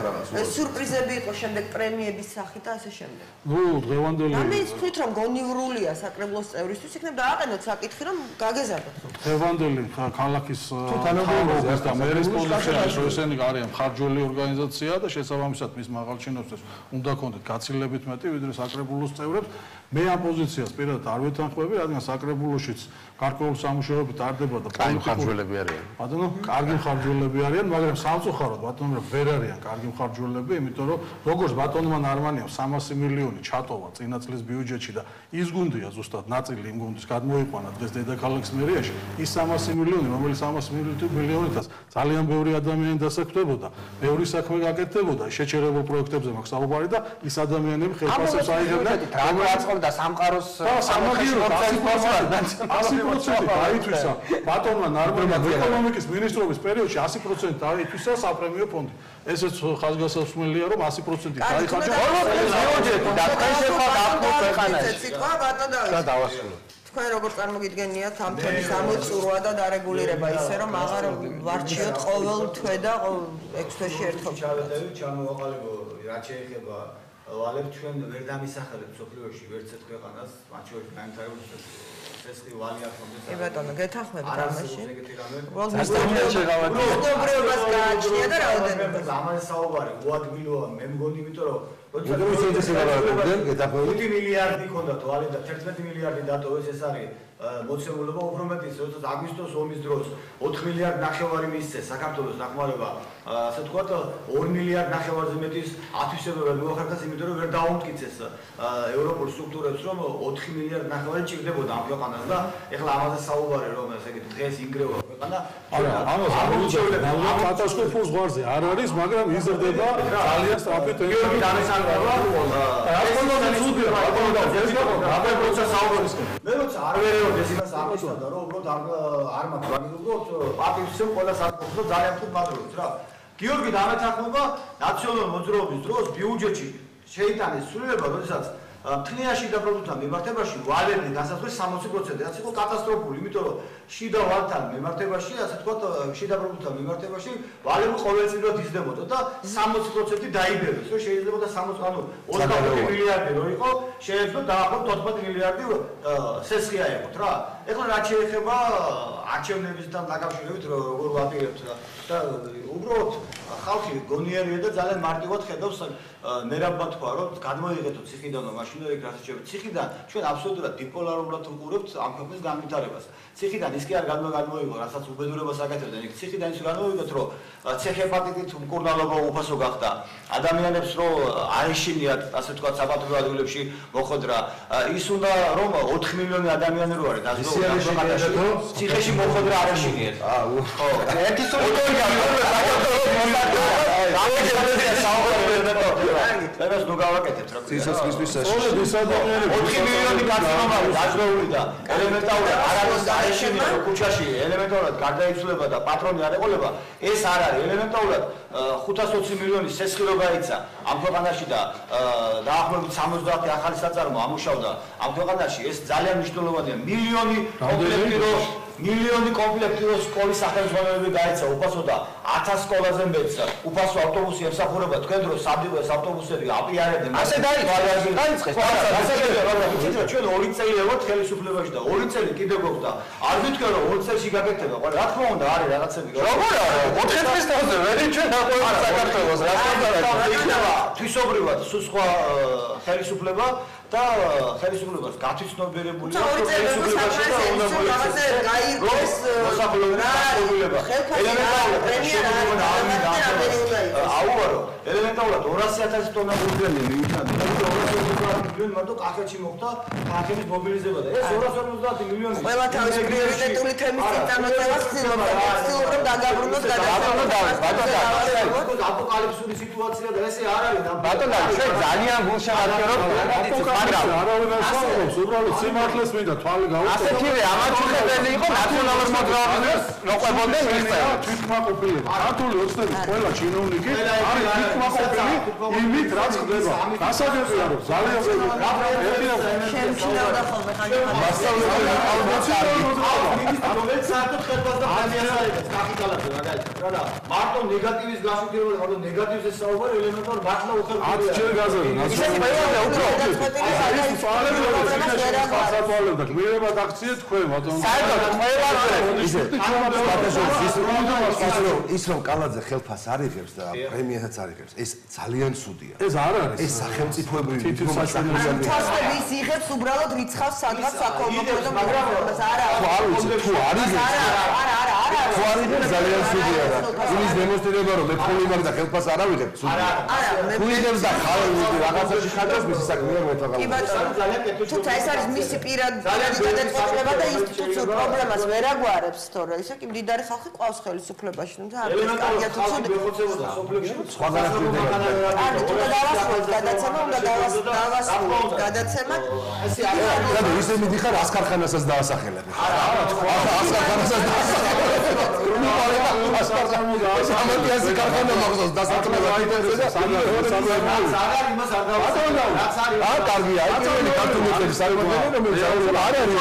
სიურპრიზები იყოს შემდეგ პრემიების სახით და ასე შემდეგ. ნუ დღევანდელი ამის თქვით რომ გონივრულია საკრებულოს წევრისთვის იქნებ დააყენოთ საკითხი რომ გაგეზარდოთ. დღევანდელი ქალაქის თანამდებობის და მერის პოზიციაში რომ ესენი არიან მხარჯველი ორგანიზაცია და შესაბამისად მის მაღალჩინოსებს უნდა ქონდეთ გაცილებით მეტი ვიდრე საკრებულოს წევრებს. მე ამ პოზიციას პირადად არ ვეთანხმები, რადგან საკრებულოშიც გარკვეული სამუშაოები ტარდება და კარგი მხარჯველები არიან. ბატონო, კარგი მხარჯველები არიან, მაგრამ სამწუხაროდ ბატონო რომ ვერ არიან კარგი მხარჯველები, იმიტომ რომ როგორც ბატონმა ნარმანიამ 300 მილიონი ჩატოვა წინა წლის ბიუჯეტში და ის გუნდია ზუსტად ნაწილი იმ გუნდის გადმოიყვანა დღეს დედაქალაქის მერიაში, ის 300 მილიონი, რომელიც 300 მილიონითაც ძალიან ბევრი ადამიანი დასაქმდებოდა, ბევრი საქმე გაკეთდებოდა, შეჩერებულ პროექტებზე მაქვს საუბარი და ის ადამიანები ხელფასებს აიღებდნენ, და სამყაროს დაითვისა ბატონმა ნარმანიამ ეკონომიკის ministrობის პერიოდში 100% დაითვისა საპრემიო ფონდი. ესეც ხაზგასასმელია რომ 100% დაიხარჯა. და დავასრულოთ. თქვენ როგორ წარმოგიდგენიათ ამ თემის ამოწურვა და დარეგულირება ისე რომ აღარ ვარჩიოთ ყოველ თვე და 6 თვეში ერთხელ ჩამოვაყალიბო რაც შეეხება ვალებ ჩვენ ვერ დამისახელებთ სოფლიოში ვერც ერთ ქვეყანას, მათ შორის განვითარებული ფესტივალი ახონდეს. კი ბატონო, გეთანხმებით ამაში. უბრალოდ გააჩნია და რაოდენობა. ამაზე საუბარი უადმილოა, მე მგონი, იმიტომ რომ როცა 5 მილიარდი ქონდა თვალე და 11 მილიარდი დატოვეს, ეს არის მოცემულობა უფრო მეტის, როცა აგვისტოს ომის დროს 4 მილიარდ ნახევარი მისცეს საქართველოს დახმარება, ასე ვთქვათ, 2 მილიარდ ნახევარზე მეტის ათვისებებად მოახერხეს, იმიტომ რომ ვერ დაუმტკიცეს ევროპულ სტრუქტურებს, რომ 4 მილიარდ ნახევარი ჭირდებოდა ამ ქვეყანას და ეხლა ამაზე საუბარი რომ ესე იგი დღეს ინგრევა ქვეყანა. არა, ამას კატასტროფულ ზღვარზე არ არის, მაგრამ იზრდება ძალიან სწრაფი ტემპით. მე როცა არ ვერეოდეს იმას ამისოდა რომ უბრალოდ არ მაქვს მაგის უბრალოდ პატივს ყველა საკითხს ძალიან ხუთ მადლობს რა. გიორგი დამეთანხმება ნაციონალური მოძრაობის დროს ბიუჯეტში შეიტანეს სრულება, როდესაც მთლიანში და პროდუქტთან მიმართებაში ვალები განსაზღვრეს 60%, რაც იყო კატასტროფული, იმიტომ რომ შიდა ვალთან მიმართებაში, ასე ვთქვათ, შიდა პროდუქტთან მიმართებაში ვალები ყოველწლიურად იზრდებოდა და 60% დაიბერეს, რომ შეიძლება და 60, ანუ 25 მილიარდი რო იყო, შეიძლება დაახლოებით 14 მილიარდი სესხია ეყოთ რა. ეხლა რაც შეეხება არჩევნებისთან დაკავშირებით როგორ ვაპირებთ და უბრალოდ ხალხი გონიერია და ძალიან მარტივად ხედავს მერაბმა თქვა რომ გადმოიღეთო ციხიდან მაშინვე გასაჩევი ციხიდან ჩვენ აბსოლუტურად დიპოლარულად ვუყურებთ ამ ქვეყნის განვითარებას. ციხიდან ის კი არ გადმოიღო, რასაც უბედურებას აკეთებდნენ. იქ ციხიდან ის განმოვიგეთ რომ ცეხეპატიტით მკურნალობა უფასო გახდა. ადამიანებს რომ აეშინიათ, ასე ვთქვათ, საპატრულო ადგილებში მოხვედრა. ის უნდა რომ 4 მილიონი ადამიანი რო არის დაზღვეული ციხეში მოხვედრა არ ეშინიათ. ხო, ერთი ეს ნუ გავაკეთებთ რა. ცისასხმისთვის საშუალო 4 მილიონი გაცნობა დაზღვეული და ელემენტარულად არ არის აეშენია რომ ქუჩაში ელემენტარულად გარდაიცვლება და პატრონი არ ეყოლება, ეს არ არის ელემენტარულად 520 მილიონი სესხი რო გაიცა ამ ქვეყანაში და დაახლოებით 70 ახალი საწარმო ამუშავდა ამ ქვეყანაში, ეს ძალიან მნიშვნელოვანია. მილიონი კომპლექტი რო სკოლის სახელმძღვანელოები გაიცა უფასო და 1000 სკოლაზე მეც უფასო ავტობუსი ემსახურება, თქვენ დროს სამდიყვეს ავტობუსები აპიარებდნენ. ასე დაიწყეს. ჩვენ 2 წელი ვართ ხელისუფლებაში და 2 წელი კიდევ გვაქვს და არ ვიტყვი რომ 2 წელში გაკეთდება, მაგრამ რა თქმა უნდა არის რაღაცები. როგორ არა? 4 წლის თავზე ვერ ჩვენ აყვევთ საქართველოს, რა თქმა უნდა. იქნება თვისობრივად სულ სხვა ხელისუფლება და ხელისუფლებას გათვითნობიერებული აქვს ხელისუფლებაში და უნდა მოიქცეს მოსახლეობის აღწევილება. ელემენტარულად 200,000 ტონა გულდენი მიიტანა და 250 მილიონი მარტო კახეთში მოხდა კახეთის მობილიზება და ეს 250 მილიონი ყველა თავის პრიორიტეტული თემის წინამორბედს ცდილობს რომ დაგაბრუნოს გადასახადს. აპოკალიფსური სიტუაცია და ესე არ არის. ბატონო, ჩვენ ძალიან გულშემატკივრობთ, მაგრამ არავინ არ საუბრობს, უბრალოდ სიმართლეს მინდა თვალი გაუწყო. ასეთივე ამაჩუქებელი იყო ნაციონალურ მოძრაობებს ნოყებოდნენ მიღწევა. თვითმაყოფილება. ქართული ოცნების ყველა ჩინოვნიკი არის თვითმაყოფილი იმით, რაც ხდება. გასაგებია, რომ ძალიან შემჩნევდა ხოლმე მასწავლებელი რომელიც საერთოდ ხელფასს და პრემიას აიღებს კაპიტალაზე მაგალითად რა მარტო ნეგატივის გასაგებია მარტო ნეგატივზე საუბარი ელემენტარ მართლა უხერხემლოა 10 ჯერ გაზარდა ისეთი ყველა უფრო და გმირება დაქციე თქვენ ბატონო საერთოდ ყველა ის რომ კალაძე ხელფასს არიღებს და პრემიასაც არიღებს ეს ძალიან ცუდია ეს არ არის ეს სახელმწიფოებრივი ინფორმაცია ის იღებს უბრალოდ რიცხავს სადღაც საკოლმოკლედო მაგრამ არა თუ არიღებს თუ არიღებს ძალიან ცუდია რა იმის დემონსტრირება რომ მე ფული მაგ და ხელფასს არ ავიღებ ცუდია თუ იღებს და რაღაცაში ხარჯავს მისი საქმეა მოთაღალო კი ბატონო თუ ეს არის მისი პირადი გადაწყვეტილება და ინსტიტუციურ პრობლემას ვერ აგვარებს თორე ისე კი მდიდარი ხალხი ყავს ხელისუფლებაში თუმცა არ არის კარგია თუ ცუდი სხვა განახილდება არა თუ დავასრულოთ გადაცემა უნდა დავასრულოთ გადაცემა და ისე მიდიხარ ასკარხანასაც დაასახელებ არა თქვა ასკარხანასაც დაასახელებ ამათიასი კარხანა მაღაზია დასაწყება აიტენზე და საგარ იმას არ დავასრულოთ აა კარგია აიტენი კარტუნების საერთოდ რომელიც არ არის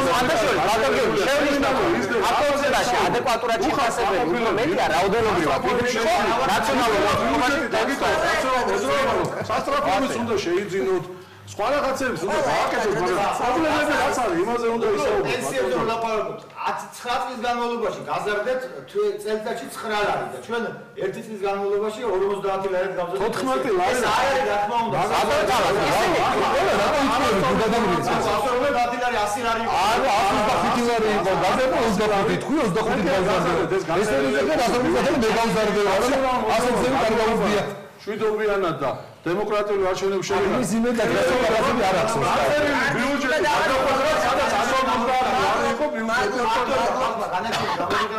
აპოზიციაში ადეკვატურად შეფასებელი უფრო მეტია რაოდენობრივად ვიდრე იყო ნაციონალურ სასტრაფოებს უნდა შეიძინოთ სხვა რაღაცებს უნდა გააკეთოთ მაგრამ პრობლემები რაც არის იმაზე უნდა ისაუბროთ პენსიებზე რომ ლაპარაკობთ 9 წლის განმავლობაში გაზარდეთ წელიწადში 9 ლარი და ჩვენ 1 წლის განმავლობაში 50 ლარით გავზარდეთ 14 ლარი ეს არ არის რა თქმა უნდა შვიდობიანად და დემოკრატიული არჩევნების შედეგად ის იმედა გასაგებია არ ახსოვს. ბიუჯეტი გადაყვანილ სადაც 150 იყო ბიუჯეტი.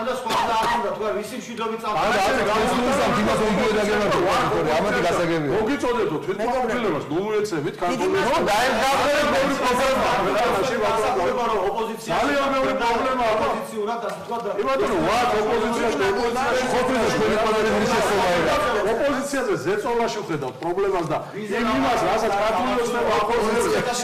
და სხვა და არ უნდა თქვა ვისი მშვიდობი წამოვა. არა, გავისმენთ იმას ოდია გემართო. ამათი გასაგებია. მოგიწოდეთო თვითმაყოფილებას ნუ მოეცემით ქართული. ნუ დაემგზავრებოდი პრობლემა. ოპოზიცია. ძალიან მეორე პრობლემაა ოპოზიციურად ასე თქვა და. იმათო ვარ ოპოზიციაში ოპოზიციაზე ზეწოლაში ვხედავ პრობლემას და იმას რასაც ქართული ოცნება ახორციელებს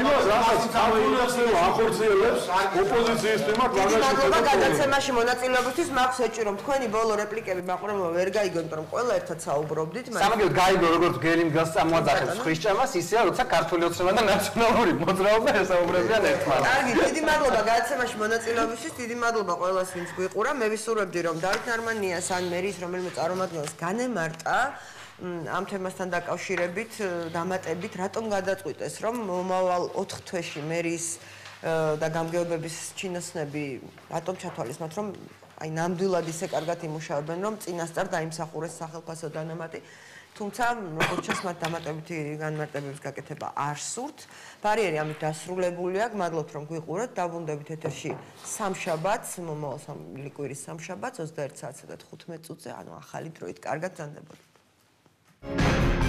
იმას რასაც ქართული ოცნება ახორციელებს ოპოზიციის თემად მაგალითად გადაცემაში მონაწილეობისთვის მაქვს ეჭვი რომ თქვენი ბოლო რეპლიკები მაყურებელმა ვერ გაიგონთ რომ ყველა ერთად საუბრობდით სამაგერ გაიგო როგორც გელი მგას წამოაძახებს ხვიშჭამას ისეა როცა ქართული ოცნება და ნაციონალური მოძრაობა ესაუბრებიან ერთმანეთს. კარგი, დიდი მადლობა გადაცემაში მონაწილეობისთვის, დიდი მადლობა ყველას ვინც გვიყურა. მე ვისურვებდი რომ დავით ნარმანიას ან მერის რომელიმე წარმომადგენელს განემარტა ამ თემასთან დაკავშირებით დამატებით რატომ გადაწყვიტეს რომ მომავალ 4 თვეში მერის და გამგეობების ჩინოსნები რატომ ჩათვალეს მათ რომ აი ნამდვილად ისე კარგად იმუშავებენ რომ წინასწარ დაიმსახურეს სახელმწიფო დანამატი თუმცა როგორც ჩანს მათ დამატებითი განმარტებების გაკეთება არ სურთ ბარიერი ამით დასრულებულია გმადლობთ რომ გვიყურეთ დავუნდებით ეთერში სამშაბათს მომავალ ლიკვირის სამშაბათს 21 საათსა და 15 წუთზე ანუ ახალი დროით კარგად გრძანდებოდეთ